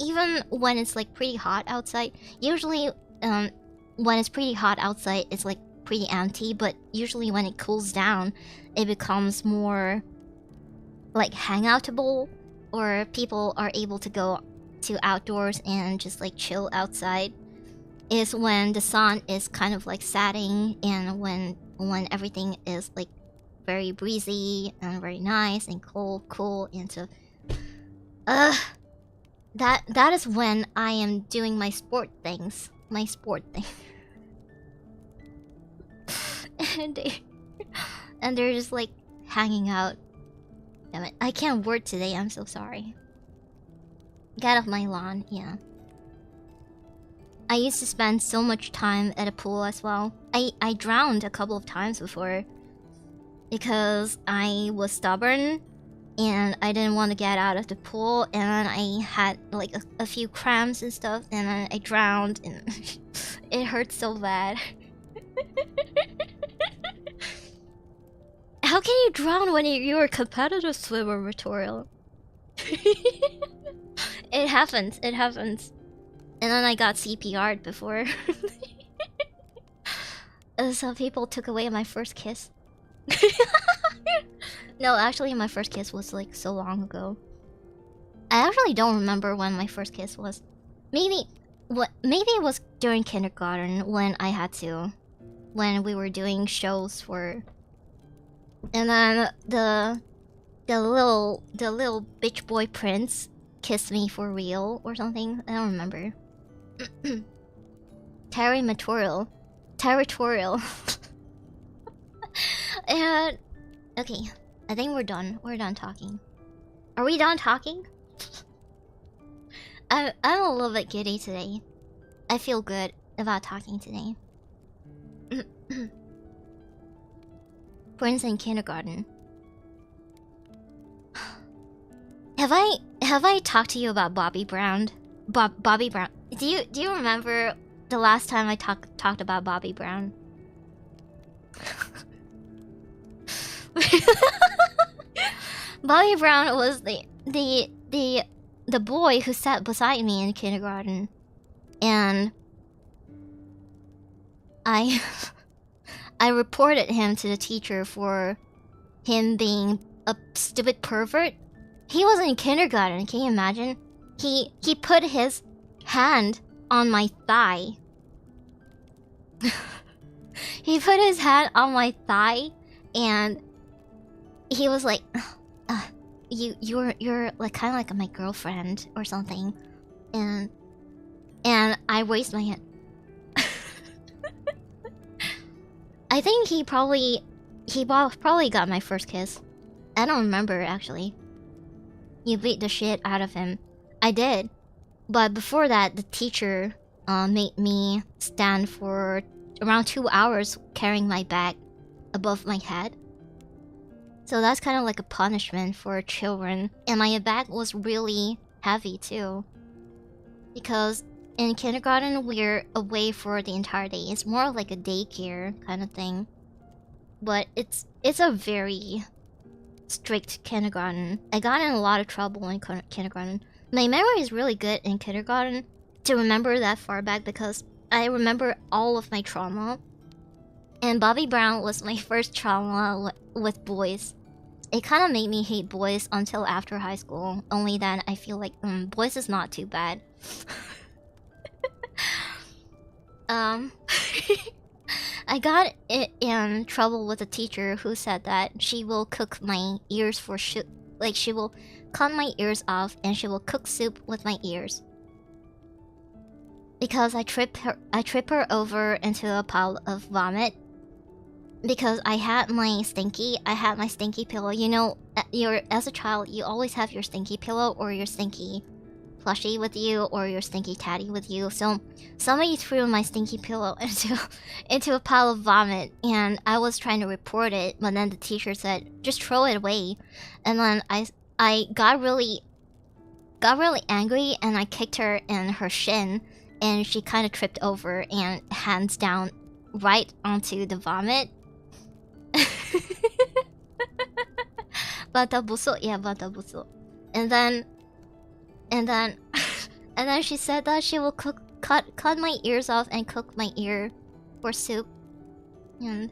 Even when it's like pretty hot outside. Usually, when it's pretty hot outside, it's like pretty empty. But usually when it cools down, it becomes more like hangoutable, or people are able to go to outdoors and just like chill outside. Is when the sun is kind of like setting, and when everything is like very breezy and very nice and cool, and so that is when I am doing my sport things. And they're just like hanging out. Damn it, I can't word today, I'm so sorry. Get off my lawn, yeah. I used to spend so much time at a pool as well. I drowned a couple of times before because I was stubborn and I didn't want to get out of the pool, and then I had like a few cramps and stuff, and then I drowned and it hurt so bad. How can you drown when you're a competitive swimmer, Ritual? It happens. And then I got CPR'd before. Some people took away my first kiss. No, actually my first kiss was like so long ago. I actually don't remember when my first kiss was. Maybe it was during kindergarten when we were doing shows for. And then the little bitch boy prince kissed me for real or something. I don't remember. Territorial. And okay, I think we're done. We're done talking. Are we done talking? I'm a little bit giddy today. I feel good about talking today. Prince in kindergarten. Have I talked to you about Bobby Brown? Bobby Brown. Do you remember the last time I talked about Bobby Brown? Bobby Brown was the boy who sat beside me in kindergarten, and I reported him to the teacher for him being a stupid pervert. He was in kindergarten, can you imagine? He put his hand on my thigh. He put his hand on my thigh, and he was like, "You're like kind of like my girlfriend or something," and I raised my hand. I think he probably he probably got my first kiss. I don't remember, actually. You beat the shit out of him. I did. But before that, the teacher made me stand for around 2 hours carrying my bag above my head. So that's kind of like a punishment for children. And my bag was really heavy too. Because in kindergarten, we're away for the entire day. It's more like a daycare kind of thing. But it's a very strict kindergarten. I got in a lot of trouble in kindergarten. My memory is really good in kindergarten to remember that far back because I remember all of my trauma. And Bobby Brown was my first trauma with boys. It kind of made me hate boys until after high school. Only then I feel like boys is not too bad. I got in trouble with a teacher who said that she will cook my ears for like she will cut my ears off and she will cook soup with my ears. Because I trip her over into a pile of vomit. Because I had my stinky pillow. You know, as a child, you always have your stinky pillow or your stinky plushie with you or your stinky teddy with you. So somebody threw my stinky pillow into a pile of vomit, and I was trying to report it, but then the teacher said, "Just throw it away." And then I got really angry, and I kicked her in her shin, and she kind of tripped over and hands down right onto the vomit. Bata buso, yeah, bata buso. And then she said that she will cut my ears off and cook my ear for soup. And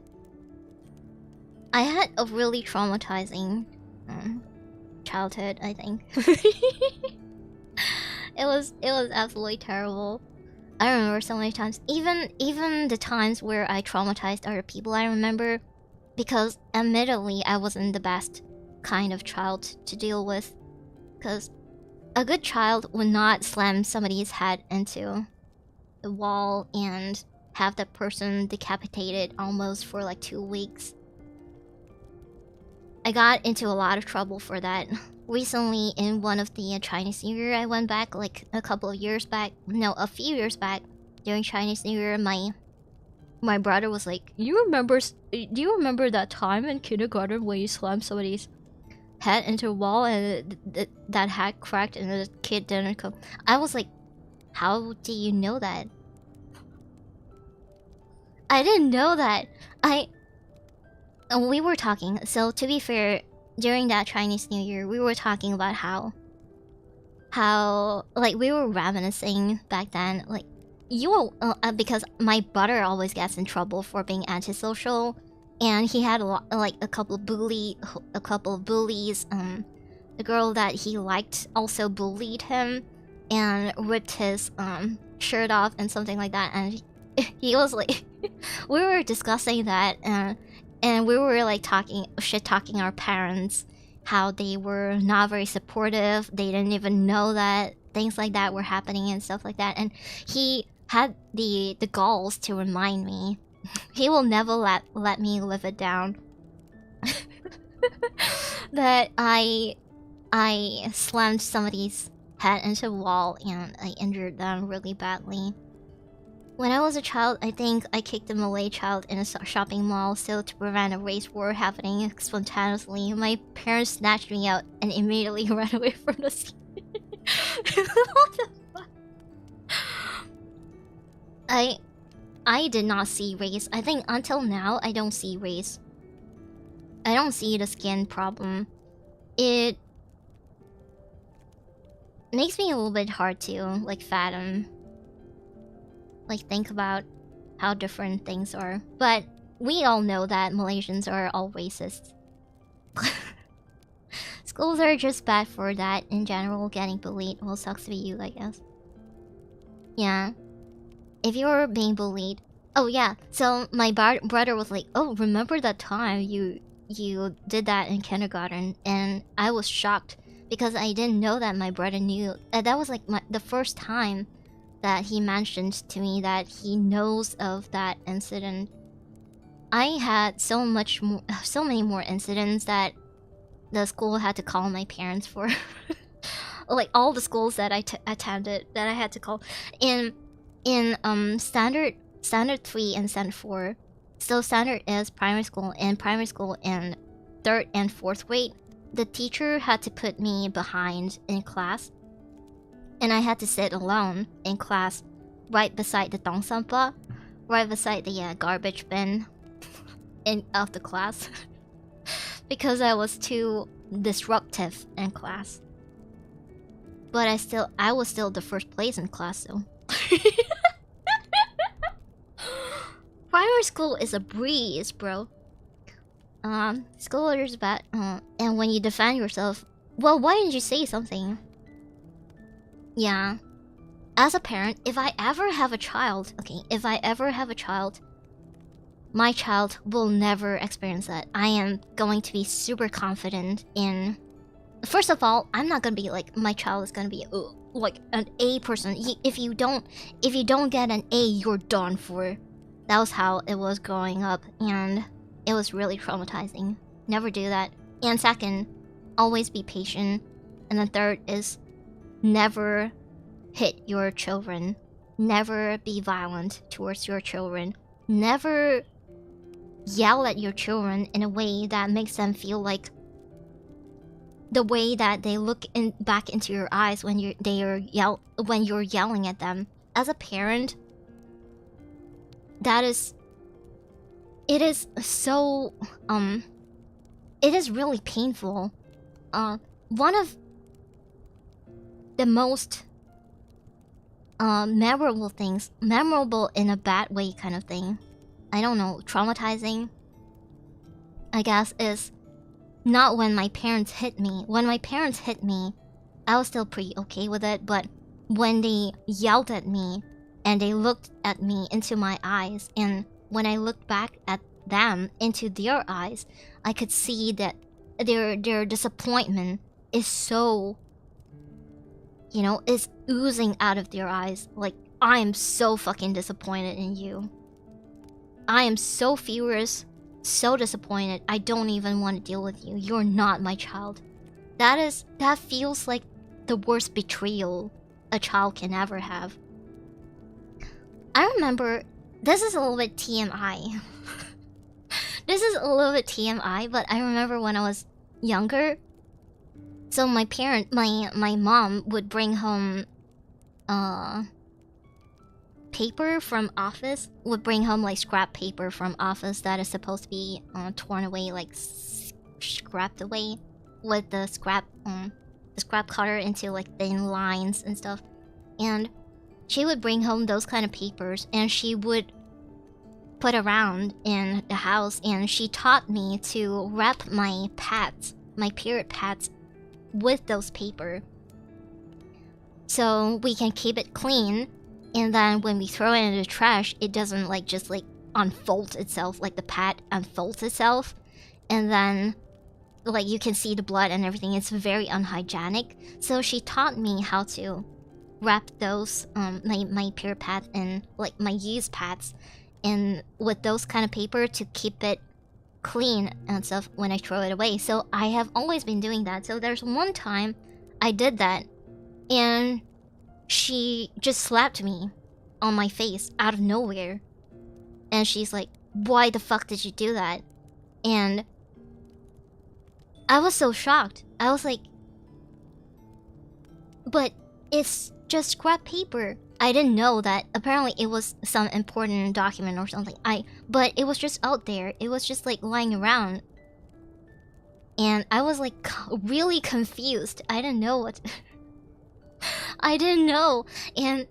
I had a really traumatizing childhood, I think. It was absolutely terrible. I remember so many times, even the times where I traumatized other people, I remember, because admittedly I wasn't the best kind of child to deal with, because a good child would not slam somebody's head into the wall and have that person decapitated almost for like 2 weeks. I got into a lot of trouble for that. Recently, in one of the Chinese New Year, I went back like a few years back during Chinese New Year. My brother was like, do you remember that time in kindergarten when you slammed somebody's head into a wall and that head cracked and the kid didn't come? I was like, how do you know that? I didn't know that. We were talking, so to be fair, during that Chinese New Year, we were talking about how like we were reminiscing back then, like because my brother always gets in trouble for being antisocial, and he had a couple of bullies. The girl that he liked also bullied him and ripped his shirt off and something like that, and he was like, we were discussing that, and we were like talking our parents, how they were not very supportive. They didn't even know that things like that were happening and stuff like that. And he had the galls to remind me. He will never let me live it down. That I slammed somebody's head into a wall and I injured them really badly. When I was a child, I think I kicked a Malay child in a shopping mall, so to prevent a race war happening spontaneously, my parents snatched me out and immediately ran away from the scene. What the fuck? I did not see race. I think until now, I don't see race. I don't see the skin problem. It makes me a little bit hard to, like, fathom. Like, think about how different things are. But we all know that Malaysians are all racist. Schools are just bad for that in general. Getting bullied, well, sucks to be you, I guess. Yeah. If you're being bullied... Oh, yeah. So my brother was like, oh, remember that time you did that in kindergarten? And I was shocked because I didn't know that my brother knew. That was like the first time that he mentioned to me that he knows of that incident. I had so many more incidents that the school had to call my parents for. Like all the schools that I attended that I had to call in standard 3 and standard 4. So standard is primary school, and primary school in 3rd and 4th grade, the teacher had to put me behind in class, and I had to sit alone in class right beside the dongsampa, right beside the garbage bin of the class because I was too disruptive in class. But I was still the first place in class though. Primary school is a breeze, bro. School is bad. And when you defend yourself, well, why didn't you say something? Yeah. As a parent, if I ever have a child, my child will never experience that. I am going to be super confident in... First of all, I'm not gonna be like, my child is gonna be like an A person. If you don't get an A, you're done for. That was how it was growing up, and it was really traumatizing. Never do that. And second, always be patient. And the third is never hit your children. Never be violent towards your children. Never yell at your children in a way that makes them feel like the way that they look back into your eyes when you're yelling at them. As a parent, it is so it is really painful. One of the most memorable in a bad way kind of thing, I don't know, traumatizing, I guess, is not when my parents hit me. When my parents hit me, I was still pretty okay with it, but when they yelled at me and they looked at me into my eyes, and when I looked back at them into their eyes, I could see that their disappointment is so, is oozing out of their eyes. Like, I am so fucking disappointed in you. I am so furious, so disappointed. I don't even want to deal with you. You're not my child. That feels like the worst betrayal a child can ever have. I remember, this is a little bit TMI. But I remember when I was younger. So my mom would bring home paper from office, would bring home like scrap paper from office that is supposed to be torn away, like scrapped away with the scrap cutter into like thin lines and stuff. And she would bring home those kind of papers, and she would put around in the house, and she taught me to wrap my period pads with those paper so we can keep it clean, and then when we throw it in the trash, it doesn't just unfold itself, like the pad unfolds itself, and then you can see the blood and everything. It's very unhygienic. So she taught me how to wrap those my period pads and my used pads in with those kind of paper to keep it clean and stuff when I throw it away. So I have always been doing that. So there's one time I did that, and she just slapped me on my face out of nowhere, and she's like, "Why the fuck did you do that?" And I was so shocked. I was like, "But it's just scrap paper." I didn't know that apparently it was some important document or something. But it was just out there. It was just lying around. And I was really confused. I didn't know what I didn't know. And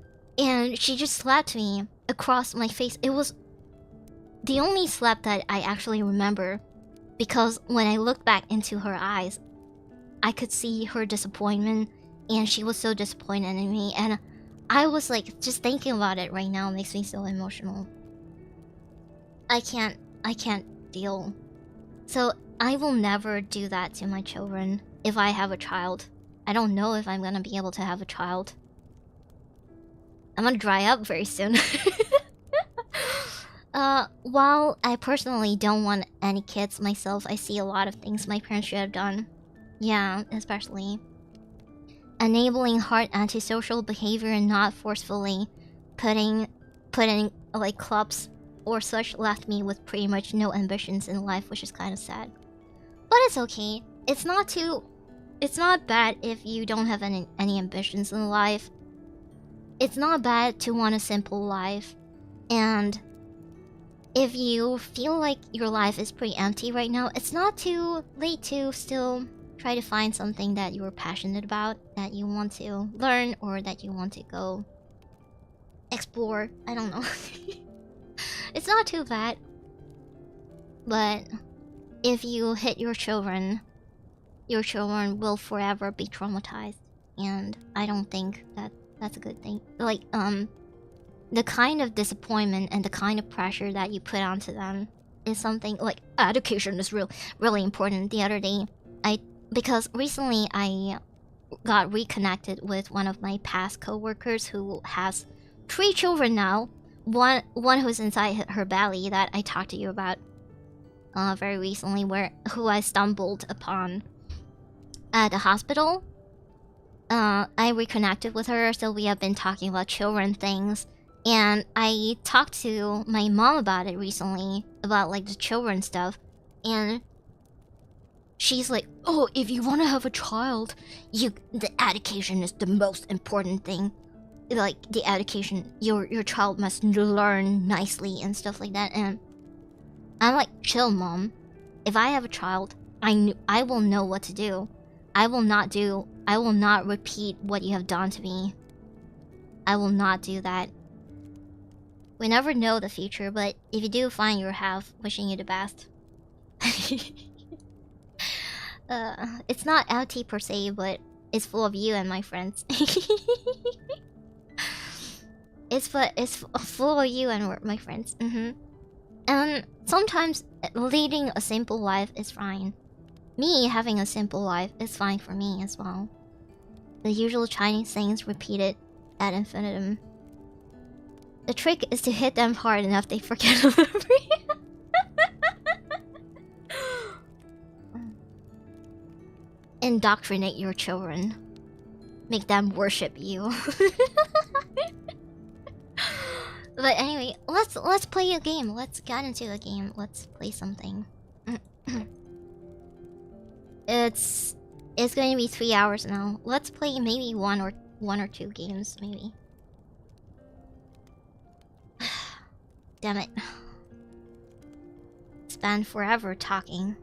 she just slapped me across my face. It was the only slap that I actually remember, because when I looked back into her eyes, I could see her disappointment, and she was so disappointed in me, and I was just thinking about it right now makes me so emotional. I can't deal. So I will never do that to my children if I have a child. I don't know if I'm gonna be able to have a child. I'm gonna dry up very soon. While I personally don't want any kids myself, I see a lot of things my parents should have done. Yeah, especially enabling hard antisocial behavior and not forcefully putting like clubs or such left me with pretty much no ambitions in life, which is kind of sad. But it's okay. It's not bad if you don't have any ambitions in life. It's not bad to want a simple life. And if you feel like your life is pretty empty right now, it's not too late to still try to find something that you're passionate about, that you want to learn, or that you want to go explore. I don't know. It's not too bad. But if you hit your children will forever be traumatized. And I don't think that that's a good thing. Like, the kind of disappointment and the kind of pressure that you put onto them is something like education is really important. The other day, because recently I got reconnected with one of my past coworkers who has 3 children now. One who's inside her belly that I talked to you about very recently, who I stumbled upon at the hospital. I reconnected with her, so we have been talking about children things. And I talked to my mom about it recently, about like the children stuff, and she's like, "Oh, if you want to have a child, the education is the most important thing. Like the education, your child must learn nicely and stuff like that." And I'm like, "Chill, mom. If I have a child, I will know what to do. I will not repeat what you have done to me. I will not do that." We never know the future, but if you do find your half, wishing you the best. It's not LT per se, but it's full of you and my friends. It's full of you and my friends. And sometimes leading a simple life is fine. Me having a simple life is fine for me as well. The usual Chinese sayings repeated ad infinitum. The trick is to hit them hard enough they forget the memory. Indoctrinate your children. Make them worship you. But anyway, let's play a game. Let's get into a game. Let's play something. It's going to be 3 hours now. Let's play maybe one or two games, maybe. Damn it. Spend forever talking.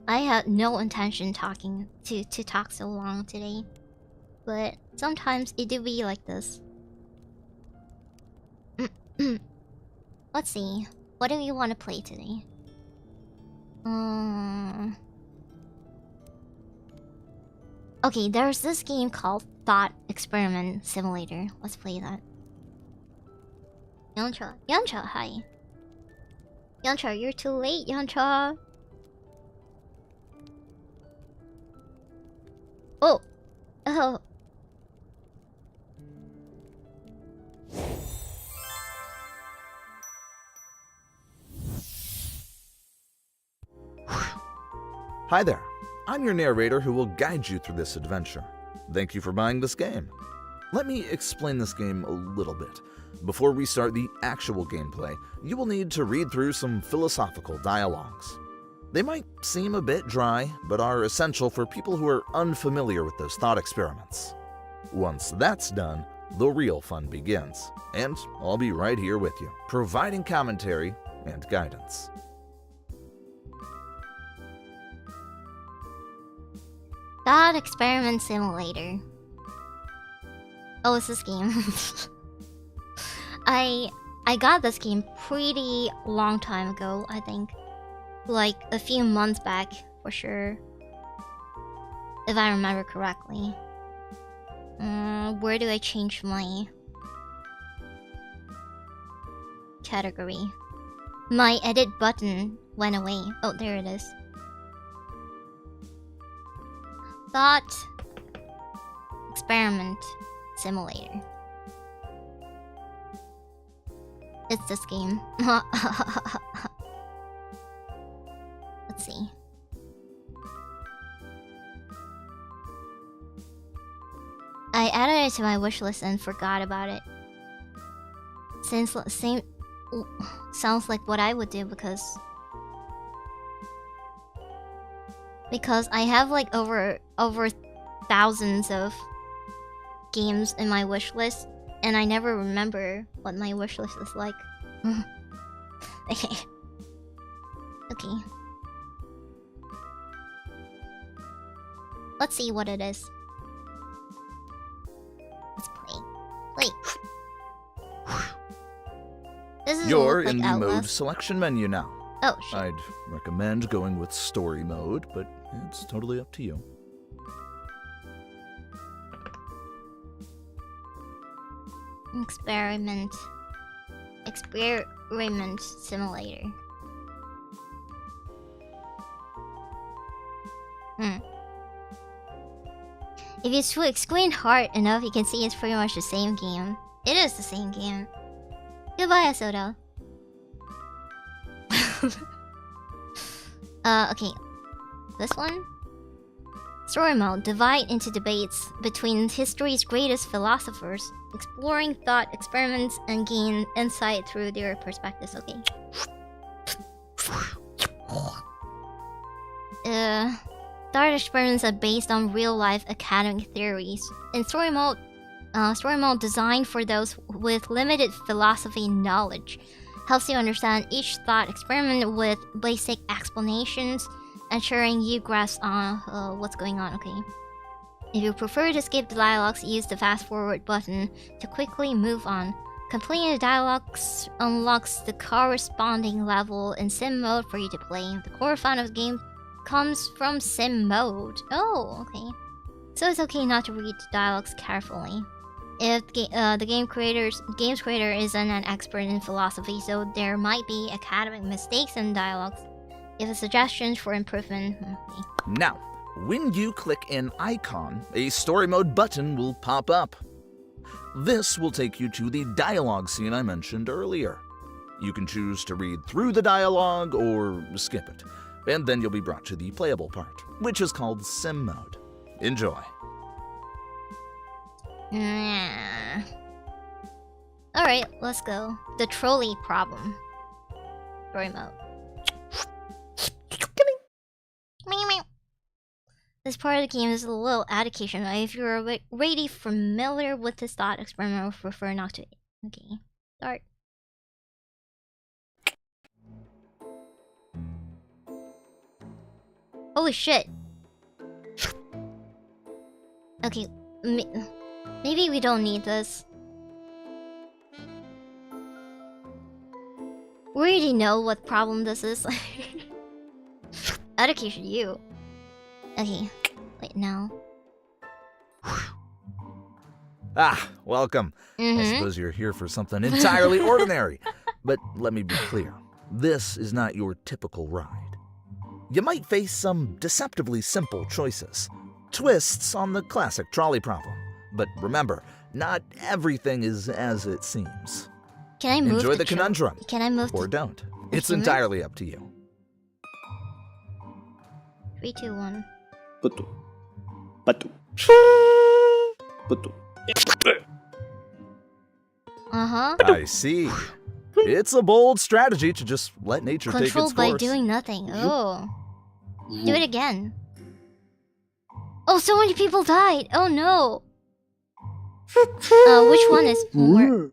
I had no intention to talk so long today, but sometimes it do be like this. Let's see. What do you want to play today? Okay, there's this game called Thought Experiment Simulator. Let's play that. Yancha, hi. Yancha, you're too late, Yancha. Oh. Hi there, I'm your narrator who will guide you through this adventure. Thank you for buying this game. Let me explain this game a little bit. Before we start the actual gameplay, you will need to read through some philosophical dialogues. They might seem a bit dry, but are essential for people who are unfamiliar with those thought experiments. Once that's done, the real fun begins, and I'll be right here with you, providing commentary and guidance. Thought Experiment Simulator. Oh, it's this game. I got this game pretty long time ago, I think. Like a few months back, for sure. If I remember correctly. Where do I change my category? My edit button went away. Oh, there it is. Thought Experiment Simulator. It's this game. Let's see. I added it to my wish list and forgot about it. Since same sounds like what I would do because I have like over thousands of games in my wish list, and I never remember what my wish list is like. Okay. Let's see what it is. Let's play. This is You're like in the mode Outlast. selection menu now. Oh shit. I'd recommend going with story mode, but it's totally up to you. Experiment simulator. If you squint hard enough, you can see it's pretty much the same game. It is the same game. Goodbye, Asoda. Okay. This one? Story mode. Divide into debates between history's greatest philosophers, exploring thought experiments and gain insight through their perspectives. Okay. Thought experiments are based on real-life academic theories. In story mode designed for those with limited philosophy knowledge, helps you understand each thought experiment with basic explanations, ensuring you grasp on what's going on. Okay. If you prefer to skip the dialogues, use the fast forward button to quickly move on. Completing the dialogues unlocks the corresponding level in sim mode for you to play. The core fun of the game comes from sim mode. Oh, okay. So it's okay not to read the dialogues carefully. If the game's creator isn't an expert in philosophy, so there might be academic mistakes in dialogues. Give us suggestions for improvement. Okay. Now, when you click an icon, a story mode button will pop up. This will take you to the dialogue scene I mentioned earlier. You can choose to read through the dialogue or skip it, and then you'll be brought to the playable part, which is called sim mode. Enjoy. Alright, let's go. The trolley problem. Story mode. This part of the game is a little education. If you're already familiar with this thought experiment, I would prefer not to. Okay, start. Holy shit. Okay, maybe we don't need this. We already know what problem this is. Education, you. Okay, wait, now. Ah, welcome. I suppose you're here for something entirely ordinary. But let me be clear. This is not your typical ride. You might face some deceptively simple choices. Twists on the classic trolley problem. But remember, not everything is as it seems. Can I move Enjoy the conundrum. Can I move or don't. It's entirely up to you. 3, 2, 1. Putu. Patu. Putu. Uh-huh. I see. It's a bold strategy to just let nature take its course. Controlled by doing nothing. Oh. Do it again. Oh, so many people died. Oh no. Which one is more?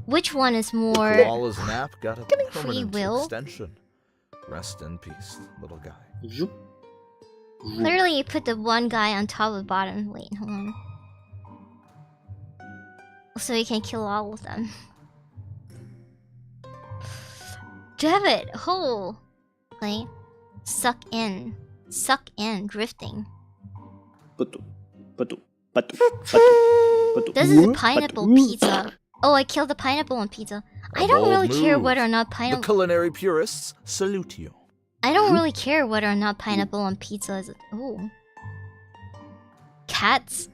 Which one is more? Koala's nap got a free permanent will? extension. Rest in peace, little guy. Clearly, you put the one guy on top of the bottom. Wait, hold on. So you can kill all of them. Damn it! Oh, okay. Suck in, drifting. Putu. Putu. Patu. Patu. This is a pineapple pizza. Oh, I killed the pineapple on pizza. I don't really care whether or not The pineapple. culinary purists salute you. I don't really care whether or not pineapple on pizza is. Oh. Cats.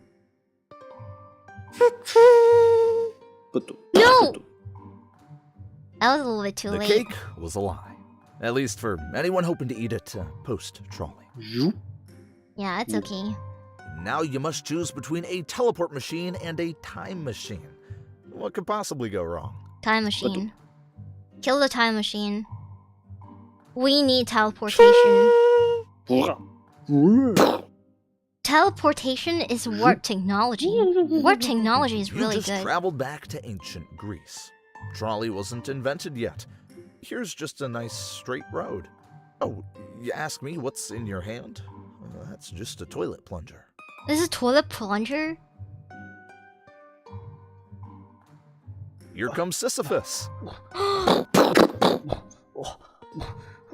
No! That was a little bit too The late. cake was a lie. At least for anyone hoping to eat it post-trolley. Yeah, it's okay. Now you must choose between a teleport machine and a time machine. What could possibly go wrong? Time machine. Kill the time machine. We need teleportation. Teleportation is warp technology. Warp technology is really You just good. traveled back to ancient Greece. Trolley wasn't invented yet. Here's just a nice straight road. Oh, you ask me what's in your hand? That's just a toilet plunger. This is toilet plunger? Here comes Sisyphus.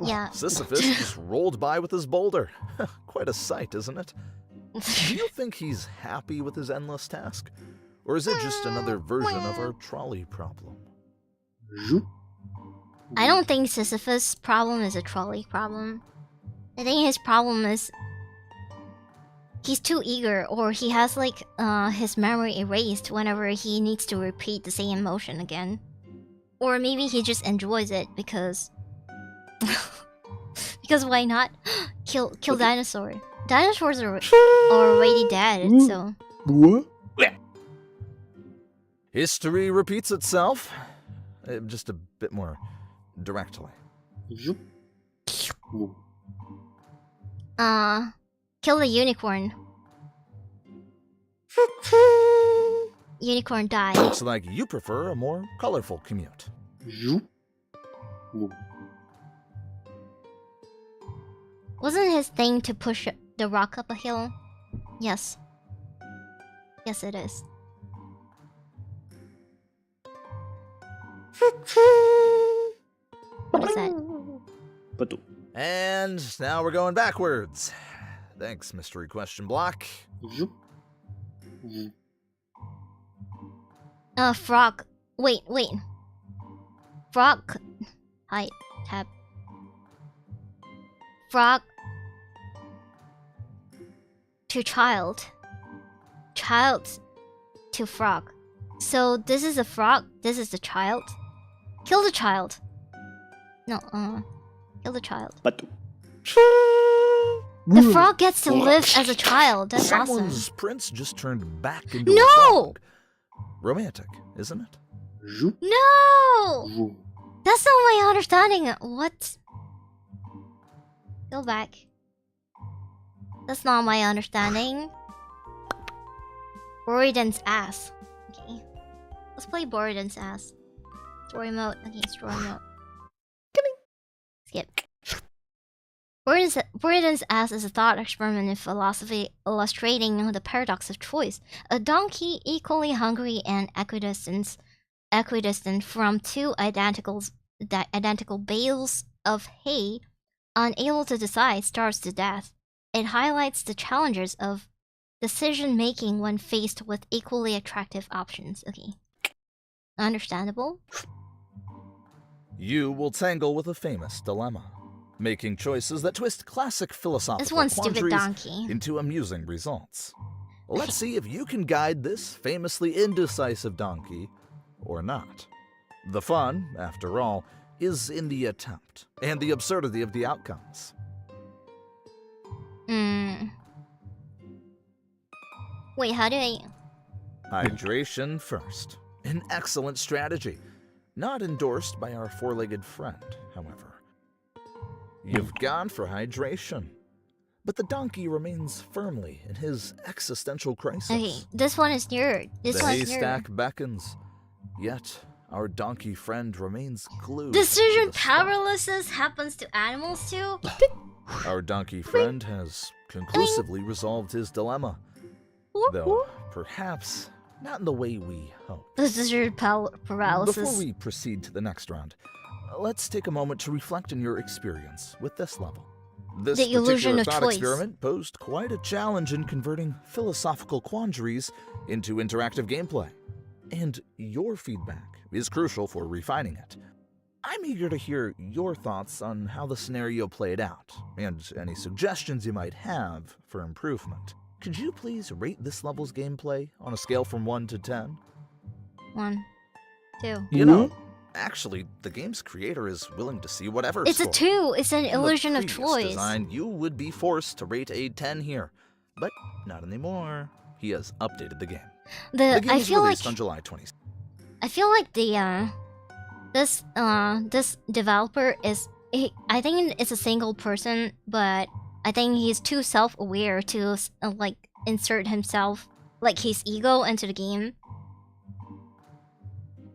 Yeah. Sisyphus just rolled by with his boulder. Quite a sight, isn't it? Do you think he's happy with his endless task? Or is it just another version of our trolley problem? I don't think Sisyphus' problem is a trolley problem. I think his problem is he's too eager, or he has like his memory erased whenever he needs to repeat the same motion again. Or maybe he just enjoys it because because why not? Kill dinosaur. Dinosaurs are already dead, so History repeats itself, just a bit more directly. kill the unicorn. Unicorn died. Looks like you prefer a more colorful commute. Wasn't his thing to push the rock up a hill? Yes. Yes, it is. What is that? And now we're going backwards. Thanks, mystery question block. Frog. Wait. Frog. Hi, tab. Frog. To child. Child to frog. So this is a frog, this is the child. Kill the child. No, kill the child. The frog gets to live as a child. That's Someone's awesome. prince just turned back into a No! frog. Romantic, isn't it? No! That's not my understanding. What? Go back. That's not my understanding. Boriden's ass. Okay. Let's play Boriden's ass. Story mode. Okay, story mode. Skip. Boriden's ass is a thought experiment in philosophy illustrating the paradox of choice. A donkey equally hungry and equidistant from two identical bales of hay, unable to decide, starves to death. It highlights the challenges of decision-making when faced with equally attractive options. Okay. Understandable. You will tangle with a famous dilemma, making choices that twist classic philosophical This one stupid quandaries donkey. into amusing results. Let's see if you can guide this famously indecisive donkey or not. The fun, after all, is in the attempt and the absurdity of the outcomes. Wait, how do I... Hydration first. An excellent strategy. Not endorsed by our four-legged friend, however. You've gone for hydration. But the donkey remains firmly in his existential crisis. Okay, this one is nerd. This The one's haystack nerd. beckons. Yet, our donkey friend remains glued. Decision to the spot. powerlessness happens to animals too? Our donkey friend has conclusively resolved his dilemma. Though, perhaps, not in the way we hoped. Decision paralysis. Before we proceed to the next round, let's take a moment to reflect on your experience with this level. This The illusion particular of thought choice. experiment posed quite a challenge in converting philosophical quandaries into interactive gameplay. And your feedback is crucial for refining it. I'm eager to hear your thoughts on how the scenario played out, and any suggestions you might have for improvement. Could you please rate this level's gameplay on a scale from 1 to 10? 1. 2. You know, actually, the game's creator is willing to see whatever It's a score. 2. It's an In illusion the of previous choice. design, you would be forced to rate a 10 here, but not anymore. He has updated the game. The game I was feel like released on July 20th. I feel like this developer is I think it's a single person, but I think he's too self-aware to like insert himself, like his ego, into the game.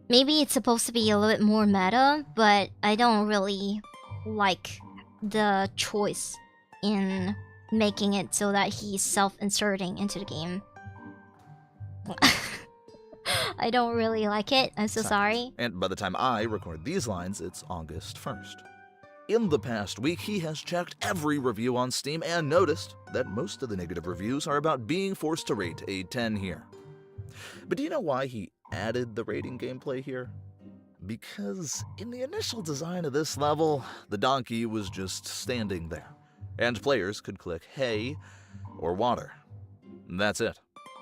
Maybe it's supposed to be a little bit more meta, but I don't really like the choice in making it so that he's self-inserting into the game. I don't really like it. I'm so sorry. And by the time I record these lines, it's August 1st. In the past week, he has checked every review on Steam and noticed that most of the negative reviews are about being forced to rate a 10 here. But do you know why he added the rating gameplay here? Because in the initial design of this level, the donkey was just standing there, and players could click hay or water. That's it.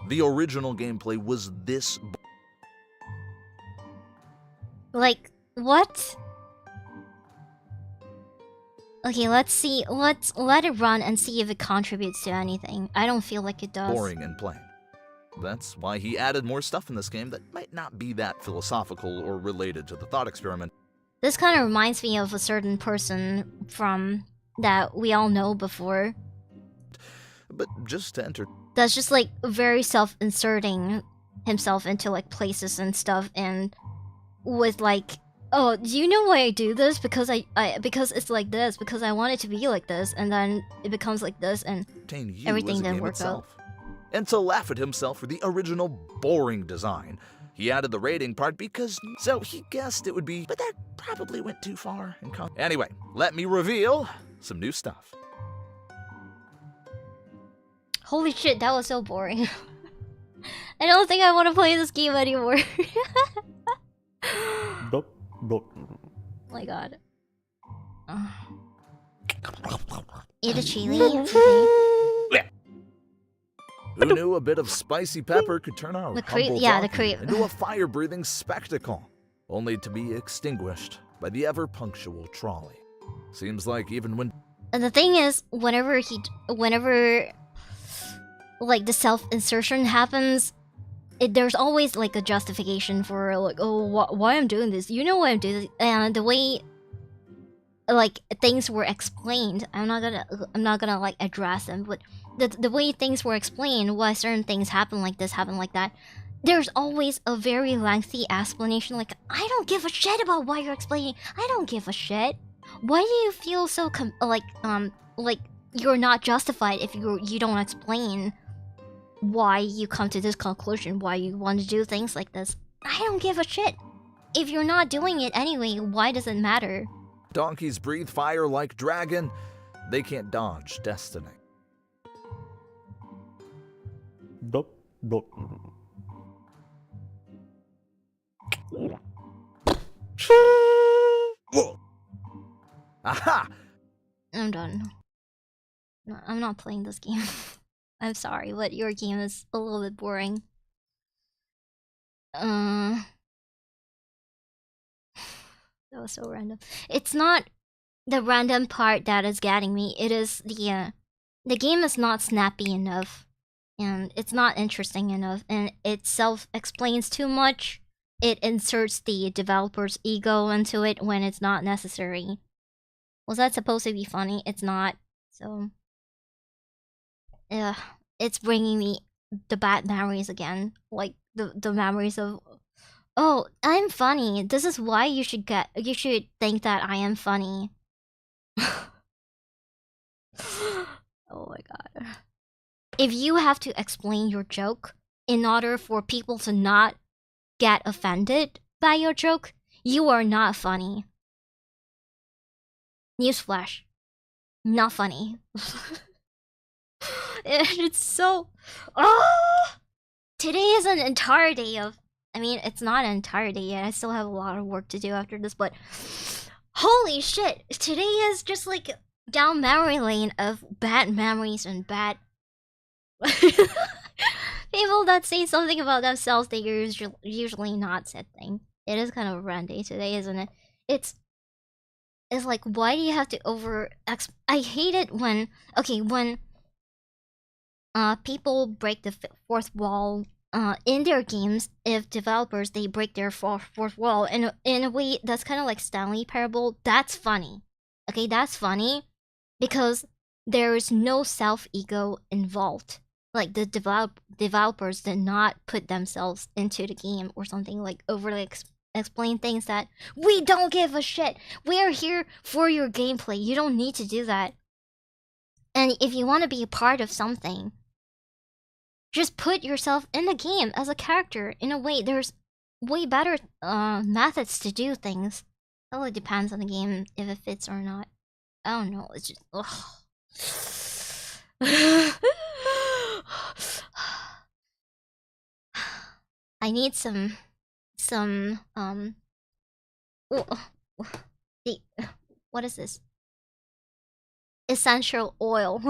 The original gameplay was this. Like, what? Okay, let's see. Let's let it run and see if it contributes to anything. I don't feel like it does. Boring and plain. That's why he added more stuff in this game that might not be that philosophical or related to the thought experiment. This kind of reminds me of a certain person from that we all know before. But just to enter. That's just like very self-inserting himself into like places and stuff, and with like, oh, do you know why I do this? Because because it's like this, because I want it to be like this, and then it becomes like this, and everything didn't work out. And to laugh at himself for the original boring design, he added the rating part because, so he guessed it would be, but that probably went too far. Anyway, let me reveal some new stuff. Holy shit, that was so boring. I don't think I want to play this game anymore. Blop, blop. Oh my god. Eat a chili? Okay. Who knew a bit of spicy pepper could turn our humble donkey into a fire-breathing spectacle, only to be extinguished by the ever-punctual trolley. Seems like even when... And the thing is, whenever like the self-insertion happens, there's always like a justification for like, oh, why I'm doing this. You know why I'm doing this, and the way like things were explained, I'm not gonna like address them, but the way things were explained, why certain things happen like this, happen like that, there's always a very lengthy explanation. Like, I don't give a shit about why you're explaining. I don't give a shit. Why do you feel so like you're not justified if you don't explain why you come to this conclusion, why you want to do things like this? I don't give a shit. If you're not doing it anyway, why does it matter? Donkeys breathe fire like dragon, they can't dodge destiny. Blop, blop. Aha! I'm done. No, I'm not playing this game. I'm sorry, but your game is a little bit boring. That was so random. It's not the random part that is getting me. It is the game is not snappy enough, and it's not interesting enough, and it self-explains too much. It inserts the developer's ego into it when it's not necessary. Was that supposed to be funny? It's not. So, it's bringing me the bad memories again, like the memories of, oh, I'm funny. This is why you should think that I am funny. Oh my god. If you have to explain your joke in order for people to not get offended by your joke, you are not funny. Newsflash. Not funny. It's so... Oh! Today is an entire day of... I mean, it's not an entire day yet. I still have a lot of work to do after this, but... Holy shit! Today is just like down memory lane of bad memories and bad... People that say something about themselves they usually not said thing. It is kind of a rant day today, isn't it? It's like, why do you have to I hate it when people break the fourth wall in their games. If developers, they break their fourth wall in a way that's kind of like Stanley Parable. That's funny. Okay, that's funny because there is no self-ego involved. Like, the developers did not put themselves into the game or something, like overly explain things that we don't give a shit. We are here for your gameplay. You don't need to do that. And if you want to be a part of something, just put yourself in the game as a character. In a way, there's way better methods to do things. It really depends on the game if it fits or not. I don't know. It's just I need some what is this? Essential oil.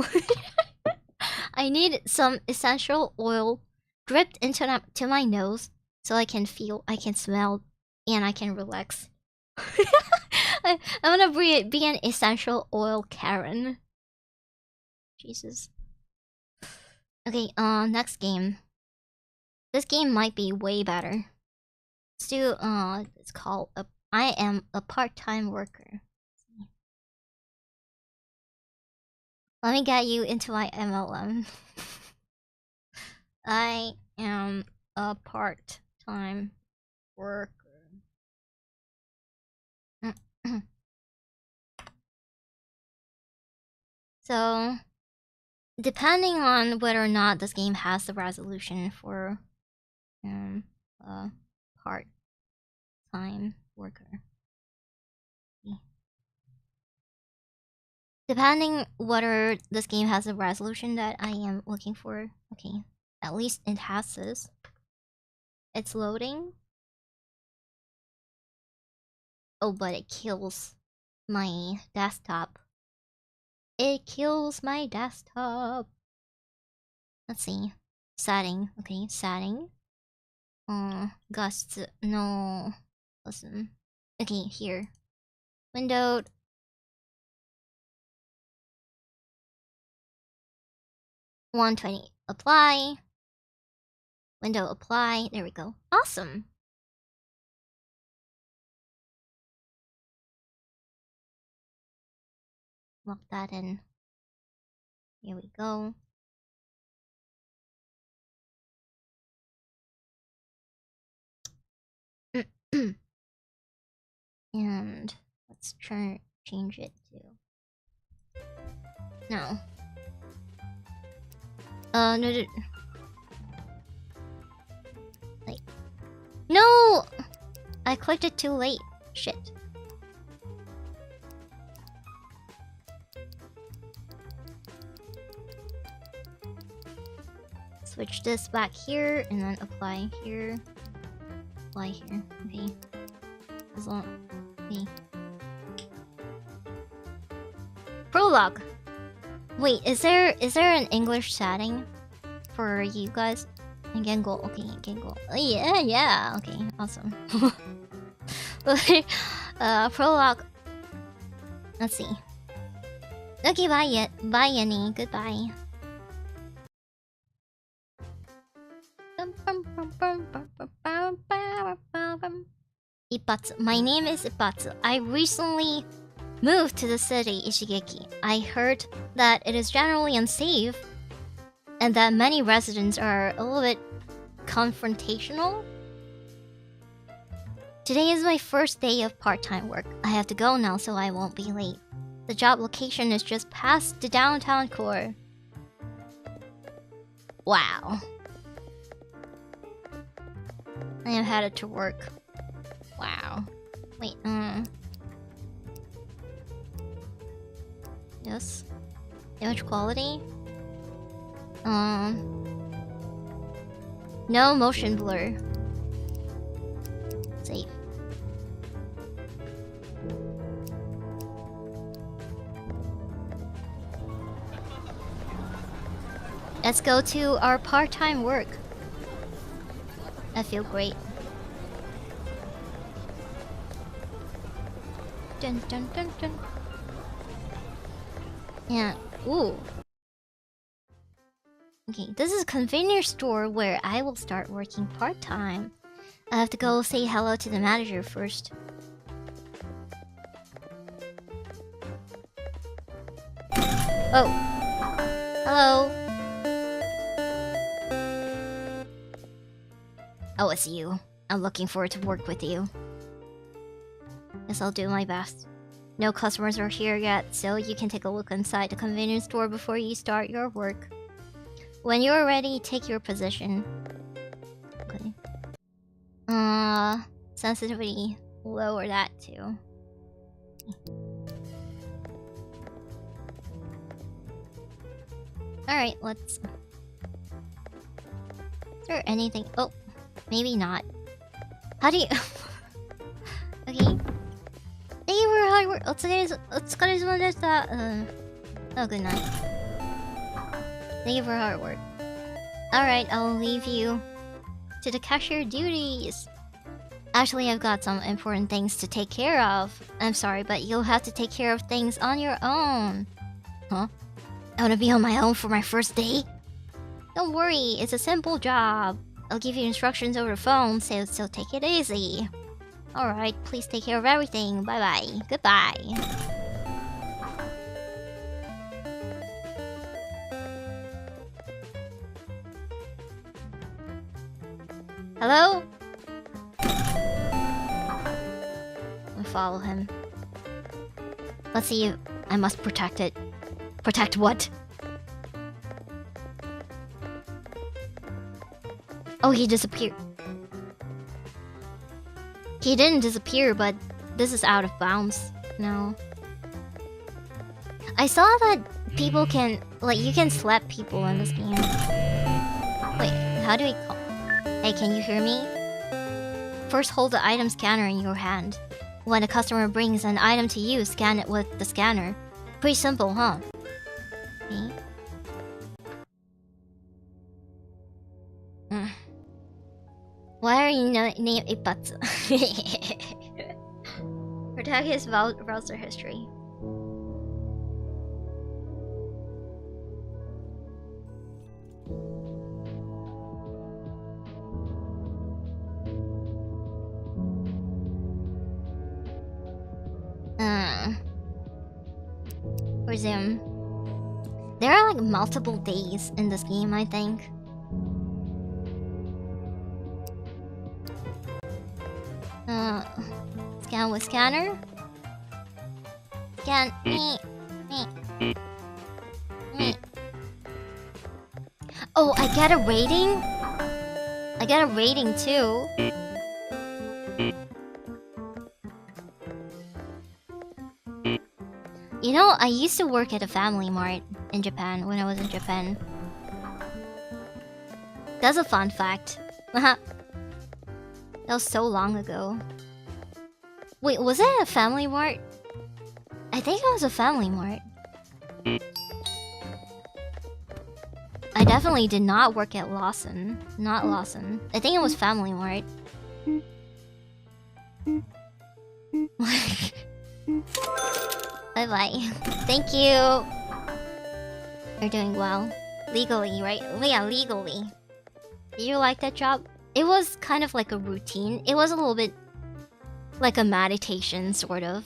I need some essential oil dripped into my nose so I can feel, I can smell, and I can relax. I'm gonna be an essential oil Karen. Jesus. Okay, next game. This game might be way better. Let's do, it's called I am a part-time worker. Let me get you into my MLM. I am a part-time worker. So, depending on whether or not this game has the resolution for a part-time worker. Depending whether this game has a resolution that I am looking for. Okay, at least it has this. It's loading. Oh, but it kills my desktop. It kills my desktop. Let's see. Setting. Okay, setting. Gusts. No. Listen. Okay, here. Windowed. $120. Apply. Window apply. There we go. Awesome. Lock that in. Here we go. And let's change it to no. No. Wait. No! I clicked it too late. Shit. Switch this back here and then apply here. Apply here. Okay. As long. Okay. Prologue. Wait, is there an English setting for you guys? Gengo. Okay, Gengo. Oh, yeah. Okay, awesome. Prologue. Let's see. Okay, bye Yenny. Goodbye. Ipatsu. My name is Ipatsu. I recently moved to the city Ishigeki. I heard that it is generally unsafe and that many residents are a little bit confrontational. Today is my first day of part-time work. I have to go now so I won't be late. The job location is just past the downtown core. Wow. I am headed to work. Wow. Wait, yes. Image quality. No motion blur. Save. Let's go to our part-time work. I feel great. Dun dun dun dun. Yeah. Ooh. Okay, this is a convenience store where I will start working part-time. I have to go say hello to the manager first. Oh. Hello. Oh, it's you. I'm looking forward to work with you. Guess I'll do my best. No customers are here yet, so you can take a look inside the convenience store before you start your work. When you're ready, take your position. Okay. Sensitivity. Lower that too. Alright, let's... Is there anything... Oh, maybe not. How do you... Okay. Thank you for hard work. Oh, good night. Thank you for hard work. Alright, I'll leave you to the cashier duties. Actually, I've got some important things to take care of. I'm sorry, but you'll have to take care of things on your own. Huh? I wanna be on my own for my first day? Don't worry, it's a simple job. I'll give you instructions over the phone, so take it easy. Alright, please take care of everything. Bye-bye. Goodbye. Hello? I'll follow him. Let's see if I must protect it. Protect what? Oh, he disappeared. He didn't disappear, but this is out of bounds. No. I saw that people can... Like, you can slap people in this game. Wait, how do we call... Hey, can you hear me? First, hold the item scanner in your hand. When a customer brings an item to you, scan it with the scanner. Pretty simple, huh? Okay. Why are you named Ipatsu? Protect his browser history. Resume. There are like multiple days in this game, I think. Scan with scanner. Scan me. Oh, I get a rating? I get a rating too. You know, I used to work at a family mart in Japan when I was in Japan. That's a fun fact. That was so long ago. Wait, was it a family mart? I think it was a family mart. I definitely did not work at Lawson. Not Lawson. I think it was family mart. Bye-bye. Thank you. You're doing well. Legally, right? Yeah, legally. Did you like that job? It was kind of like a routine. It was a little bit like a meditation, sort of.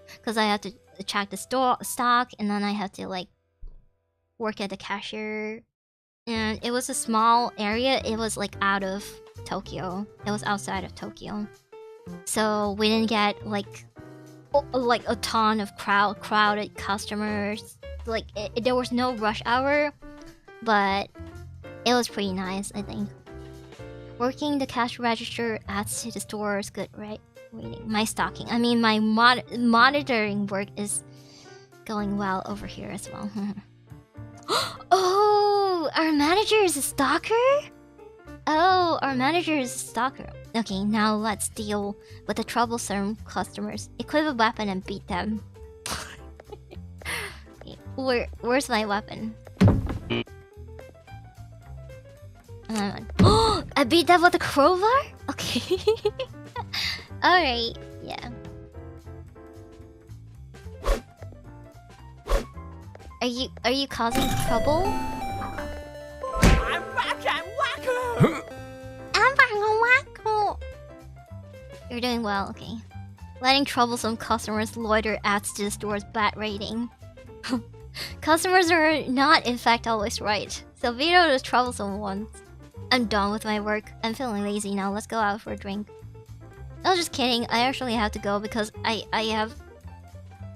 Because I had to check the stock, and then I had to like work at the cashier. And it was a small area. It was like out of Tokyo. It was outside of Tokyo. So we didn't get like a ton of crowded customers. Like there was no rush hour, but it was pretty nice, I think. Working the cash register adds to the store's good rating. My stocking, I mean my monitoring work is going well over here as well. Oh, our manager is a stalker? Oh, our manager is a stalker. Okay, now let's deal with the troublesome customers. Equip a weapon and beat them. Okay, where's my weapon? Oh, I beat that with a crowbar? Okay. Alright, yeah. Are you causing trouble? I'm back and wacko! You're doing well, okay. Letting troublesome customers loiter adds to the store's bad rating. Customers are not, in fact, always right. So veto the troublesome ones. I'm done with my work. I'm feeling lazy now. Let's go out for a drink. No, just kidding. I actually have to go because I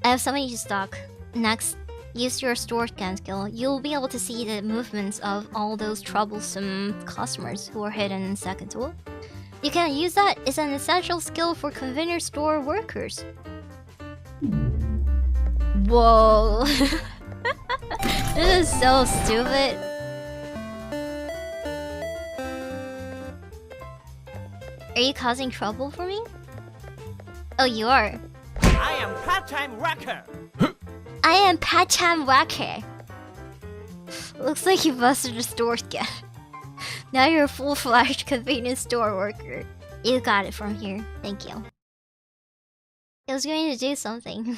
have something to stock. Next, use your store scan skill. You'll be able to see the movements of all those troublesome customers who are hidden in second tool. You can use that. It's an essential skill for convenience store workers. Whoa. This is so stupid. Are you causing trouble for me? Oh, you are. I am part-time worker. I am part-time worker. Looks like you busted the store scan. Now you're a full-fledged convenience store worker. You got it from here. Thank you. I was going to do something.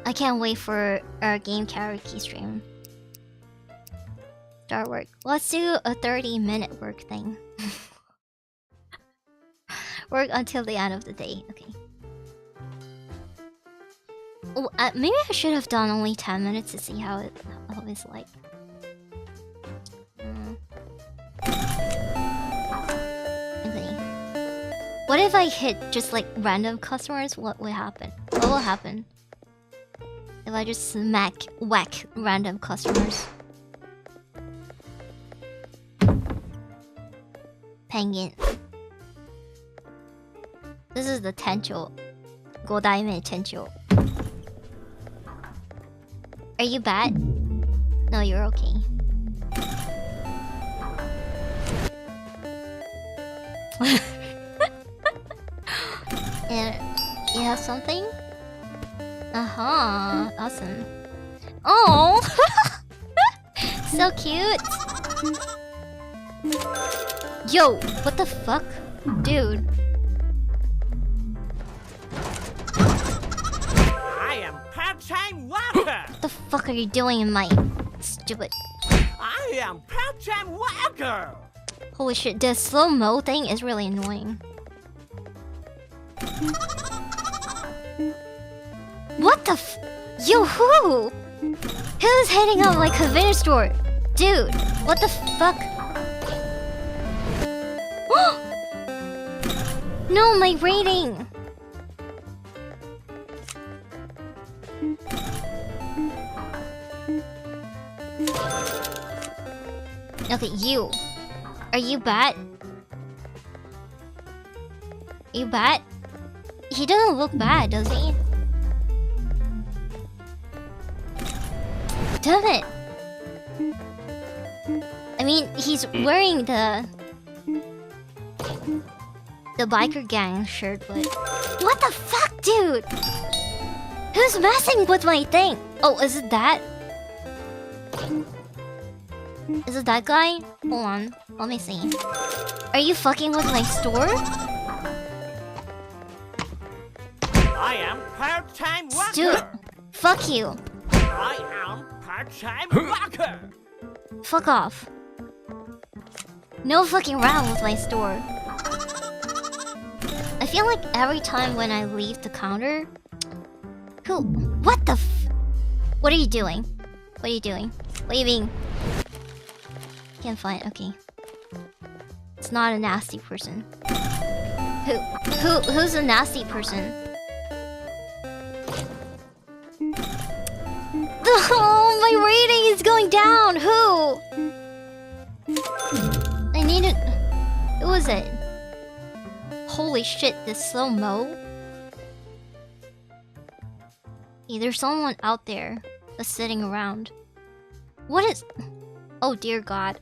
I can't wait for our game karaoke stream. Start work. Let's do a 30-minute work thing. Work until the end of the day. Okay. Oh, maybe I should have done only 10 minutes to see how it's like. Okay. What if I hit just like random customers? What would happen? What will happen if I just whack random customers? Penguin. This is the Tencho. Godaime Tencho. Are you bad? No, you're okay. And you have something? Uh-huh. Awesome. Oh! So cute! Yo, what the fuck? Dude. I am part-time worker. What the fuck are you doing in my... Stupid... I am part-time worker. Holy shit, the slow-mo thing is really annoying. What the f... Yo, who? Who's heading up my convenience store? Dude, what the fuck? No, my rating! Okay, you. Are you bad? You bad? He doesn't look bad, does he? Damn it! I mean, he's wearing the biker gang shirt, but... What the fuck, dude? Who's messing with my thing? Oh, is it that? Is it that guy? Hold on, let me see. Are you fucking with my store? I am part-time worker. Dude, fuck you. I am part-time worker. Fuck off. No fucking around with my store. I feel like every time when I leave the counter... Who? What the f... What are you doing? What are you doing? Leaving. Can't find... Okay. It's not a nasty person. Who's a nasty person? Oh, my rating is going down! Who? I need it... Who was it? Holy shit, this slow-mo? Hey, there's someone out there that's sitting around. What is... Oh dear god.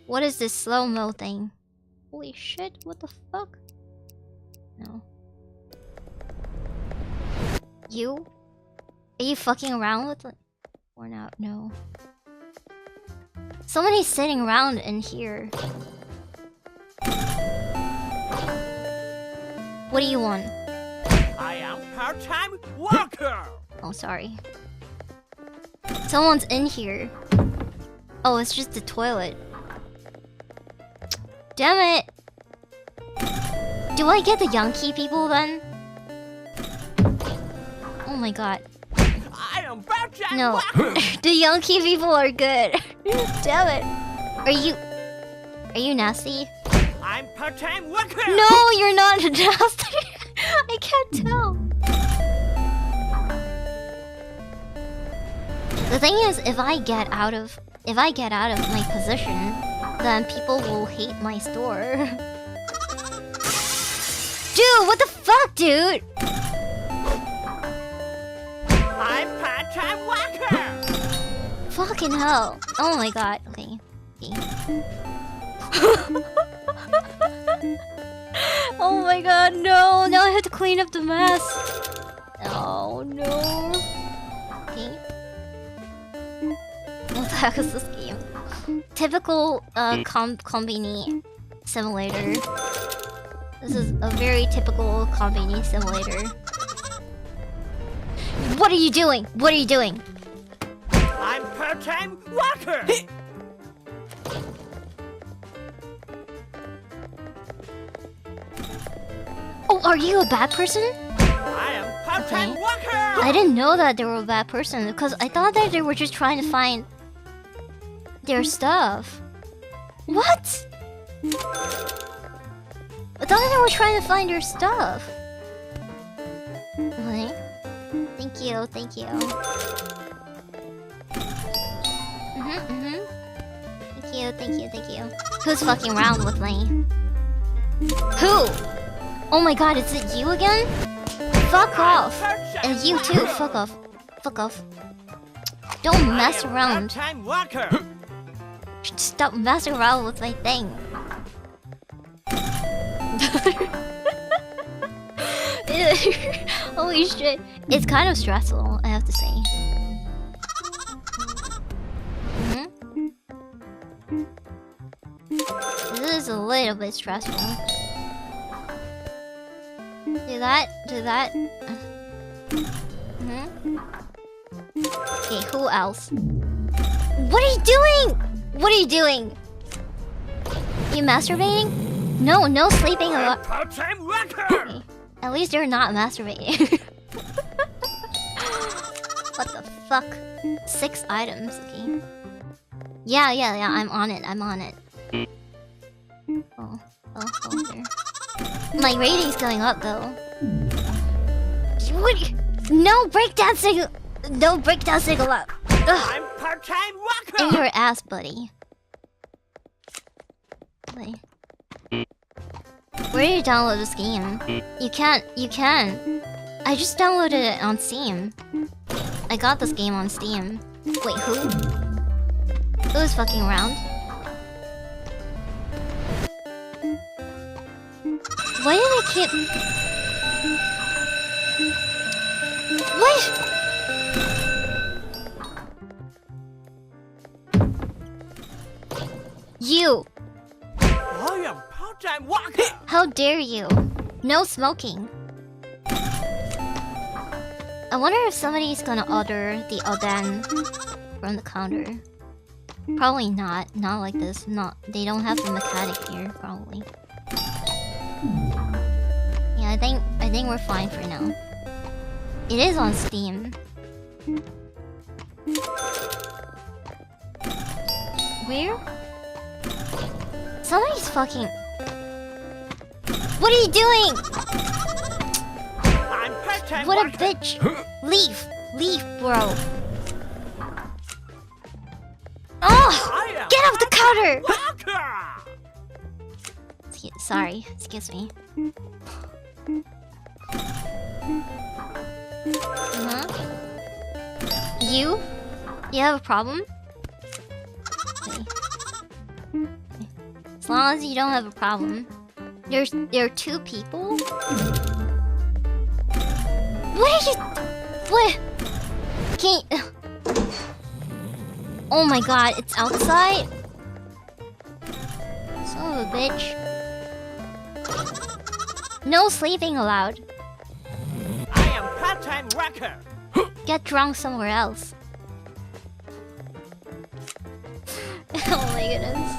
What is this slow-mo thing? Holy shit, what the fuck? No. You? Are you fucking around with... Worn out, no. Somebody's sitting around in here. What do you want? I am part-time worker. Oh, sorry. Someone's in here. Oh, it's just the toilet. Damn it! Do I get the Yankee people then? Oh my god. I am part-time No. worker. The Yankee people are good. Damn it. Are you nasty? I'm part-time worker. No, you're not nasty. I can't tell. The thing is, if I get out of my position, then people will hate my store. Dude, what the fuck, dude? I'm part-time worker. Fucking hell. Oh my god. Okay. Oh my god, no. Now I have to clean up the mess. Oh no. Okay. What the heck is this game? Typical combini simulator. This is a very typical combini simulator. What are you doing? What are you doing? I'm part-time worker. Oh, are you a bad person? I am part-time Okay. worker. I didn't know that they were a bad person because I thought that they were just trying to find their stuff. What? I thought they were trying to find their stuff. Okay. Thank you, thank you. Thank you, thank you, thank you. Who's fucking around with me? Who? Oh my god, is it you again? Fuck off. And you too, fuck off. Fuck off. Don't mess around. Part-time worker. Stop messing around with my thing. Holy shit. It's kind of stressful, I have to say. This is a little bit stressful. Do that, do that. Okay, who else? What are you doing? What are you doing? You masturbating? No, no sleeping a lot. Part-time worker. Okay. At least you're not masturbating. What the fuck? 6 items, okay. Yeah, I'm on it, I'm on it. Oh, there. My rating's going up though. What? No breakdancing! No breakdancing allowed. Ugh. I'm part-time worker. In your ass, buddy. Wait. Where do you download this game? You can. I just downloaded it on Steam. I got this game on Steam. Wait, who? Who's fucking around? Why did I keep... What? You! I am part-time worker. How dare you? No smoking. I wonder if somebody's gonna order the oden from the counter. Probably not. Not like this. Not. They don't have the mechanic here. Probably. Yeah, I think we're fine for now. It is on Steam. Where? Somebody's fucking... What are you doing? I'm part-time What a worker. bitch! Leave! Leave, bro! Oh! I am Get off the counter! worker. Sorry, excuse me. You? You have a problem? Okay. As long as you don't have a problem. There are 2 people? What are you... What? Can you... Oh my god, it's outside? Son of a bitch. No sleeping allowed. I am part-time worker. Get drunk somewhere else. Oh my goodness.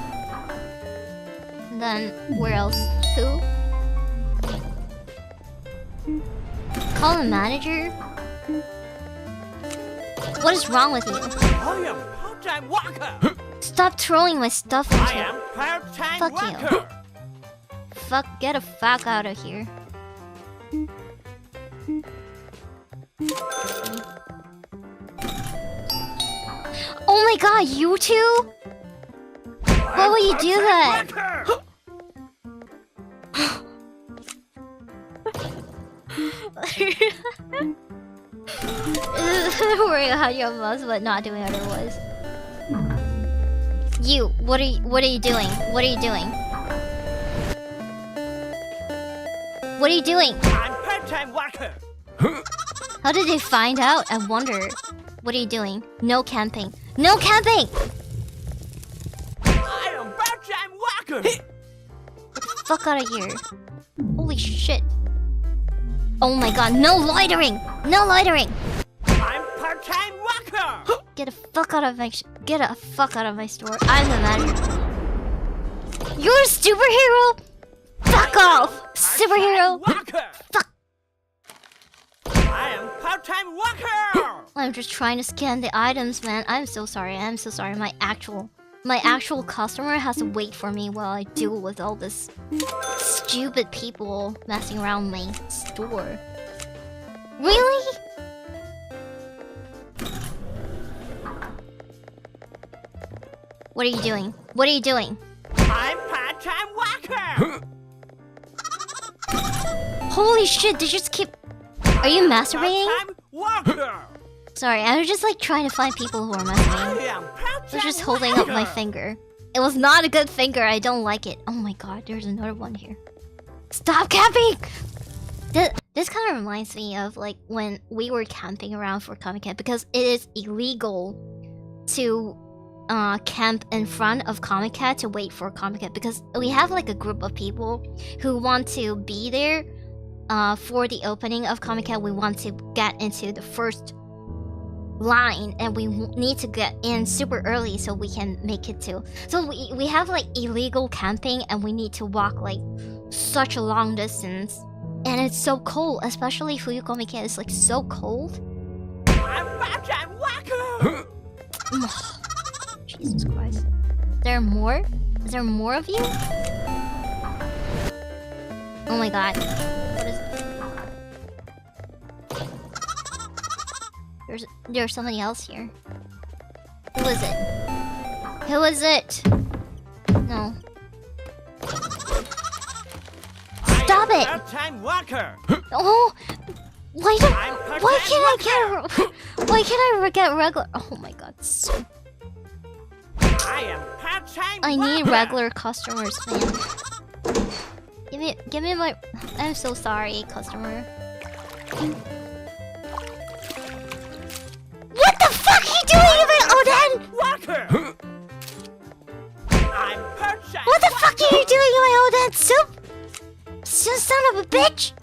And then, where else? Who? Call the manager? What is wrong with you? I am part-time worker. Stop throwing my stuff into I am part-time Fuck you. worker. Get a fuck out of here. Oh my god, you two? Why would you do that? Worker. Worrying about your boss but not doing otherwise. You, what are you doing? What are you doing? What are you doing? I'm part-time worker. How did they find out? I wonder. What are you doing? No camping. No camping! I am part-time worker. Get the fuck out of here. Holy shit. Oh my god, no loitering! No loitering! I'm part-time worker. Get the fuck out of my store. I'm the manager. You're a superhero? Fuck off! Superhero! Worker. Fuck! I am part-time worker. I'm just trying to scan the items, man. I'm so sorry. My actual customer has to wait for me while I deal with all this stupid people messing around my store. Really? What are you doing? What are you doing? I'm part-time worker. Holy shit, they just keep... Are you masturbating? Part-time worker. Sorry, I was just like trying to find people who are I masturbating. am I part-time was just holding up my worker. finger. It was not a good finger, I don't like it. Oh my god, there's another one here. Stop camping! This kind of reminds me of like when we were camping around for Comic Con, because it is illegal to camp in front of Comic Con to wait for Comic Con, because we have like a group of people who want to be there for the opening of Comic Con. We want to get into the first line and we need to get in super early so we can make it to. So we have like illegal camping and we need to walk like such a long distance. And it's so cold, especially Fuyukomi-ken. It's like so cold. I'm part-time worker. Jesus Christ. There are more? Is there more of you? Oh my god. What is... There's somebody else here. Who is it? Who is it? No. Stop it! Part-time worker. Oh! Why I'm can't part-time why can't I get regular? Oh my god. So... I am part-time I need worker. regular customers, man. Give me my... I'm so sorry, customer. What the fuck are you doing in my Oden? Worker. I'm part-time What the fuck are you doing in my Oden soup? Son of a bitch!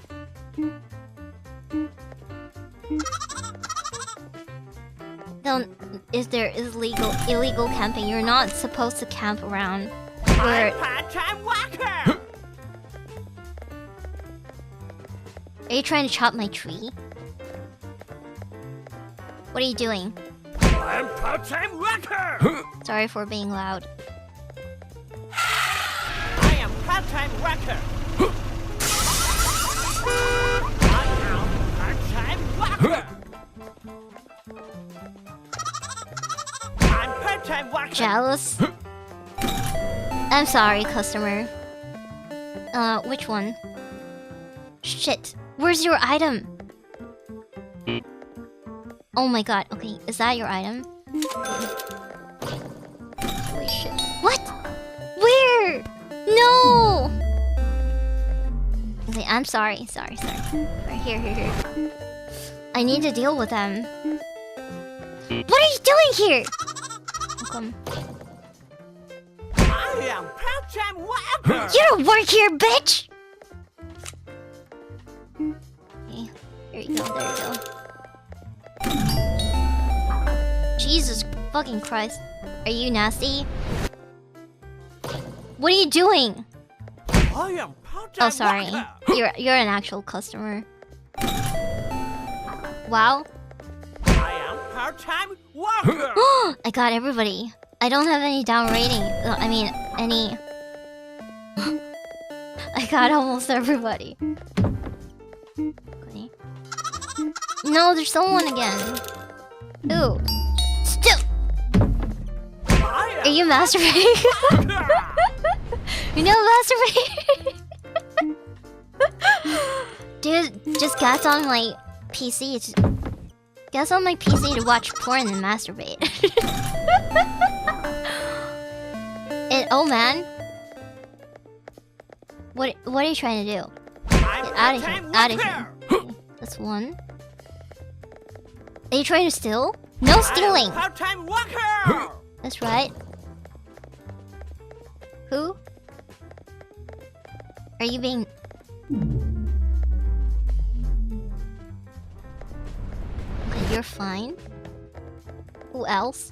Don't... Is there illegal camping? You're not supposed to camp around where... I'm part-time worker. Are you trying to chop my tree? What are you doing? I'm part-time worker. Sorry for being loud. I am part-time worker. I am part-time worker. I'm part-time worker. Jealous? I'm sorry, customer. Which one? Shit. Where's your item? Oh my god. Okay, is that your item? Holy shit. What? Where? No! Okay, I'm sorry. Sorry. Right, here. I need to deal with them. What are you doing here? welcome. I am part-time worker. You don't work here, bitch! Okay, there you go, there you go. Jesus fucking Christ. Are you nasty? What are you doing? I am part-time Oh, sorry. worker. You're an actual customer. Wow. I am part-time worker. I got everybody. I don't have any down rating. I mean, any... I got almost everybody. Okay. No, there's someone again. Ooh. Still! I Are you masturbating? You know masturbating? Dude, just gets on my PC. Gets on my PC to watch porn and masturbate. Oh man. What are you trying to do? I'm Get out of here. part-time Out of worker. here. Okay, that's one. Are you trying to steal? No stealing! I am part-time worker. That's right. Who? Are you being... Okay, you're fine. Who else?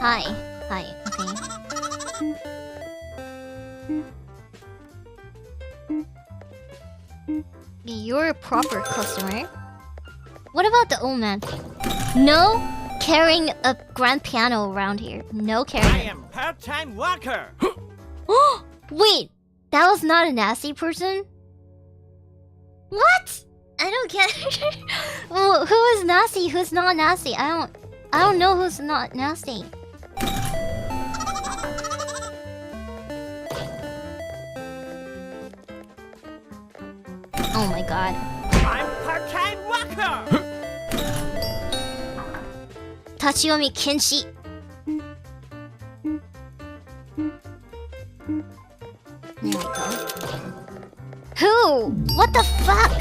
Hi. Hi, okay. You're a proper customer. What about the old man? No carrying a grand piano around here. No I carrying. am part-time worker. Wait, that was not a nasty person? What? I don't get it. Well, who is nasty? Who's not nasty? I don't know who's not nasty. Oh my god. I'm part-time worker. Tachiomi Kenshi. There we go. Who? What the fuck?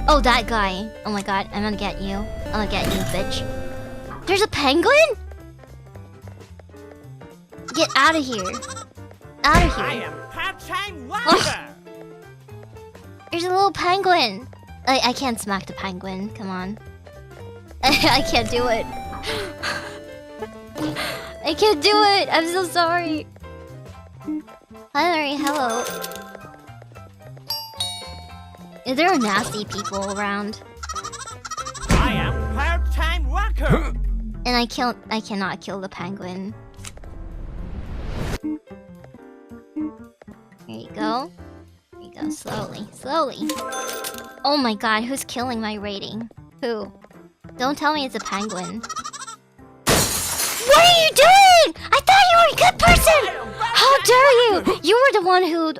Oh, that guy. Oh my god, I'm gonna get you. I'm gonna get you, bitch. There's a penguin? Get out of here. Out of I here. am part-time worker. There's a little penguin. I can't smack the penguin. Come on. I can't do it. I can't do it. I'm so sorry. Hi, Larry. Hello. There are nasty people around, I am part-time worker. and I cannot kill the penguin. There you go. There you go. Slowly, slowly. Oh my god, who's killing my rating? Who? Don't tell me it's a penguin. What are you doing? I thought you were a good person! How dare you! You were the one who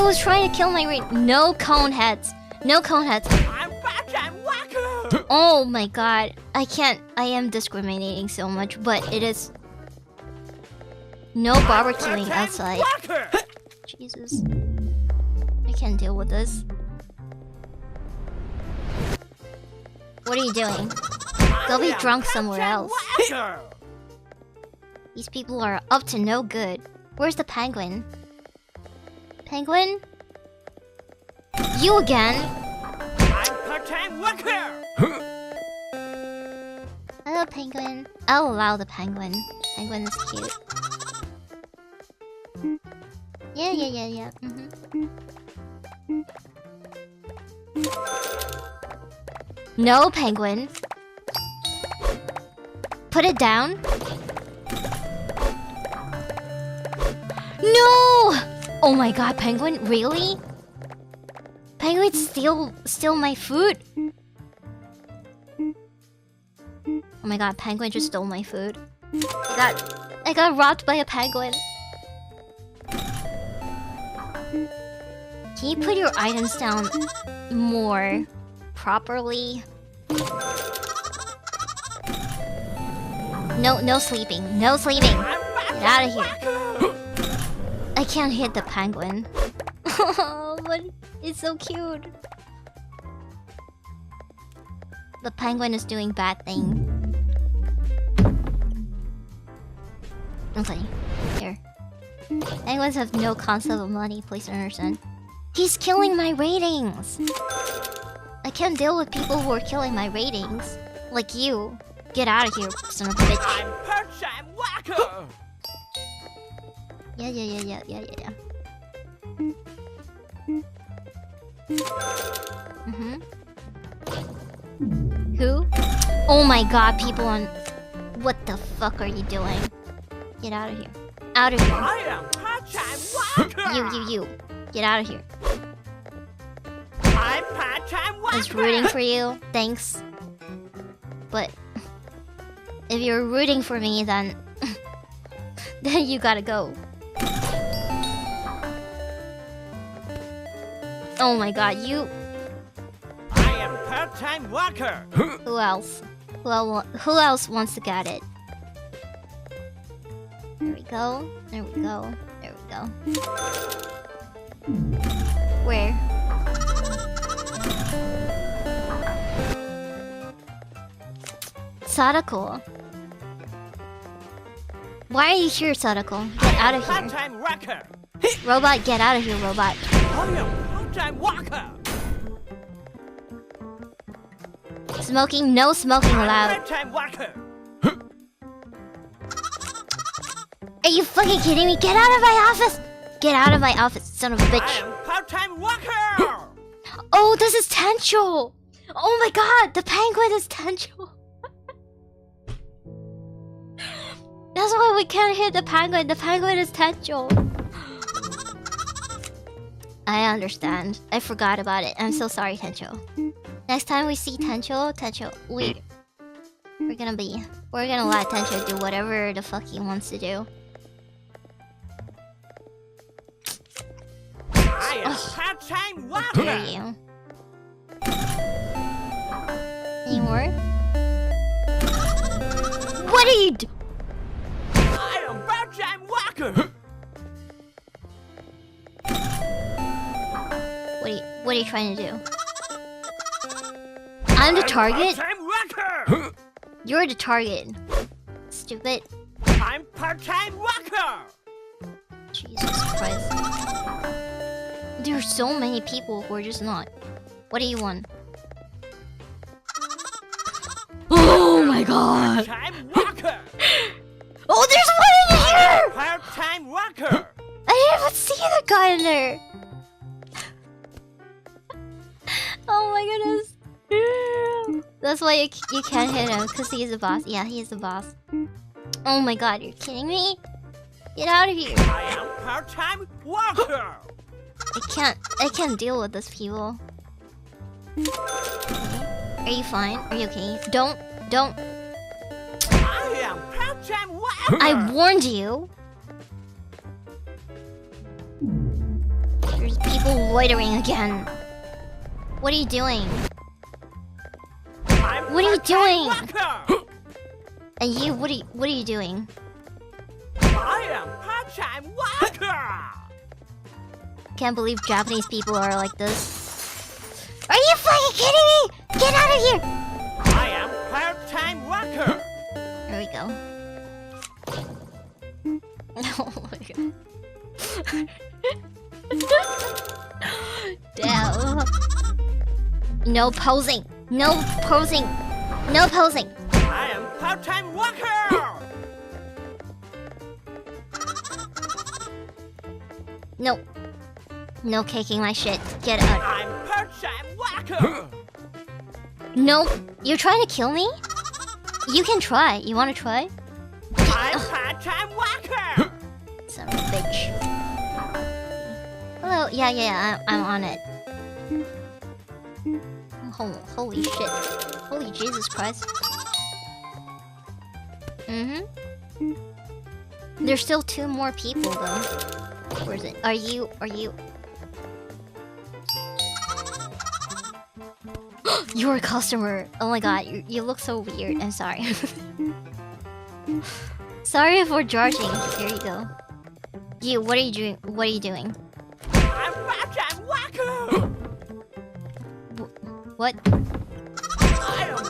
was trying to kill my rating. No cone heads. No cone heads. I'm part-time worker. Oh my god. I am discriminating so much, but it is... No barbecuing Part-time outside. worker. Jesus. I can't deal with this. What are you doing? Go be I am drunk somewhere part-time else. worker. These people are up to no good. Where's the penguin? Penguin? You again? I'm part-time worker. Hello, penguin. I'll allow the penguin. Penguin is cute. Yeah. No, penguin. Put it down. No! Oh my god, penguin, really? Penguin steal my food? Oh my god, penguin just stole my food. I got robbed by a penguin. Can you put your items down more properly? No sleeping. No sleeping. Get out of here. I can't hit the penguin. Oh, but it's so cute. The penguin is doing bad thing. Okay, here. Penguins have no concept of money, please understand. He's killing my ratings! I can't deal with people who are killing my ratings. Like you. Get out of here, son of a bitch. I'm part-time worker. Yeah. Who? Oh my god, people on... What the fuck are you doing? Get out of here. Out of here. I am part-time worker. You. Get out of here. I'm part-time worker. I was rooting for you. Thanks. But... if you're rooting for me, then... then you gotta go. Oh my god, you... I am part-time worker. Who else? Who else wants to get it? There we go. Where? Sadako. Why are you here, Sadako? Get out of here. Part-time worker. Robot, get out of here, robot. I am part-time worker. Smoking, no smoking allowed. Part-time worker. Are you fucking kidding me? Get out of my office! Get out of my office, son of a I bitch. am part-time worker. Oh, this is Tencho! Oh my god, the penguin is Tencho. That's why we can't hit the penguin. The penguin is Tencho. I understand. I forgot about it. I'm so sorry, Tencho. Next time we see Tencho, we're gonna let Tencho do whatever the fuck he wants to do. I am part-time Who are worker. you? Any more? What are you do? I am part-time worker. What are you trying to do? I'm the target? Part-time worker. You're the target. Stupid. I'm part-time worker. Jesus Christ. There are so many people who are just not. What do you want? Oh my god! Part-time worker. Oh, there's one in here! Part-time worker. I didn't even see the guy in there! Oh my goodness. That's why you can't hit him, because he's the boss. Yeah, he's the boss. Oh my god, you're kidding me? Get out of here. I am part-time worker. I can't deal with these people. Are you fine? Are you okay? Don't. I am part-time worker. I warned you. There's people loitering again. What are you doing? I'm What are you doing? part-time worker. And you, what are you doing? I am part-time worker. Can't believe Japanese people are like this. Are you fucking kidding me? Get out of here! I am part-time worker. There we go. Oh my god. Damn. No posing. No posing. No posing. I am part-time worker. No. No caking my shit. Get out. I'm part-time worker. No. You're trying to kill me? You can try. You wanna try? I'm part-time worker. Son of a bitch. Hello. Yeah. I'm on it. Holy shit. Holy Jesus Christ. There's still 2 more people though. Where is it? Are you? You're a customer. Oh my god, you look so weird. I'm sorry. Sorry for charging. Here you go. You, what are you doing? What are you doing? I'm part-time worker. What? I am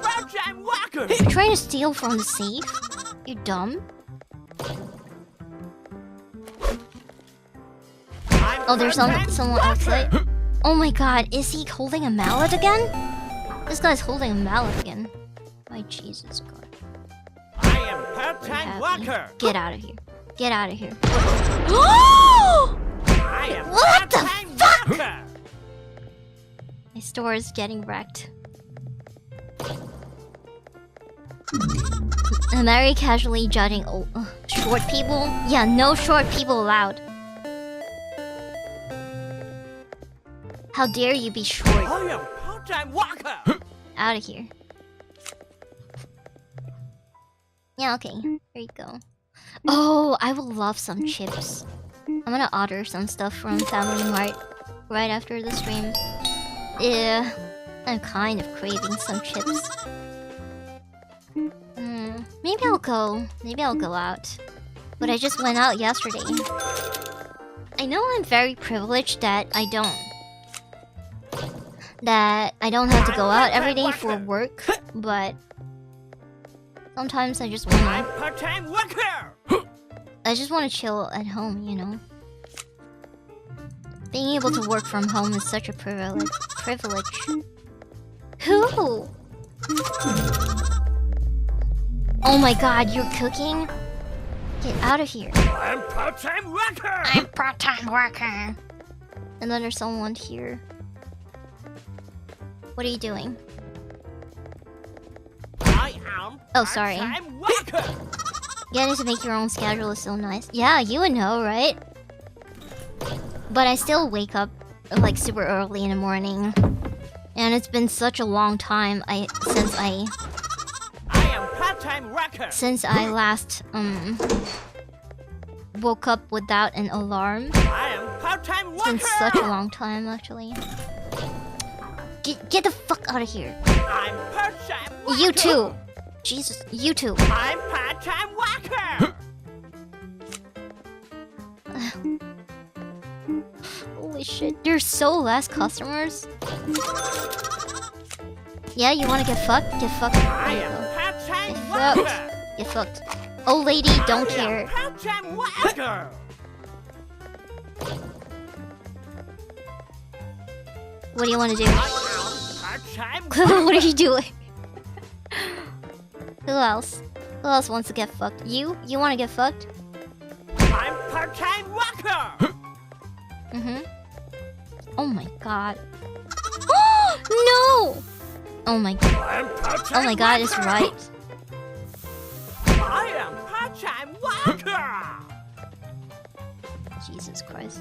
trying to steal from the safe? You dumb. Oh, there's someone outside. Oh my god, is he holding a mallet again? This guy's holding a mallet again. My Jesus God. I am part-time worker. Get out of here. Get out of here. I am What the part-time fuck? worker. My store is getting wrecked. I'm very casually judging short people. Yeah, no short people allowed. How dare you be short? I am part-time worker. Out of here. Yeah, okay. Here you go. Oh, I will love some chips. I'm gonna order some stuff from Family Mart right after the stream. Yeah, I'm kind of craving some chips. Maybe I'll go. Maybe I'll go out. But I just went out yesterday. I know I'm very privileged that I don't have to go out every day for work, but sometimes I just I'm wanna part-time worker. chill at home, you know. Being able to work from home is such a privilege. Who? Oh my god, you're cooking? Get out of here. I'm part-time worker. I'm part-time worker. And then there's someone here. What are you doing? I am Oh, sorry. part-time worker. Getting to make your own schedule is so nice. Yeah, you would know, right? But I still wake up like super early in the morning. And it's been such a long time since I am part-time worker. last woke up without an alarm. I am part-time It's been worker. such a long time actually. Get the fuck out of here. I'm part-time worker. You too. Jesus, you too. I'm part-time worker. Holy shit. There's so less customers. Yeah, you wanna get fucked? Get fucked. I There you am go. part-time Get worker. fucked. Get fucked. Old lady, don't I am care. part-time worker. What do you wanna do? I am part-time What are worker. you doing? Who else? Who else wants to get fucked? You? You wanna get fucked? I'm part-time worker. Oh my god. No! Oh my god. I'm part-time Oh my god, it's worker. right. I am part-time worker. Jesus Christ.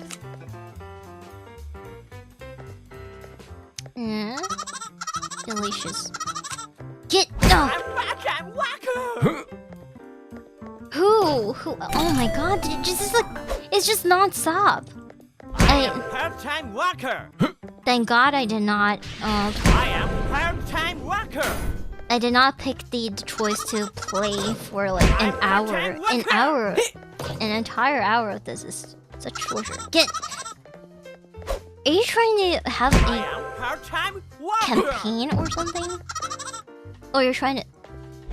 Delicious. Get I'm part-time worker. Who? Oh my god, it's just non-stop. I am part-time worker. Thank god I did not I am part-time worker. I did not pick the choice to play for like an hour. An hour. An entire hour of this is such torture. Are you trying to have I a am part-time worker. campaign or something? Oh, you're trying to...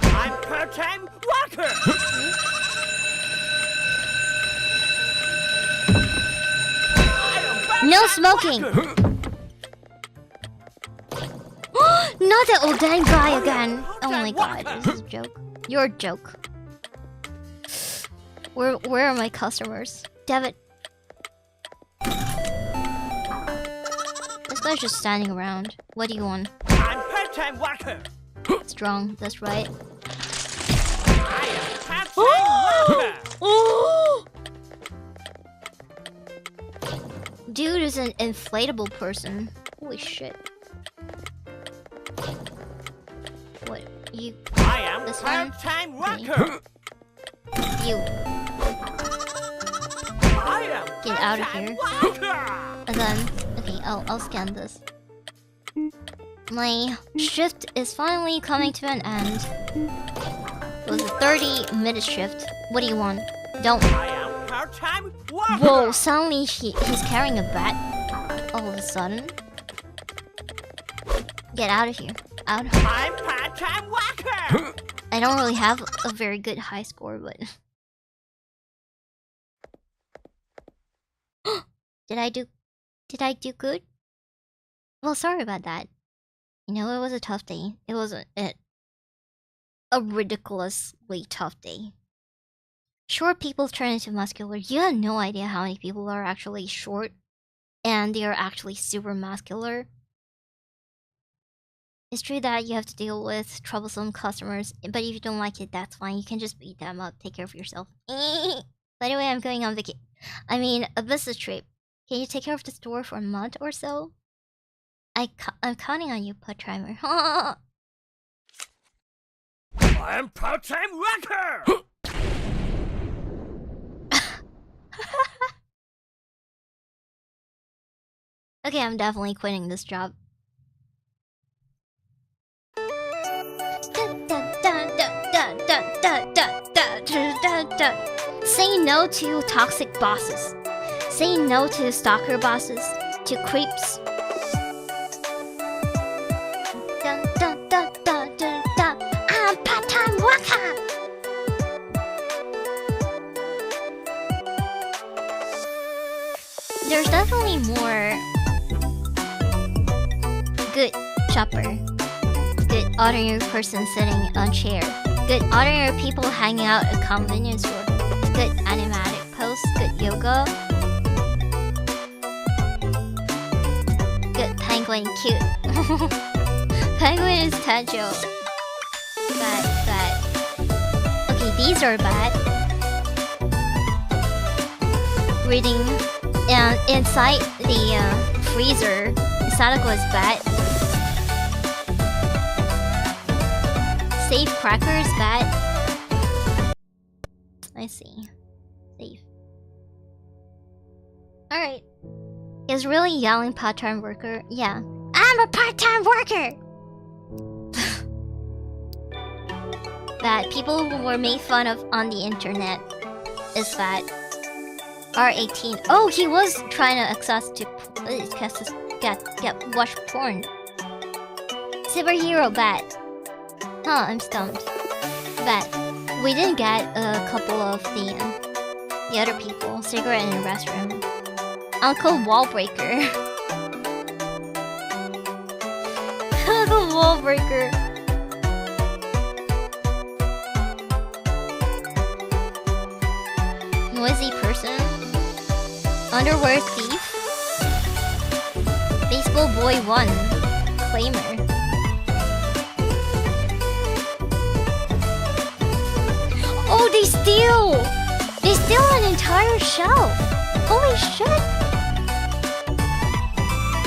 I'm part-time worker. No smoking! Not that old dang guy again! Oh my god, this is a joke. You're a joke. Where are my customers? Damn it. This guy's just standing around. What do you want? I'm part-time worker. Strong, that's right. I am part-time worker. Dude is an inflatable person. Holy shit. What? You... I am This one? part-time Okay. worker. You... I am Get out of part-time here. worker. And then... Okay, I'll scan this. My shift is finally coming to an end. It was a 30-minute shift. What do you want? Don't... I am part-time worker. Whoa, suddenly he's carrying a bat. All of a sudden. Get out of here. Out. I'm part-time worker. I don't really have a very good high score, but did I do good? Well, sorry about that. You know, it was a tough day. It was a ridiculously tough day. Short people turn into muscular. You have no idea how many people are actually short and they are actually super muscular. It's true that you have to deal with troublesome customers, but if you don't like it, that's fine. You can just beat them up. Take care of yourself. By the way, I'm going on a business trip. Can you take care of the store for a month or so? I'm counting on you, part-timer. I'm part-time worker! Okay, I'm definitely quitting this job. Say no to toxic bosses. Say no to stalker bosses. To creeps. I'm part-time worker. There's definitely more good shopper. Good ordinary person sitting on chair. Good ordinary people hanging out at convenience store. Good animatic pose. Good yoga. Good penguin, cute. Penguin is Tajo. Bad. Okay, these are bad. Reading inside the freezer. Sadako is bad. Save crackers bad. I see. Save. Alright. Is really yelling part-time worker? Yeah. I'm a part-time worker! That people who were made fun of on the internet is that R18. Oh, he was trying to access to get watch porn. Superhero bad. Huh, I'm stumped. Bad. We didn't get a couple of the other people. Cigarette in the restroom. Uncle Wallbreaker. Uncle Wallbreaker. Noisy person. Underwear thief. Baseball boy 1. Claimer. Oh, they steal! They steal an entire shelf! Holy shit!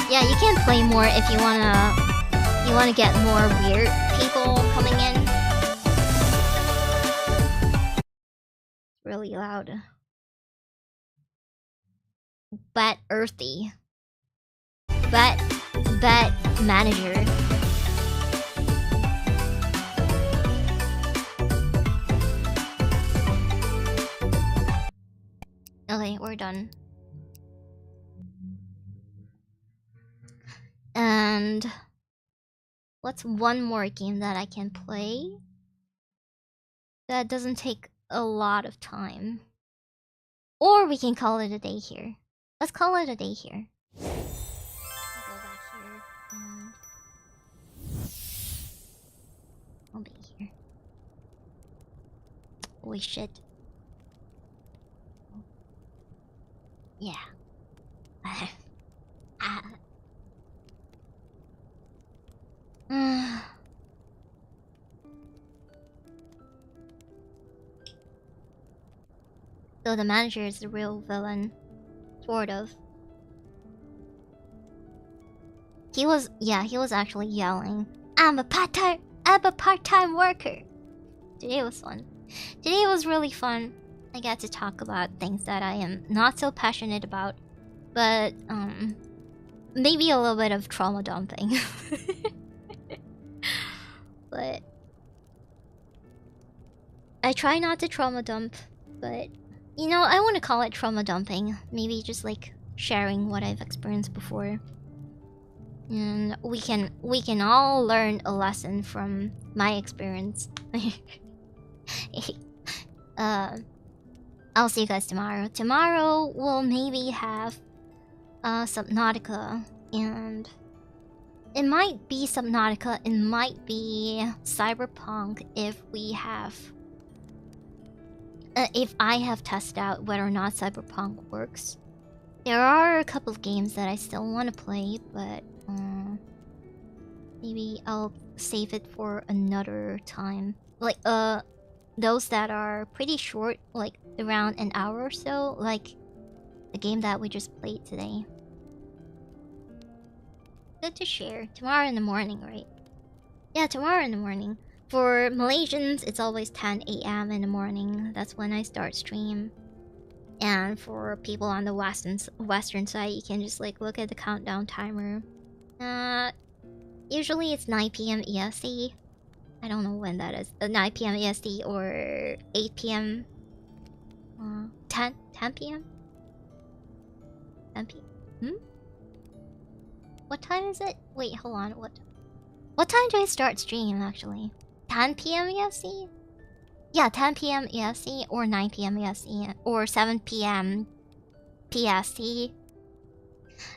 Yeah, you can play more if you wanna get more weird people coming in. It's really loud. Bat earthy. Bat manager. Okay, we're done. And what's one more game that I can play that doesn't take a lot of time? Or we can call it a day here. Let's call it a day here. Go back here and I'll be here. Holy shit. Yeah. So the manager is the real villain. Sort of. He was actually yelling, I'm a part-time worker. Today was fun. Today was really fun. I got to talk about things that I am not so passionate about, but maybe a little bit of trauma dumping. But I try not to trauma dump, but you know, I want to call it trauma dumping. Maybe just like sharing what I've experienced before. and we can all learn a lesson from my experience. I'll see you guys tomorrow. Tomorrow we'll maybe have Subnautica, and it might be Subnautica, it might be Cyberpunk if we have if I have tested out whether or not Cyberpunk works. There are a couple of games that I still want to play, but maybe I'll save it for another time. Like those that are pretty short, like around an hour or so, like the game that we just played today. Good to share. Tomorrow in the morning, right? Yeah, tomorrow in the morning. For Malaysians, it's always 10 a.m. in the morning. That's when I start stream. And for people on the western side, you can just like look at the countdown timer. Usually it's 9 p.m. EST. I don't know when that is. 9 p.m. EST or 8 p.m. 10 p.m. 10 p.m. What time is it? Wait, hold on. What time do I start stream actually? 10 p.m. EST? Yeah, 10 p.m. EST or 9 p.m. EST or 7 p.m. PST.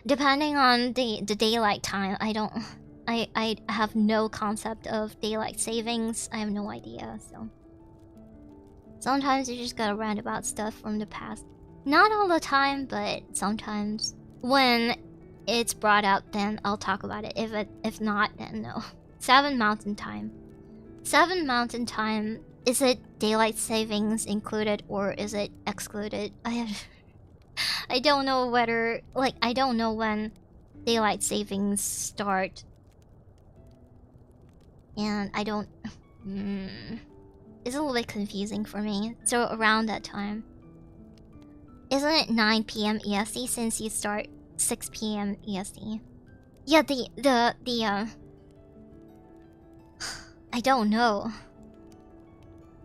Depending on the daylight time, I have no concept of daylight savings. I have no idea, so sometimes you just gotta rant about stuff from the past. Not all the time, but sometimes when it's brought up, then I'll talk about it. If not, then no. 7 Mountain Time. 7 Mountain Time. Is it daylight savings included or is it excluded? I don't know whether, like, I don't know when daylight savings start. And I don't... It's a little bit confusing for me. So around that time. Isn't it 9 p.m. EST since you start 6 p.m. EST? Yeah, I don't know.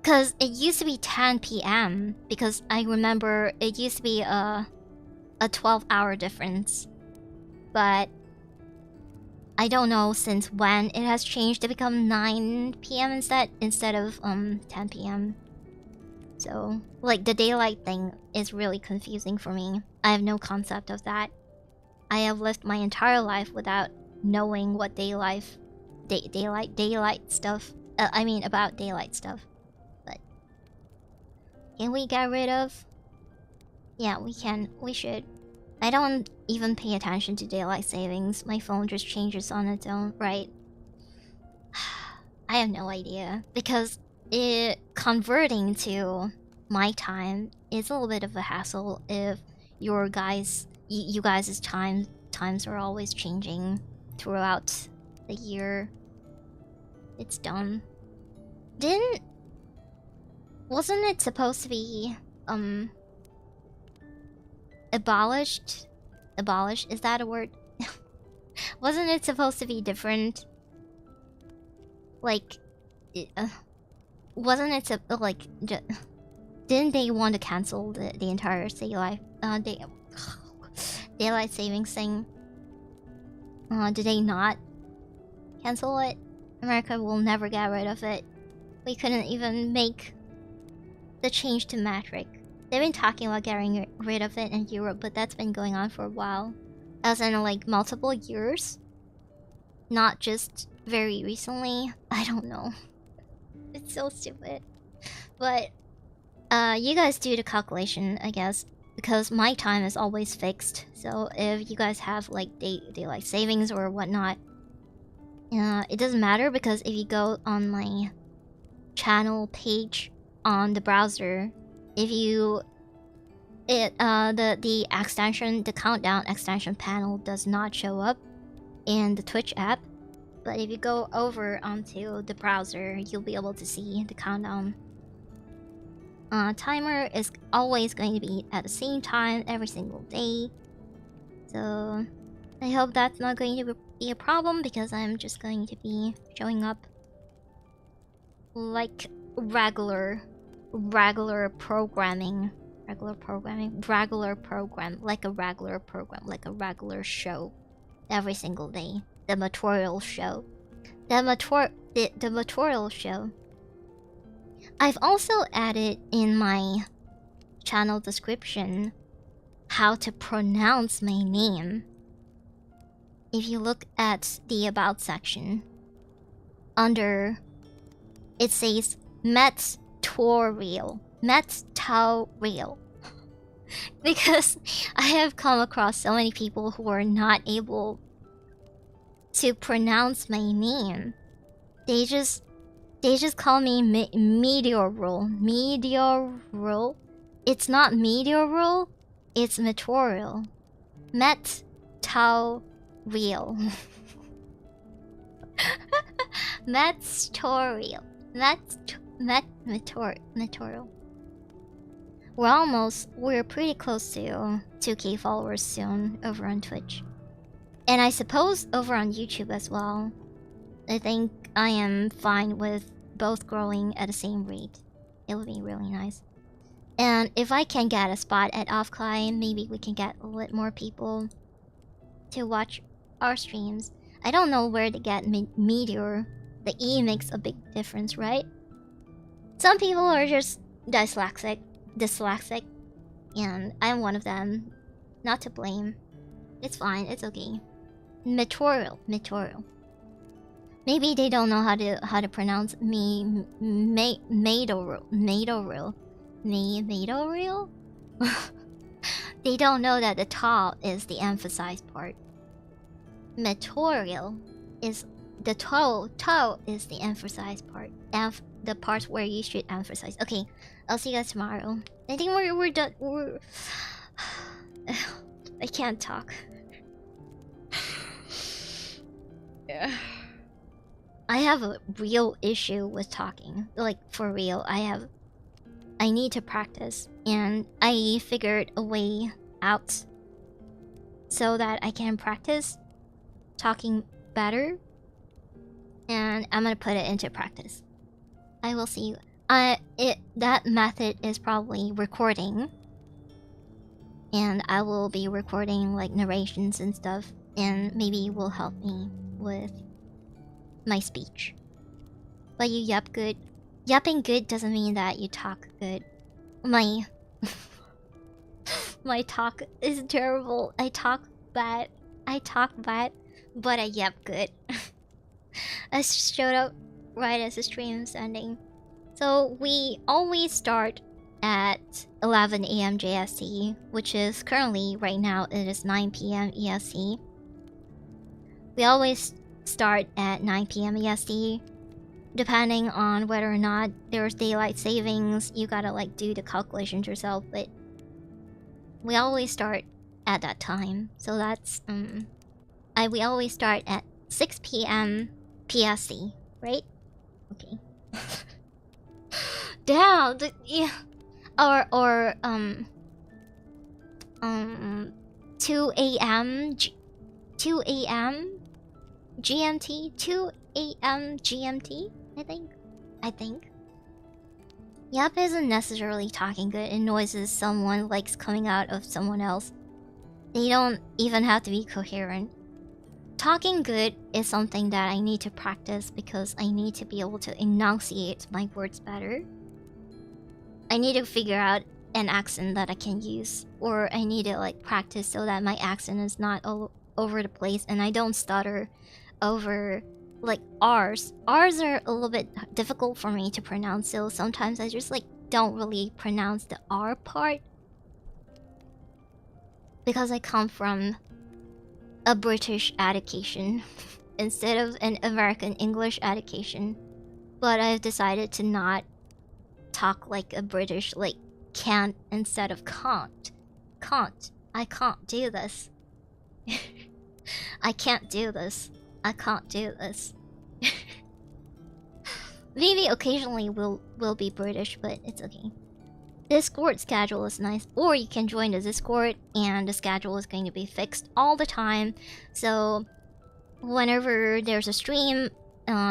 Cause it used to be 10 p.m. because I remember it used to be a 12-hour difference. But I don't know since when it has changed to become 9 p.m. instead of 10 p.m. So like the daylight thing is really confusing for me. I have no concept of that. I have lived my entire life without knowing what daylight stuff. I mean about daylight stuff. But can we get rid of? Yeah, we can. We should. I don't even pay attention to daylight savings. My phone just changes on its own, right? I have no idea because converting to my time is a little bit of a hassle if you guys' times are always changing throughout the year. It's dumb. Wasn't it supposed to be abolished? Abolished, is that a word? Wasn't it supposed to be different? Like wasn't it like didn't they want to cancel the entire daylight savings thing? Did they not cancel it? America will never get rid of it. We couldn't even make the change to metric. They've been talking about getting rid of it in Europe, but that's been going on for a while. As in like multiple years. Not just very recently. I don't know. It's so stupid. But you guys do the calculation, I guess. Because my time is always fixed. So if you guys have like daylight savings or whatnot, it doesn't matter because if you go on my channel page on the browser, if you the extension, the countdown extension panel does not show up in the Twitch app, but if you go over onto the browser, you'll be able to see the countdown. Timer is always going to be at the same time every single day, so I hope that's not going to be a problem because I'm just going to be showing up like regular programming, like a regular show every single day. the tutorial show. The tutorial show. I've also added in my channel description how to pronounce my name. If you look at the about section, under it says Met-torial. Because I have come across so many people who are not able to pronounce my name. They just call me meteoral. Meteoral. It's not meteoral, it's meteoral. Met-torial. Met-torial. Meteoral. We're pretty close to 2K followers soon over on Twitch. And I suppose over on YouTube as well. I think I am fine with both growing at the same rate. It would be really nice. And if I can get a spot at Offcry, maybe we can get a little more people to watch our streams. I don't know where to get Meteor. The E makes a big difference, right? Some people are just dyslexic, and I'm one of them. Not to blame. It's fine, it's okay. Meteoral. Maybe they don't know how to pronounce Madoreal. They don't know that the ta is the emphasized part. Meteorial is the toe is the emphasized part. The part where you should emphasize. Okay, I'll see you guys tomorrow. I think we're done. I can't talk. Yeah. I have a real issue with talking. Like, for real. I need to practice. And I figured a way out so that I can practice talking better. And I'm gonna put it into practice. I will see you. That method is probably recording. And I will be recording like narrations and stuff. And maybe it will help me with my speech. But you yap good. Yapping good doesn't mean that you talk good. My talk is terrible. I talk bad, but I yap good. I showed up right as the stream is ending. So we always start at 11 AM JST, which is currently, right now, it is 9 PM EST. We always start at 9 PM EST. Depending on whether or not there's daylight savings, you gotta like do the calculations yourself, but we always start at that time. So that's we always start at 6 PM PST, right? Okay. Damn, yeah. Or 2 AM 2 AM GMT, 2 AM GMT, I think. Yap isn't necessarily talking good. It noises someone likes coming out of someone else. They don't even have to be coherent. Talking good is something that I need to practice because I need to be able to enunciate my words better. I need to figure out an accent that I can use, or I need to like practice so that my accent is not all over the place and I don't stutter over like R's. R's are a little bit difficult for me to pronounce, so sometimes I just like don't really pronounce the R part because I come from a British education instead of an American English education. But I've decided to not talk like a British, like can't instead of can't. Can't. I can't do this. I can't do this. I can't do this. Maybe occasionally we'll be British, but it's okay. Discord schedule is nice, or you can join the Discord and the schedule is going to be fixed all the time. So whenever there's a stream,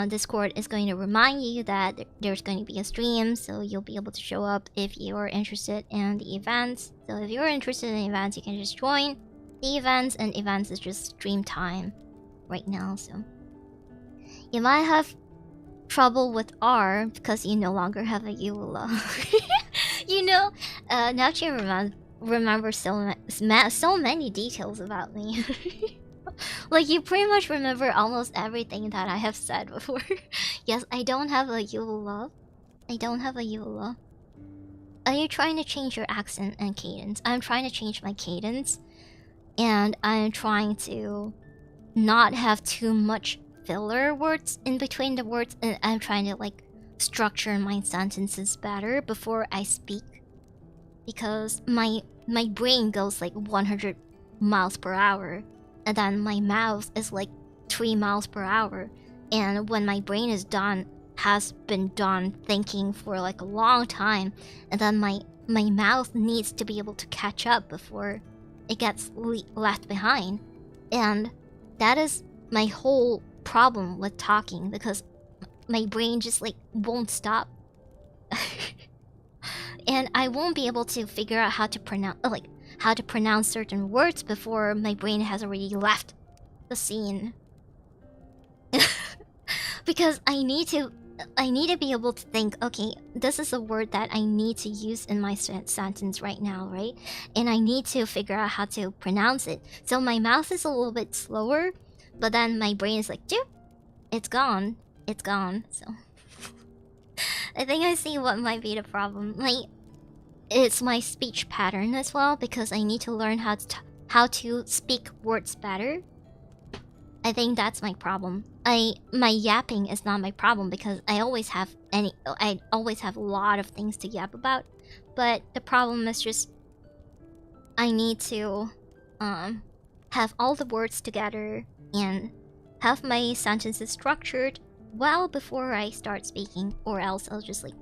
Discord is going to remind you that there's going to be a stream, so you'll be able to show up if you're interested in the events. So if you're interested in events, you can just join the events, and events is just stream time. right now, so you might have trouble with R because you no longer have a EULA. You know, now you remember so many details about me. Like, you pretty much remember almost everything that I have said before. Yes, I don't have a EULA. I don't have a EULA. Are you trying to change your accent and cadence? I'm trying to change my cadence, and I'm trying to not have too much filler words in between the words, and I'm trying to like structure my sentences better before I speak, because my brain goes like 100 miles per hour, and then my mouth is like 3 miles per hour, and when my brain is has been done thinking for like a long time, and then my mouth needs to be able to catch up before it gets left behind. And that is my whole problem with talking, because my brain just like won't stop. And I won't be able to figure out how to pronounce certain words before my brain has already left the scene. Because I need to be able to think, okay, this is a word that I need to use in my sentence right now, right? And I need to figure out how to pronounce it. So my mouth is a little bit slower, but then my brain is like, dude, it's gone. It's gone. So I think I see what might be the problem. Like, it's my speech pattern as well, because I need to learn how to speak words better. I think that's my problem. My yapping is not my problem, because I always have a lot of things to yap about. But the problem is just I need to have all the words together and have my sentences structured well before I start speaking, or else I'll just like...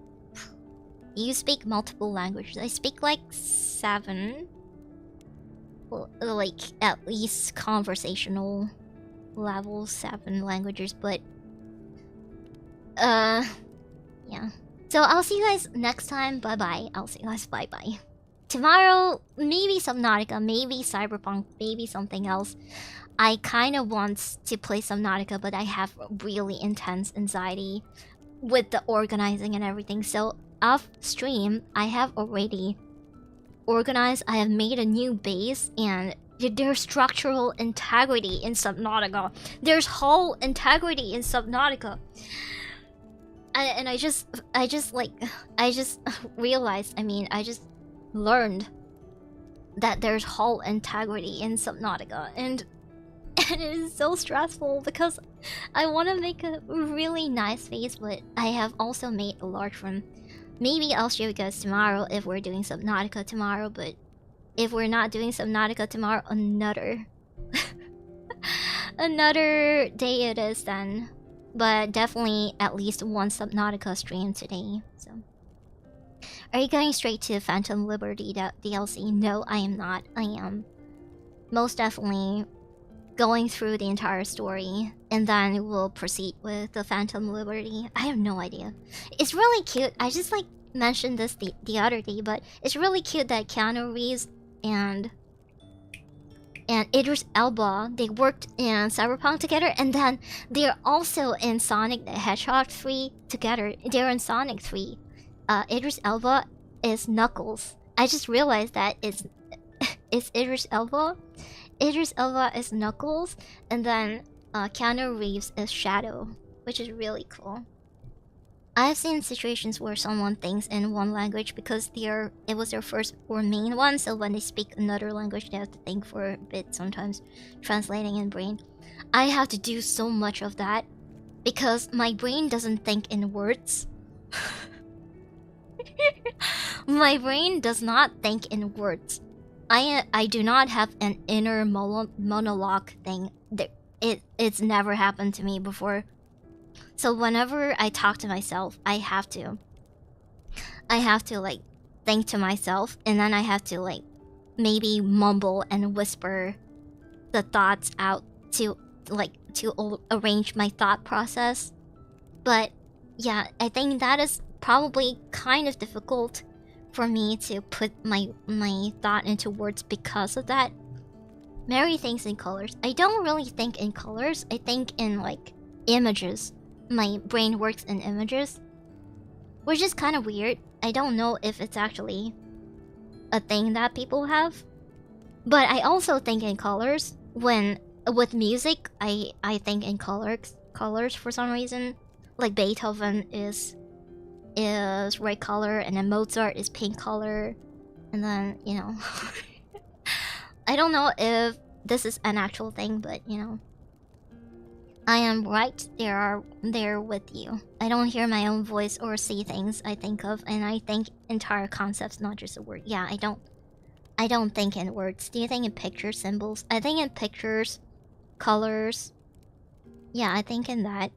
You speak multiple languages. I speak like 7. Well, like at least conversational level 7 languages, but yeah. So I'll see you guys next time. Bye bye. I'll see you guys bye bye. Tomorrow, maybe Subnautica, maybe Cyberpunk, maybe something else. I kind of want to play Subnautica, but I have really intense anxiety with the organizing and everything. So off stream, I have already organized. I have made a new base, and there's structural integrity in Subnautica. There's hull integrity in Subnautica. And I just realized, I just learned that there's hull integrity in Subnautica, and it is so stressful because I want to make a really nice face, but I have also made a large one. Maybe I'll show you guys tomorrow if we're doing Subnautica tomorrow, but if we're not doing Subnautica tomorrow, another day it is then. But definitely at least one Subnautica stream today. So, are you going straight to Phantom Liberty DLC? No, I am not. I am most definitely going through the entire story, and then we'll proceed with the Phantom Liberty. I have no idea. It's really cute. I just like mentioned this the other day, but it's really cute that Keanu Reeves and Idris Elba, they worked in Cyberpunk together, and then they're also in Sonic the Hedgehog 3 together. They're in Sonic 3. Idris Elba is Knuckles. I just realized that it's Idris Elba. Idris Elba is Knuckles, and then Keanu Reeves is Shadow, which is really cool. I've seen situations where someone thinks in one language because it was their first or main one, so when they speak another language they have to think for a bit sometimes, translating in brain. I have to do so much of that because my brain doesn't think in words. My brain does not think in words. I do not have an inner monologue thing. It's never happened to me before. So whenever I talk to myself, I have to like think to myself, and then I have to like maybe mumble and whisper the thoughts out to arrange my thought process. But yeah, I think that is probably kind of difficult for me to put my thought into words because of that. Mary thinks in colors. I don't really think in colors. I think in like images. My brain works in images, which is kind of weird. I don't know if it's actually a thing that people have. But I also think in colors. When with music, I think in colors for some reason. Like Beethoven is red color, and then Mozart is pink color, and then, you know. I don't know if this is an actual thing, but you know. I am right there with you. I don't hear my own voice or see things I think of, and I think entire concepts, not just a word. Yeah, I don't think in words. Do you think in pictures, symbols? I think in pictures, colors. Yeah, I think in that.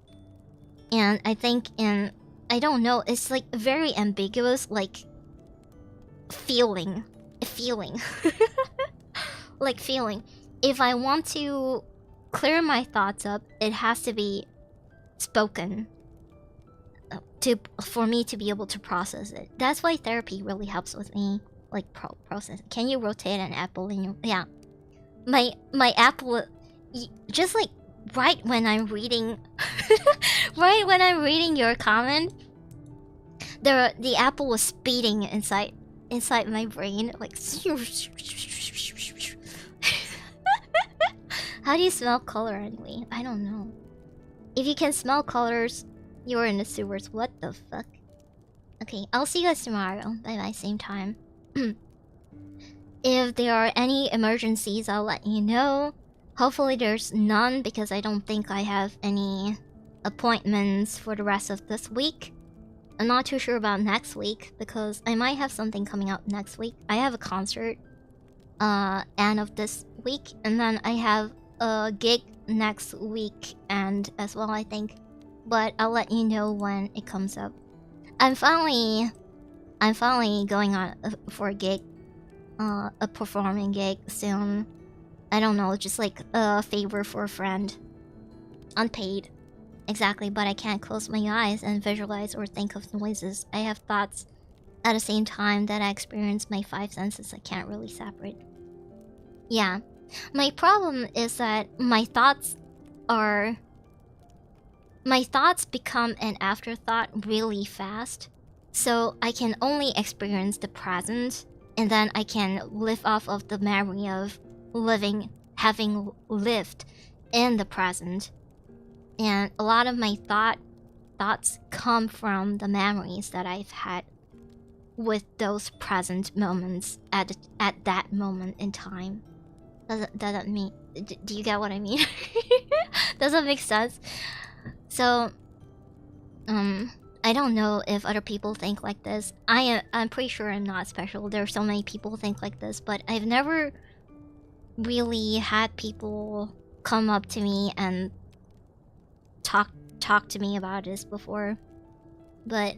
And I think in, I don't know, it's like very ambiguous, like feeling. Like feeling. If I want to clear my thoughts up, it has to be spoken for me to be able to process it. That's why therapy really helps with me, like process. Can you rotate an apple in your... Yeah. My apple, just like right when I'm reading right when I'm reading your comment, the apple was speeding inside my brain, like how do you smell color anyway? I don't know. If you can smell colors, you're in the sewers. What the fuck? Okay, I'll see you guys tomorrow. Bye bye, same time. If there are any emergencies, I'll let you know. Hopefully there's none, because I don't think I have any appointments for the rest of this week. I'm not too sure about next week, because I might have something coming up next week. I have a concert end of this week, and then I have a gig next week and as well, I think. But I'll let you know when it comes up. I'm finally going on for a gig, a performing gig soon. I don't know, just like a favor for a friend. Unpaid. Exactly, but I can't close my eyes and visualize or think of noises. I have thoughts at the same time that I experience my 5 senses. I can't really separate. Yeah. My problem is that my thoughts become an afterthought really fast. So I can only experience the present, and then I can live off of the memory of having lived in the present. And a lot of my thoughts come from the memories that I've had with those present moments at that moment in time. Does that mean? Do you get what I mean? Does that make sense? So, I don't know if other people think like this. I'm pretty sure I'm not special. There are so many people who think like this, but I've never really had people come up to me and talk to me about this before. But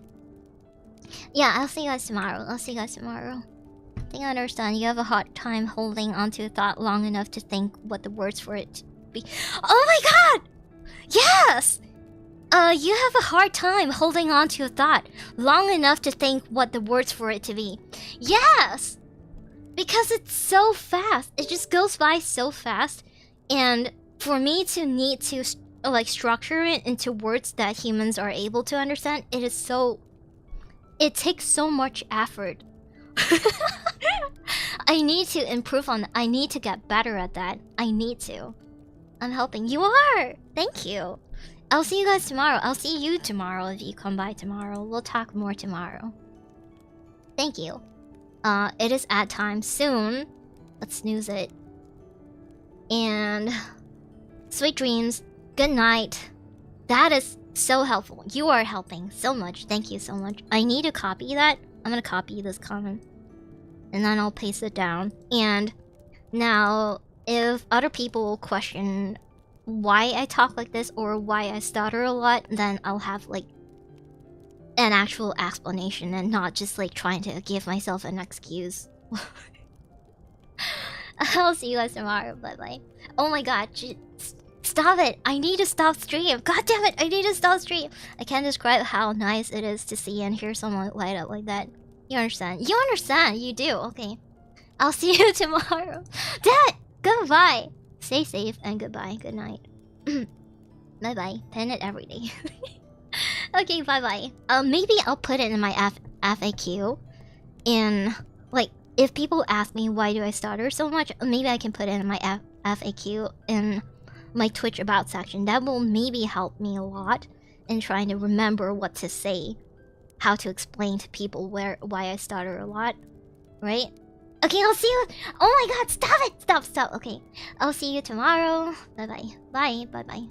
yeah, I'll see you guys tomorrow. I think I understand. You have a hard time holding onto a thought long enough to think what the words for it to be. Oh my god! Yes! You have a hard time holding on to a thought long enough to think what the words for it to be. Yes! Because it's so fast. It just goes by so fast. And for me to need to like structure it into words that humans are able to understand, it takes so much effort. I need to improve on I need to get better at that. I need to. I'm helping. You are! Thank you. I'll see you guys tomorrow. I'll see you tomorrow if you come by tomorrow. We'll talk more tomorrow. Thank you. It is ad time soon. Let's snooze it. And sweet dreams. Good night. That is so helpful. You are helping so much. Thank you so much. I need to copy that. I'm gonna copy this comment. And then I'll paste it down. And now, if other people question why I talk like this or why I stutter a lot, then I'll have like an actual explanation and not just like trying to give myself an excuse. I'll see you guys tomorrow. Bye bye. Oh my god. Stop it! I need to stop stream! God damn it! I need to stop stream! I can't describe how nice it is to see and hear someone light up like that. You understand? You understand! You do! Okay. I'll see you tomorrow. Damn it! Goodbye. Stay safe and goodbye. Good night. Bye bye. Pen it every day. Okay, bye bye. Maybe I'll put it in my FAQ. In like, if people ask me why do I stutter so much, maybe I can put it in my FAQ in my Twitch about section. That will maybe help me a lot in trying to remember what to say, how to explain to people why I stutter a lot, right? Okay, I'll see you. Oh my god, stop it! Stop. Okay, I'll see you tomorrow. Bye bye. Bye.